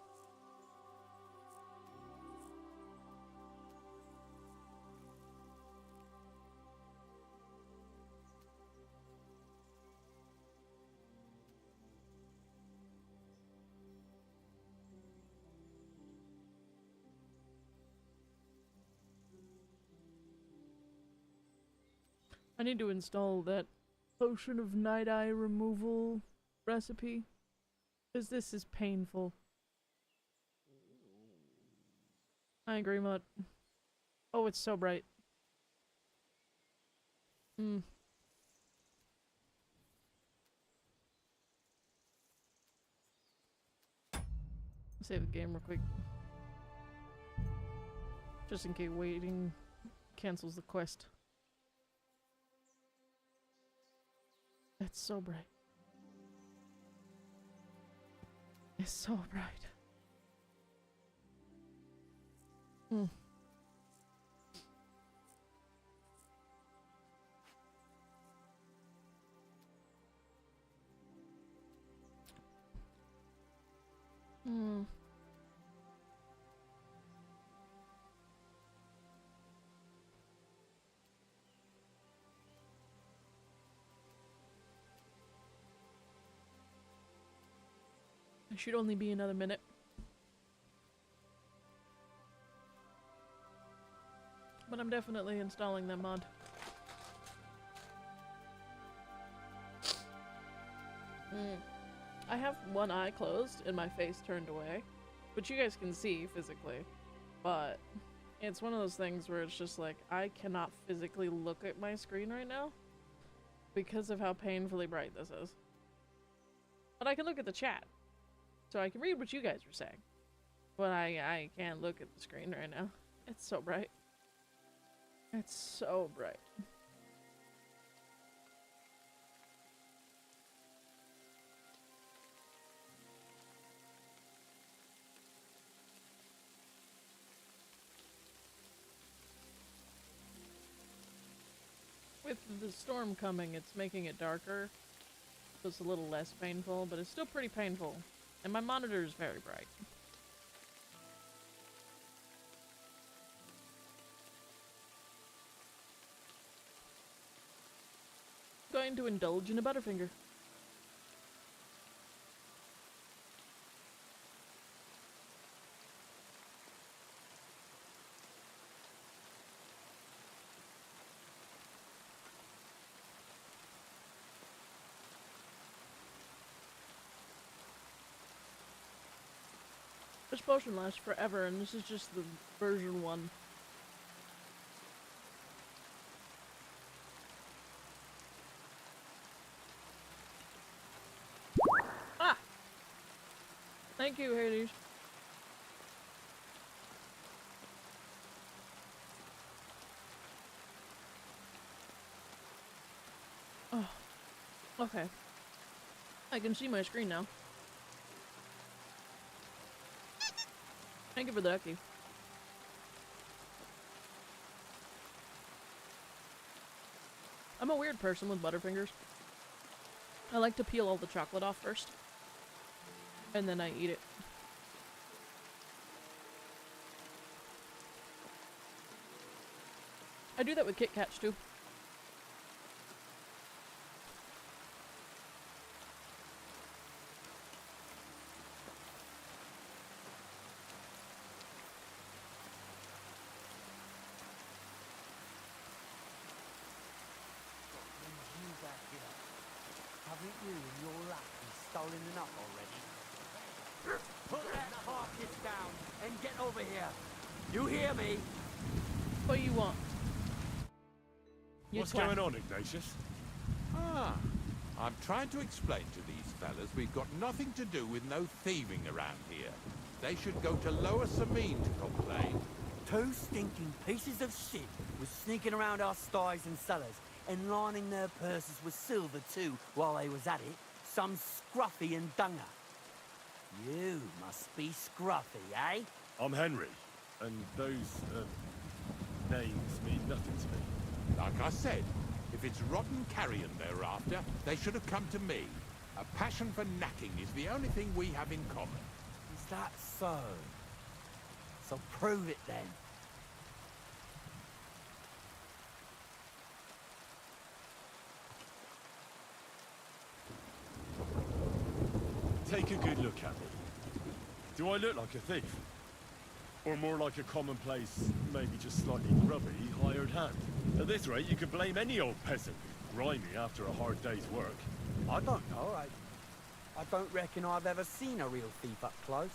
I need to install that potion of night eye removal recipe, because this is painful. I agree, Mutt. Oh, it's so bright. Save the game real quick. Just in case waiting cancels the quest. It's so bright. It's so bright. Hmm. It should only be another minute. But I'm definitely installing that mod. I have one eye closed and my face turned away, which you guys can see physically, but it's one of those things where it's just like, I cannot physically look at my screen right now because of how painfully bright this is. But I can look at the chat, so I can read what you guys are saying, but I can't look at the screen right now. It's so bright. It's so bright. With the storm coming, it's making it darker, so it's a little less painful, but it's still pretty painful. And my monitor is very bright. Going to indulge in a Butterfinger. This potion lasts forever, and this is just the version 1. Ah! Thank you, Hades. Oh. Okay. I can see my screen now. Thank you for the ducky. I'm a weird person with Butterfingers. I like to peel all the chocolate off first, and then I eat it. I do that with Kit Kats too. Haven't you and your lap been stolen enough already? Put that carcass down and get over here. You hear me? What you want? What's going on, Ignatius? I'm trying to explain to these fellas we've got nothing to do with no thieving around here. They should go to Lower Samine to complain. Two stinking pieces of shit was sneaking around our sties and cellars and lining their purses with silver too while they was at it. Some scruffy and dunger. You must be scruffy, eh? I'm Henry, and those, names mean nothing to me. Like I said, if it's rotten carrion they're after, they should have come to me. A passion for knacking is the only thing we have in common. Is that so? So prove it then. Take a good look at me. Do I look like a thief? Or more like a commonplace, maybe just slightly grubby, hired hand? At this rate, you could blame any old peasant who's grimy after a hard day's work. I don't know. I don't reckon I've ever seen a real thief up close.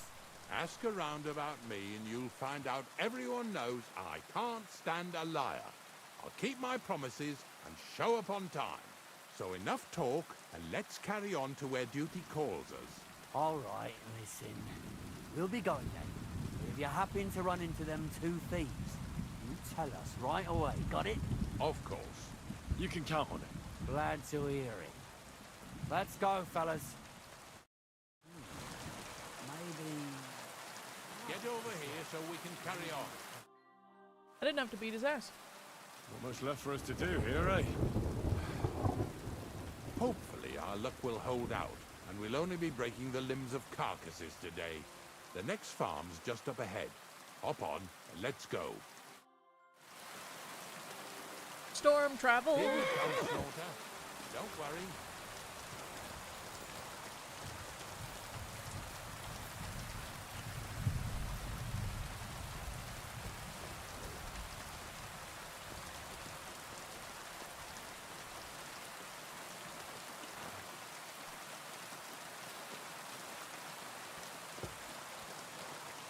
Ask around about me and you'll find out everyone knows I can't stand a liar. I'll keep my promises and show up on time. So enough talk, and let's carry on to where duty calls us. All right, listen. We'll be going then. If you happen to run into them two thieves, you tell us right away, got it? Of course. You can count on it. Glad to hear it. Let's go, fellas. Maybe... Get over here so we can carry on. I didn't have to beat his ass. Not much left for us to do here, eh? Hopefully our luck will hold out, and we'll only be breaking the limbs of carcasses today. The next farm's just up ahead. Hop on, and let's go. Storm travel. Here we come, Snorter. Don't worry.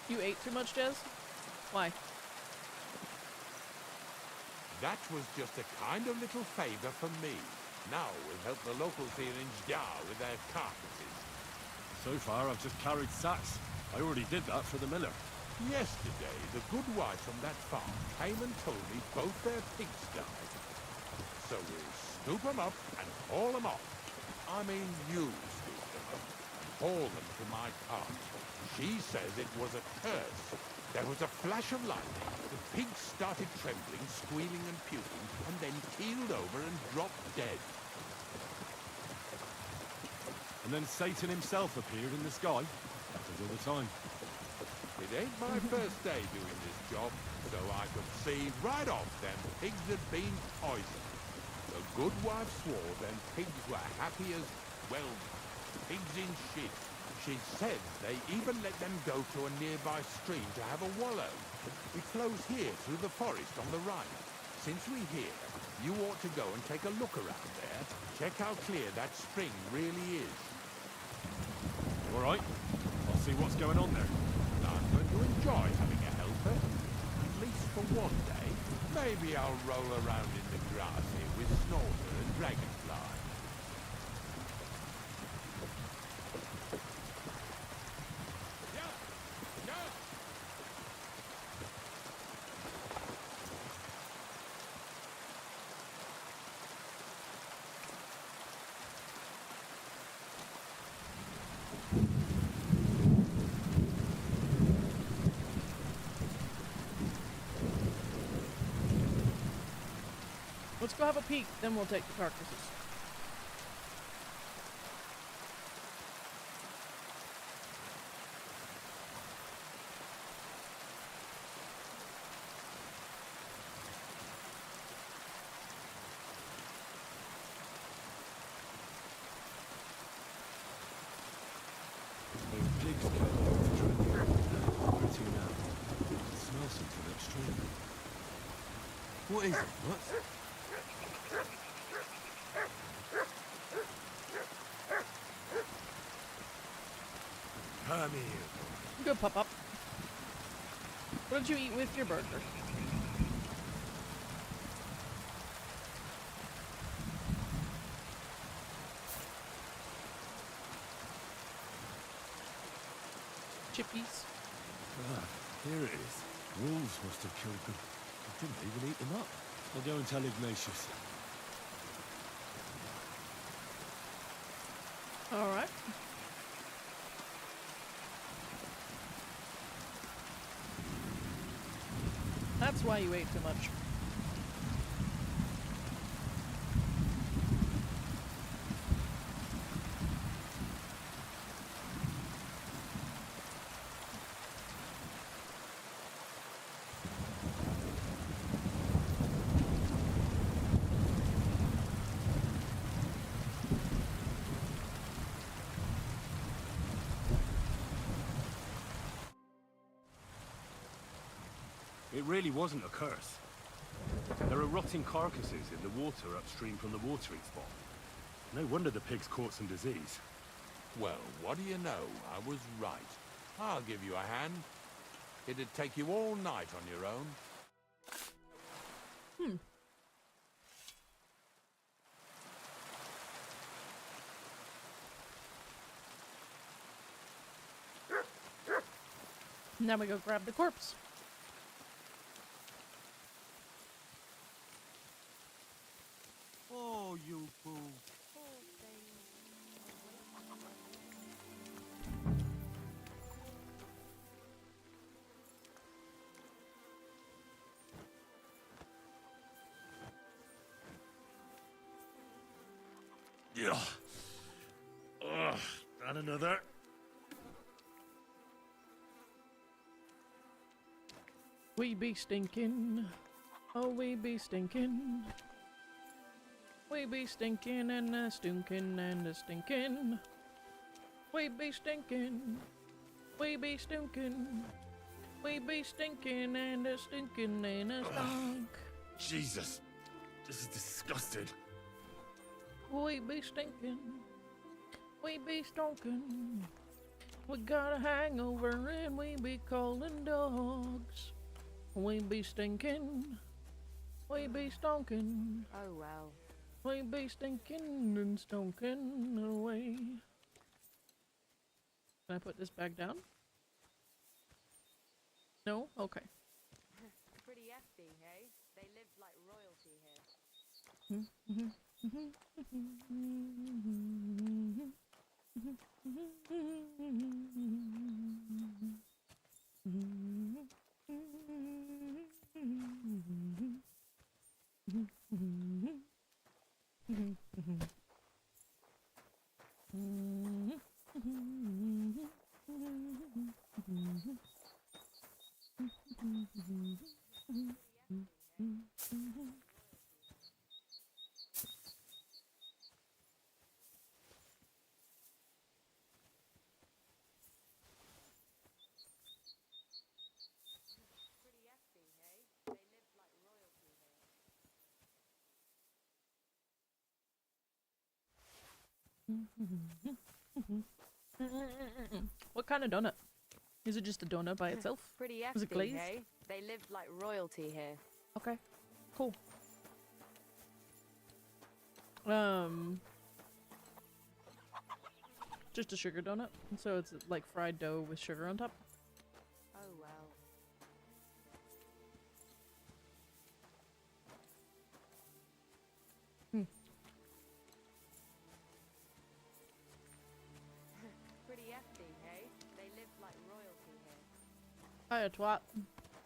You ate too much, Jez? Why? That was just a kind of little favour from me. Now we'll help the locals here in Jdar with their carcasses. So far, I've just carried sacks. I already did that for the miller. Yesterday, the good wife from that farm came and told me both their pigs died. So we'll scoop them up and haul them off. I mean, you scoop them up and haul them to my cart. She says it was a curse. There was a flash of lightning. The pigs started trembling, squealing and puking, and then keeled over and dropped dead. And then Satan himself appeared in the sky. Happens all the time. It ain't my first day doing this job, so I could see right off them pigs had been poisoned. The good wife swore them pigs were happy as, well, pigs in shit. She said they even let them go to a nearby stream to have a wallow. It flows here through the forest on the right. Since we're here, you ought to go and take a look around there. Check how clear that spring really is. All right. I'll see what's going on there. I'm going to enjoy having a helper. At least for one day. Maybe I'll roll around in the grass here with Snorter and Dragonfly. Let's go have a peek, then we'll take the carcasses. Those pigs came over to drink. Where to now? I can smell something upstream. What is it? What? Come here. Good, Pop-Up. What did you eat with your burger? Chippies. Ah, here it is. Wolves must have killed them. I didn't even eat them up. I'll go and tell Ignatius. All right. That's why you ate too much. It really wasn't a curse. There are rotting carcasses in the water upstream from the watering spot. No wonder the pigs caught some disease. Well, what do you know? I was right. I'll give you a hand. It'd take you all night on your own. Now we go grab the corpse. Oh, you fool. Yeah. And another. We be stinking. Oh, we be stinking. We be stinking and a stinking and a stinking. We be stinking. We be stinking. We be stinking and a stinking and a stunk. Jesus, this is disgusting. We be stinking. We be stonking. We got a hangover and we be calling dogs. We be stinking. We be stonking. Oh well. We be stinking and stonking away. Can I put this back down? No? Okay. Pretty hefty, hey? They lived like royalty here. What kind of donut? Is it just a donut by itself? Pretty Is it hefty, glazed? hey? They lived like royalty here. Okay, cool. Just a sugar donut. So it's like fried dough with sugar on top. Oh well. Pretty hefty, hey? They lived like royalty here. Hiya, twat.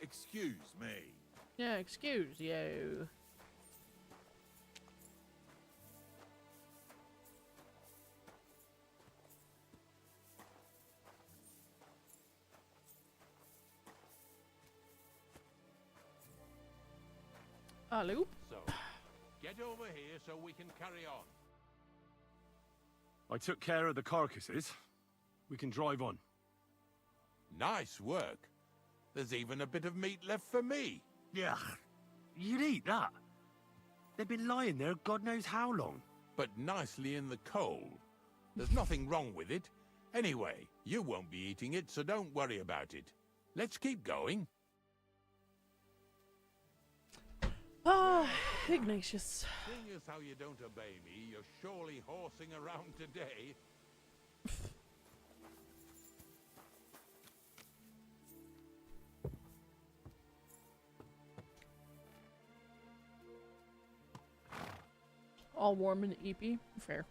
Excuse me. Yeah, excuse you. Hello? So, get over here so we can carry on. I took care of the carcasses. We can drive on. Nice work. There's even a bit of meat left for me. Yeah, you'd eat that. They've been lying there God knows how long. But nicely in the cold. There's nothing wrong with it. Anyway, you won't be eating it, so don't worry about it. Let's keep going. Ah, Ignatius. Seeing as how you don't obey me, you're surely horsing around today. All warm and eepy. Fair.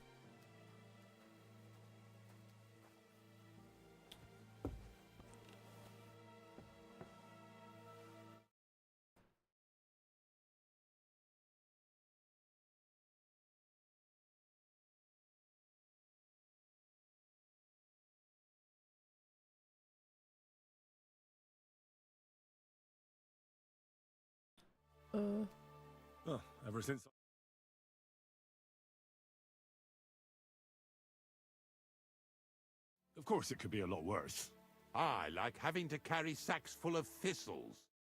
Oh, ever since... Of course it could be a lot worse. I like having to carry sacks full of thistles.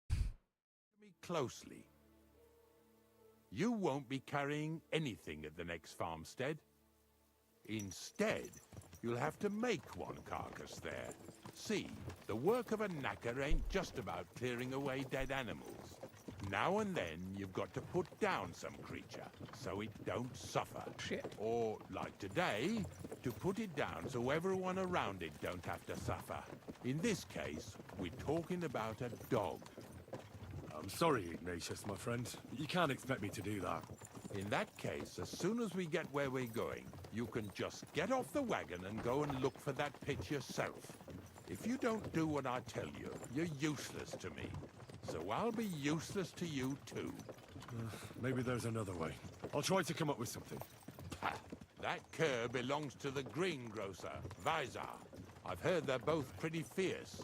Look at me closely. You won't be carrying anything at the next farmstead. Instead, you'll have to make one carcass there. See, the work of a knacker ain't just about clearing away dead animals. Now and then, you've got to put down some creature, so it don't suffer. Shit. Or, like today, to put it down so everyone around it don't have to suffer. In this case, we're talking about a dog. I'm sorry, Ignatius, my friend. You can't expect me to do that. In that case, as soon as we get where we're going, you can just get off the wagon and go and look for that pitch yourself. If you don't do what I tell you, you're useless to me. So I'll be useless to you too. Maybe there's another way. I'll try to come up with something. Ha! That cur belongs to the greengrocer, Vizar. I've heard they're both pretty fierce.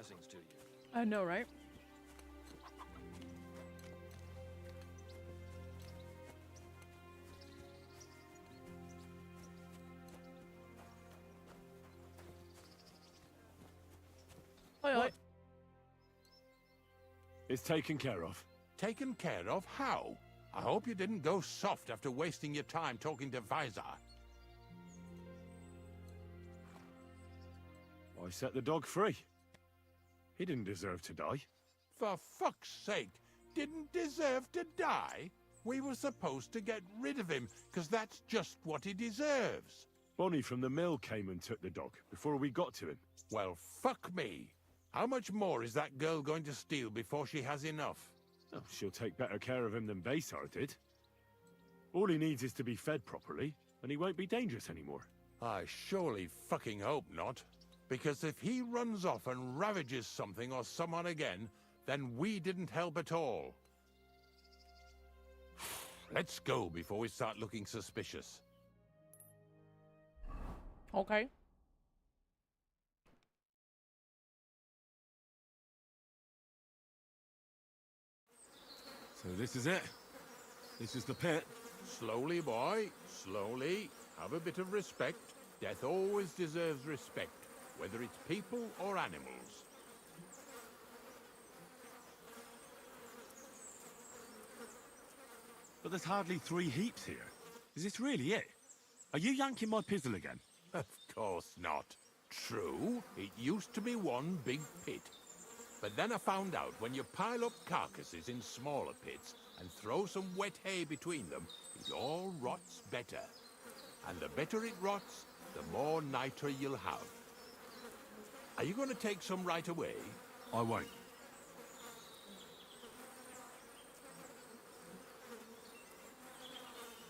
Blessings to you. I know, right? Oi, oi. It's taken care of. Taken care of? How? I hope you didn't go soft after wasting your time talking to Visor. I set the dog free. He didn't deserve to die. For fuck's sake, didn't deserve to die? We were supposed to get rid of him, because that's just what he deserves. Bonnie from the mill came and took the dog before we got to him. Well, fuck me. How much more is that girl going to steal before she has enough? Oh, she'll take better care of him than Baysar did. All he needs is to be fed properly, and he won't be dangerous anymore. I surely fucking hope not. Because if he runs off and ravages something or someone again, then we didn't help at all. Let's go before we start looking suspicious. Okay. So this is it. This is the pit. Slowly, boy. Slowly. Have a bit of respect. Death always deserves respect, whether it's people or animals. But there's hardly 3 heaps here. Is this really it? Are you yanking my pizzle again? Of course not. True, it used to be one big pit. But then I found out when you pile up carcasses in smaller pits and throw some wet hay between them, it all rots better. And the better it rots, the more niter you'll have. Are you going to take some right away? I won't.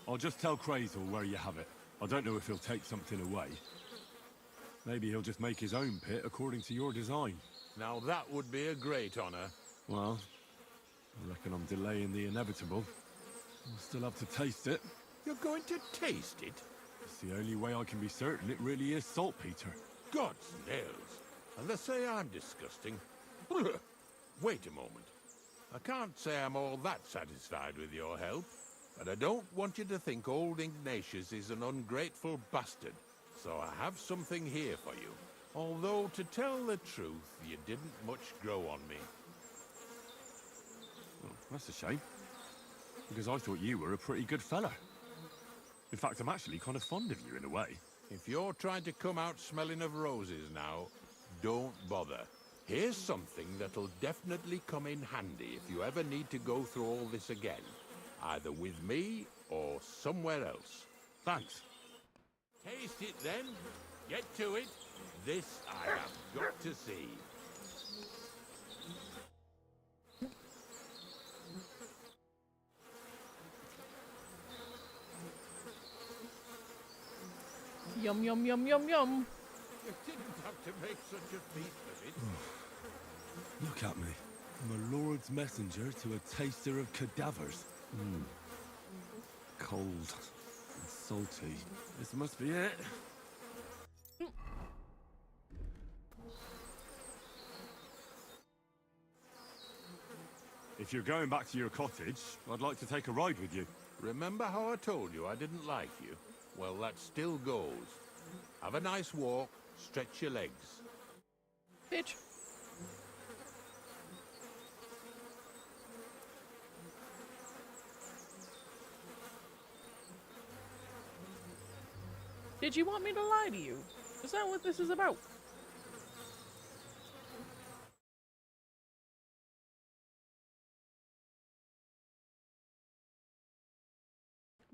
I'll just tell Crazel where you have it. I don't know if he'll take something away. Maybe he'll just make his own pit according to your design. Now that would be a great honor. Well, I reckon I'm delaying the inevitable. I'll still have to taste it. You're going to taste it? It's the only way I can be certain it really is saltpeter. God's nails. And they say I'm disgusting. Wait a moment. I can't say I'm all that satisfied with your help, but I don't want you to think old Ignatius is an ungrateful bastard, so I have something here for you. Although, to tell the truth, you didn't much grow on me. Well, that's a shame. Because I thought you were a pretty good fella. In fact, I'm actually kind of fond of you in a way. If you're trying to come out smelling of roses now, don't bother. Here's something that'll definitely come in handy if you ever need to go through all this again. Either with me or somewhere else. Thanks. Taste it then. Get to it. This I have got to see. Yum, yum, yum, yum, yum. You didn't have to make such a feast of it. Look at me. I'm a Lord's messenger to a taster of cadavers. Cold and salty. This must be it. If you're going back to your cottage, I'd like to take a ride with you. Remember how I told you I didn't like you? Well, that still goes. Have a nice walk, stretch your legs. Bitch. Did you want me to lie to you? Is that what this is about?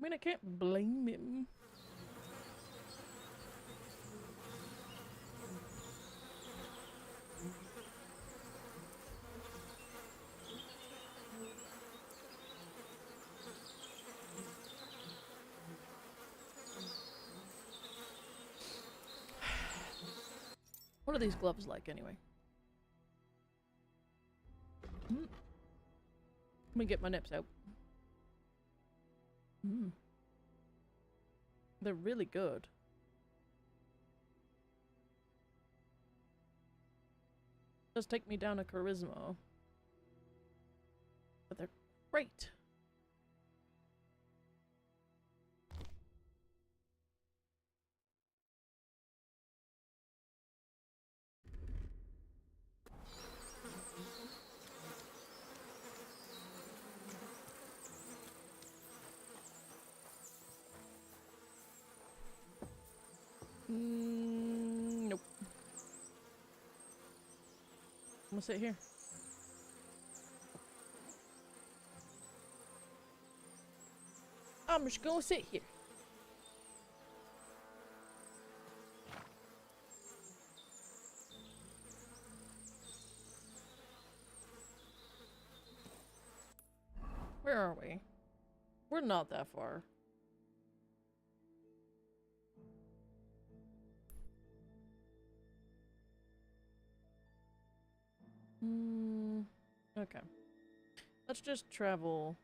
I mean, I can't blame him. What are these gloves like, anyway? Let me get my nips out. They're really good. Does take me down a charisma. But they're great. Nope. I'm gonna sit here. I'm just gonna sit here. Where are we? We're not that far. Okay. Let's just travel.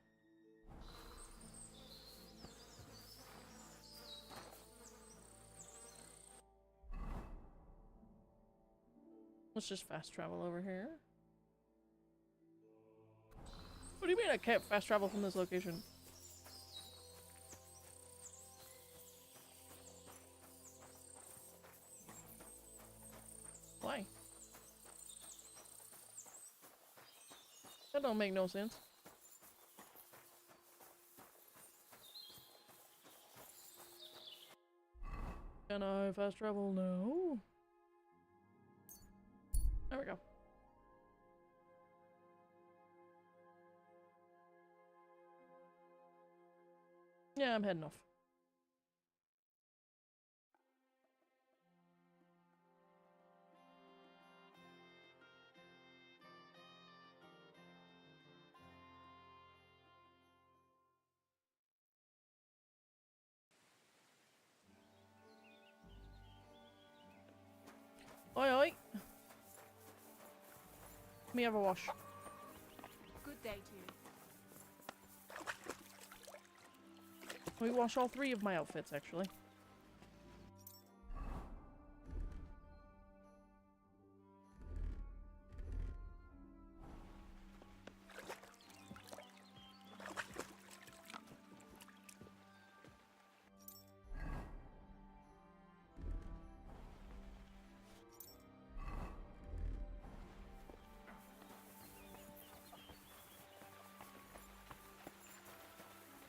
Let's just fast travel over here. What do you mean I can't fast travel from this location? Why? That don't make no sense. Can I fast travel? No. There we go. Yeah, I'm heading off. Oi, oi. Let me have a wash. Good day to you. We wash all three of my outfits, actually.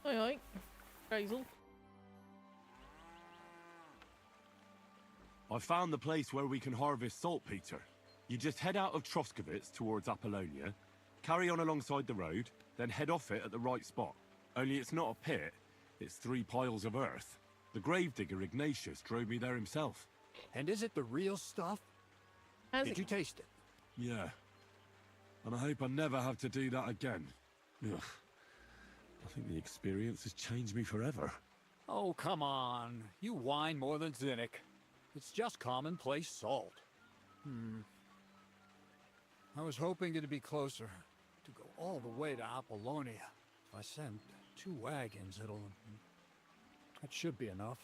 Oi, oi. Hazel. I found the place where we can harvest saltpeter. You just head out of Troskovitz towards Apollonia, carry on alongside the road, then head off it at the right spot. Only it's not a pit, it's 3 piles of earth. The gravedigger Ignatius drove me there himself. And is it the real stuff? Did you taste it? Yeah. And I hope I never have to do that again. Ugh. I think the experience has changed me forever. Oh, come on. You whine more than Zinnik. It's just commonplace salt. I was hoping it'd be closer. To go all the way to Apollonia. If I send 2 wagons, that should be enough.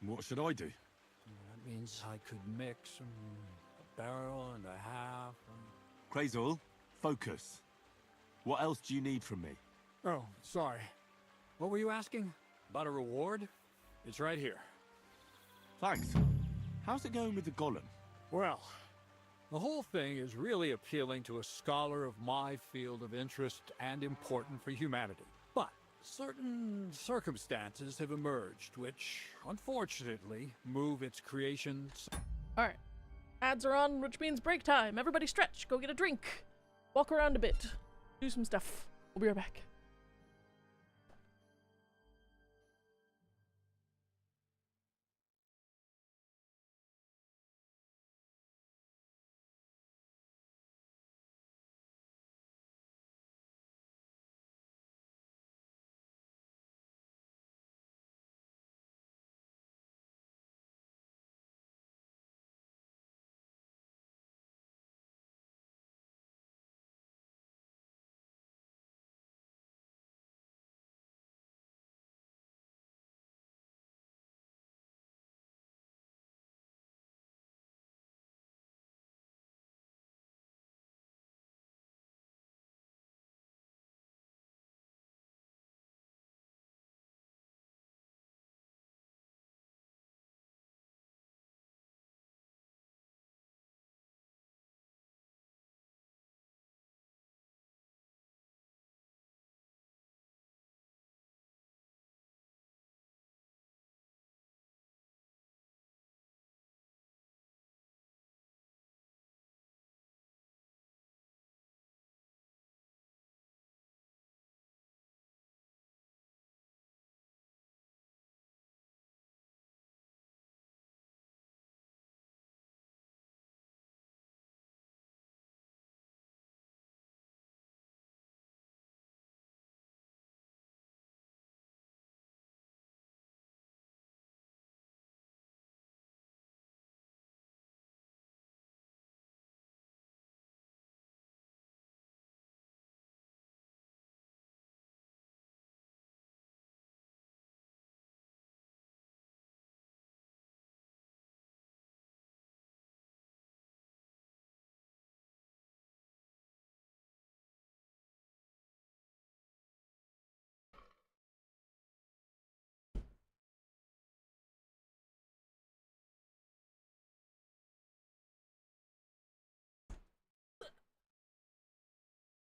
What should I do? That means I could mix a barrel and a half. Krazul, focus. What else do you need from me? Oh, sorry. What were you asking? About a reward? It's right here. Thanks. How's it going with the golem? Well, the whole thing is really appealing to a scholar of my field of interest and important for humanity. But certain circumstances have emerged which, unfortunately, move its creations. Alright. Ads are on, which means break time. Everybody stretch, go get a drink. Walk around a bit. Do some stuff. We'll be right back.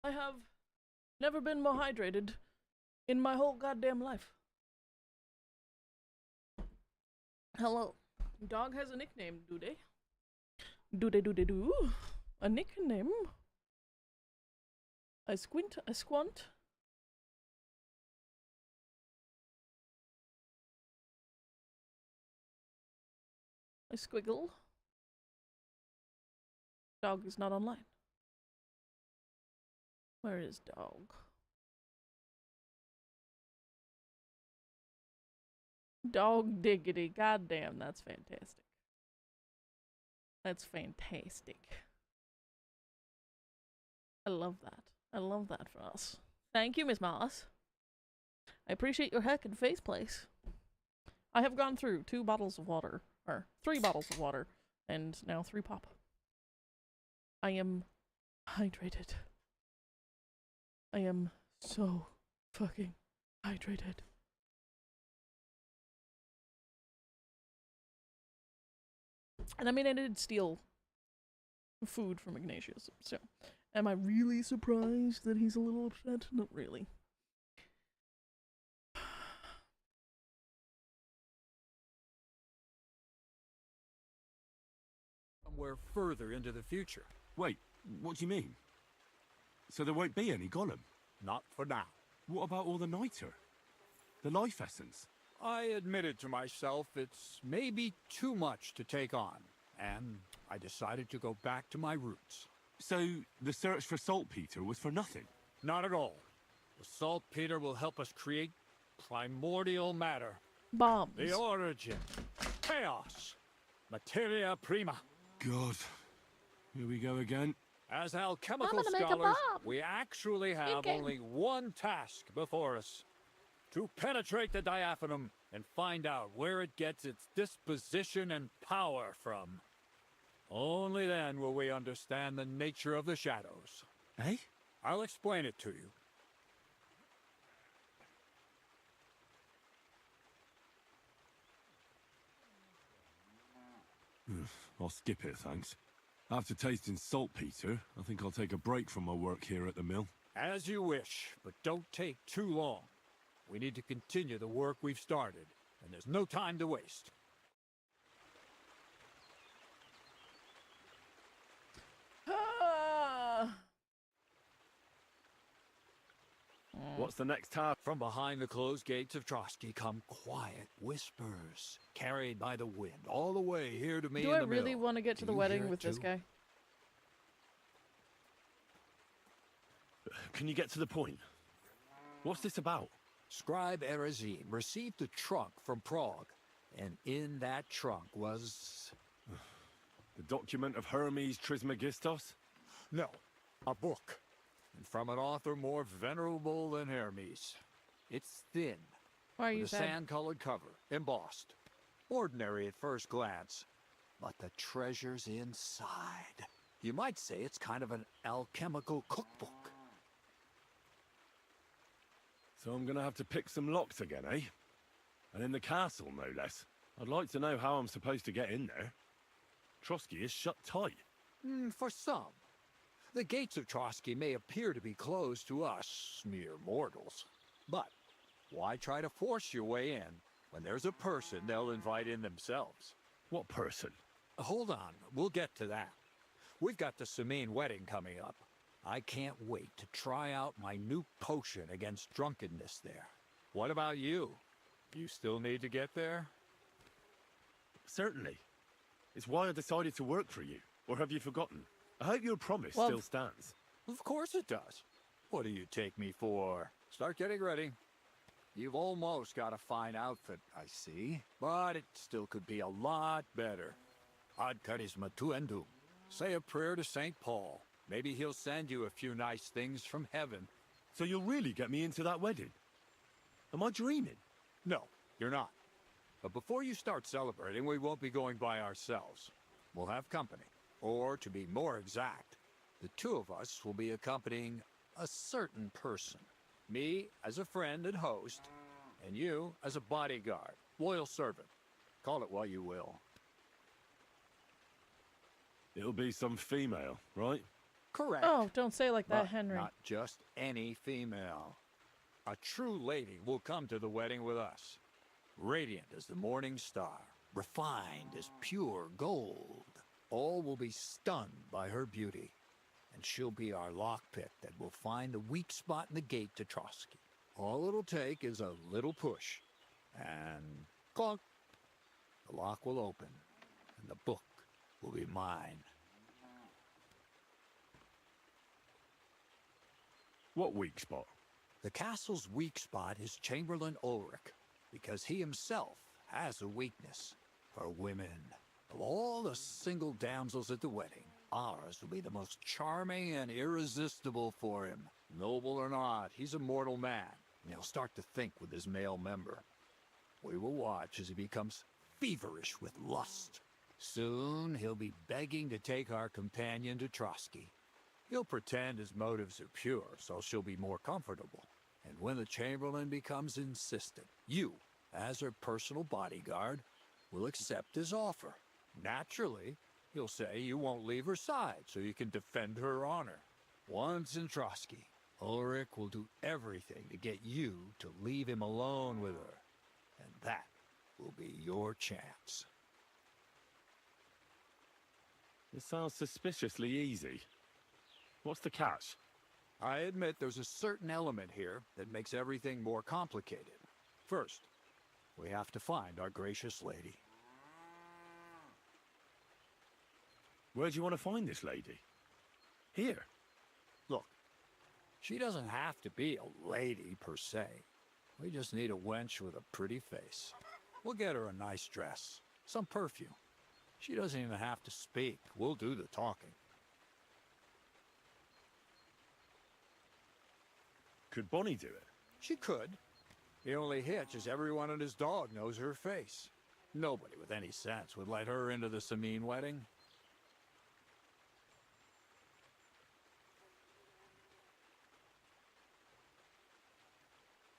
I have never been more hydrated in my whole goddamn life. Hello. Dog has a nickname, do they? Do they do? A nickname? I squint, I squant. I squiggle. Dog is not online. Where is dog? Dog diggity. Goddamn, that's fantastic. That's fantastic. I love that. I love that for us. Thank you, Miss Moss. I appreciate your heckin' face place. I have gone through 2 bottles of water, or 3 bottles of water, and now 3 pop. I am hydrated. I am so fucking hydrated. And I mean, I did steal food from Ignatius, so am I really surprised that he's a little upset? Not really. Somewhere further into the future. Wait, what do you mean? So there won't be any Gollum? Not for now. What about all the Niter? The life essence? I admitted to myself it's maybe too much to take on, and I decided to go back to my roots. So the search for saltpeter was for nothing? Not at all. The saltpeter will help us create primordial matter. Bombs. The origin. Chaos. Materia prima. God. Here we go again. As alchemical scholars, we actually have only one task before us. To penetrate the diaphanum and find out where it gets its disposition and power from. Only then will we understand the nature of the shadows. Eh? I'll explain it to you. I'll skip it, thanks. After tasting saltpeter, I think I'll take a break from my work here at the mill. As you wish, but don't take too long. We need to continue the work we've started, and there's no time to waste. What's the next task? From behind the closed gates of Trotsky come quiet whispers, carried by the wind, all the way here to me Do in I the really mill. want to get to Do the you wedding hear with it this too? guy? Can you get to the point? What's this about? Scribe Erezim received a trunk from Prague, and in that trunk was... The document of Hermes Trismegistos? No, a book. And from an author more venerable than Hermes. It's thin, Why are you with a sad? sand-colored cover, embossed. Ordinary at first glance, but the treasure's inside. You might say it's kind of an alchemical cookbook. So I'm gonna have to pick some locks again, eh? And in the castle, no less. I'd like to know how I'm supposed to get in there. Trotsky is shut tight. For some. The gates of Trotsky may appear to be closed to us, mere mortals. But why try to force your way in when there's a person they'll invite in themselves? What person? Hold on, we'll get to that. We've got the Samine wedding coming up. I can't wait to try out my new potion against drunkenness there. What about you? You still need to get there? Certainly. It's why I decided to work for you. Or have you forgotten? I hope your promise still stands. Of course it does. What do you take me for? Start getting ready. You've almost got a fine outfit, I see. But it still could be a lot better. Ad charisma tuendum. Say a prayer to St. Paul. Maybe he'll send you a few nice things from heaven. So you'll really get me into that wedding? Am I dreaming? No, you're not. But before you start celebrating, we won't be going by ourselves. We'll have company. Or, to be more exact, the 2 of us will be accompanying a certain person. Me as a friend and host, and you as a bodyguard, loyal servant. Call it what you will. It'll be some female, right? Correct. Oh, don't say like that, But Henry. not just any female. A true lady will come to the wedding with us. Radiant as the morning star, refined as pure gold. All will be stunned by her beauty, and she'll be our lockpick that will find the weak spot in the gate to Trotsky. All it'll take is a little push, and clunk, the lock will open, and the book will be mine. What weak spot? The castle's weak spot is Chamberlain Ulrich, because he himself has a weakness for women. Of all the single damsels at the wedding, ours will be the most charming and irresistible for him. Noble or not, he's a mortal man, and he'll start to think with his male member. We will watch as he becomes feverish with lust. Soon he'll be begging to take our companion to Trotsky. He'll pretend his motives are pure, so she'll be more comfortable. And when the Chamberlain becomes insistent, you, as her personal bodyguard, will accept his offer. Naturally, he'll say you won't leave her side so you can defend her honor. Once in Trotsky, Ulrich will do everything to get you to leave him alone with her. And that will be your chance. It sounds suspiciously easy. What's the catch? I admit there's a certain element here that makes everything more complicated. First, we have to find our gracious lady. Where do you want to find this lady? Here. Look, she doesn't have to be a lady per se. We just need a wench with a pretty face. We'll get her a nice dress, some perfume. She doesn't even have to speak. We'll do the talking. Could Bonnie do it? She could. The only hitch is everyone and his dog knows her face. Nobody with any sense would let her into the Sameen wedding.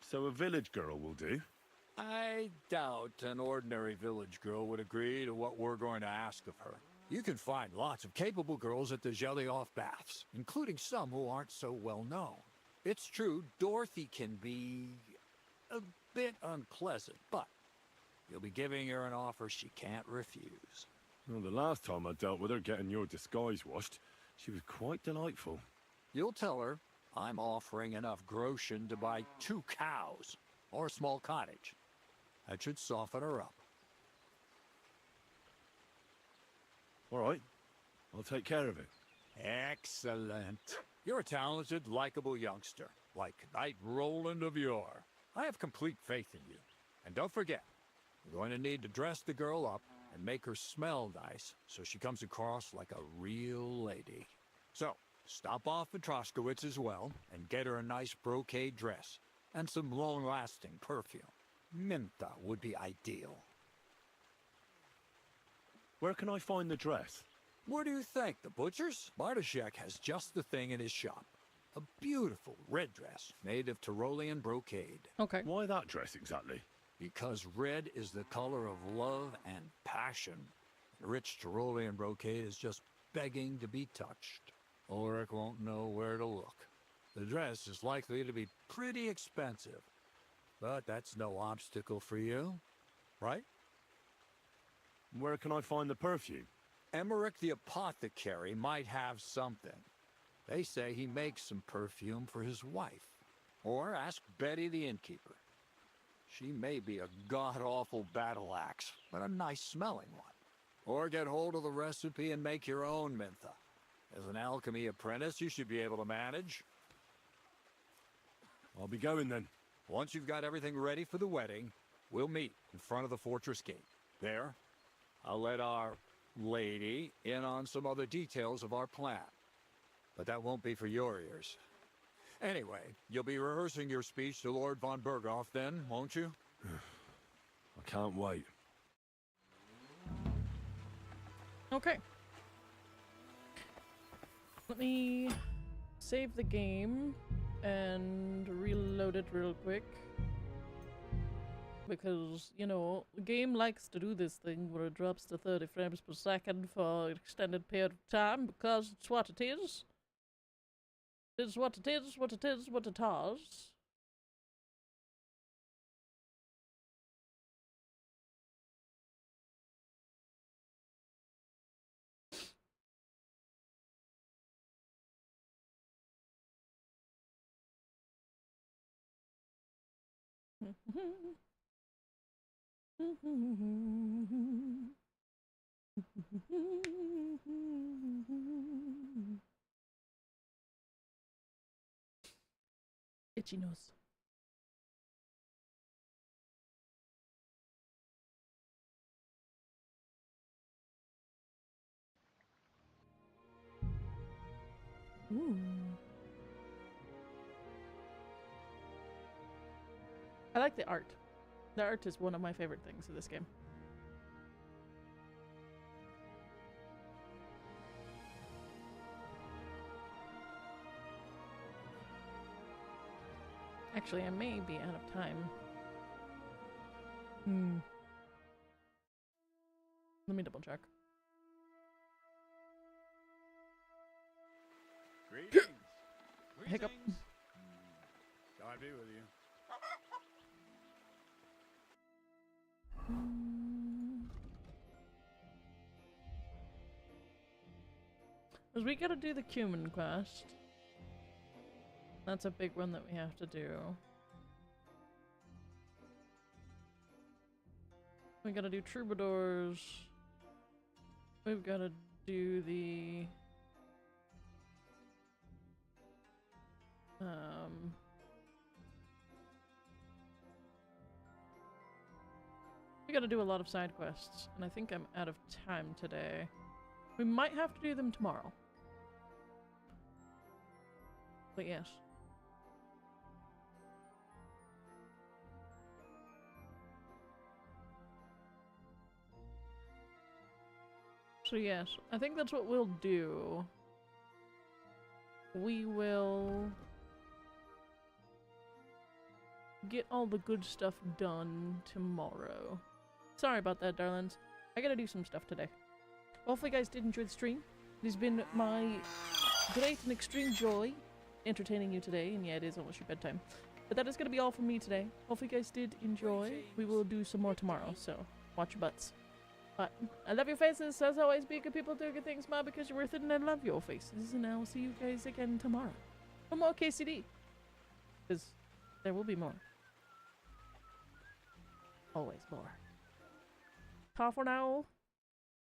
So a village girl will do? I doubt an ordinary village girl would agree to what we're going to ask of her. You can find lots of capable girls at the Zhelyaoff baths, including some who aren't so well known. It's true, Dorothy can be a bit unpleasant, but you'll be giving her an offer she can't refuse. Well, the last time I dealt with her getting your disguise washed, she was quite delightful. You'll tell her I'm offering enough groschen to buy 2 cows or a small cottage. That should soften her up. All right, I'll take care of it. Excellent. You're a talented, likable youngster, like Knight Roland of yore. I have complete faith in you. And don't forget, you're going to need to dress the girl up and make her smell nice so she comes across like a real lady. So, stop off at Troskowitz as well and get her a nice brocade dress and some long-lasting perfume. Minta would be ideal. Where can I find the dress? Where do you think? The butcher's? Bartoszek has just the thing in his shop. A beautiful red dress made of Tyrolean brocade. Okay. Why that dress exactly? Because red is the color of love and passion. Rich Tyrolean brocade is just begging to be touched. Ulrich won't know where to look. The dress is likely to be pretty expensive, but that's no obstacle for you, right? Where can I find the perfume? Emmerich the apothecary might have something. They say he makes some perfume for his wife. Or ask Betty the innkeeper. She may be a god-awful battle axe, but a nice-smelling one. Or get hold of the recipe and make your own Mintha. As an alchemy apprentice, you should be able to manage. I'll be going then. Once you've got everything ready for the wedding, we'll meet in front of the fortress gate. There, I'll let our lady in on some other details of our plan. But that won't be for your ears. Anyway, you'll be rehearsing your speech to Lord von Berghoff then, won't you? I can't wait. Okay. Let me save the game and reload it real quick. Because, you know, the game likes to do this thing where it drops to 30 frames per second for an extended period of time because it's what it is. Is what it is, what it is, what it is. Itchy nose. Ooh. I like the art. The art is one of my favorite things of this game. Actually, I may be out of time. Let me double check. Greetings. Hiccup. God be with you. Because we gotta do the cumin quest. That's a big one that we have to do. We gotta do troubadours. We've gotta do the... we gotta do a lot of side quests, and I think I'm out of time today. We might have to do them tomorrow. But yes. So yes, I think that's what we'll do. We will get all the good stuff done tomorrow. Sorry about that, darlings. I gotta do some stuff today. Hopefully you guys did enjoy the stream. It has been my great and extreme joy entertaining you today, and yeah, it is almost your bedtime. But that is gonna be all from me today. Hopefully you guys did enjoy. We will do some more tomorrow, so watch your butts. But I love your faces. As always, be good people, do good things, smile because you're worth it, and I love your faces. And I will see you guys again tomorrow for more KCD. Because there will be more. Always more. Ta for now.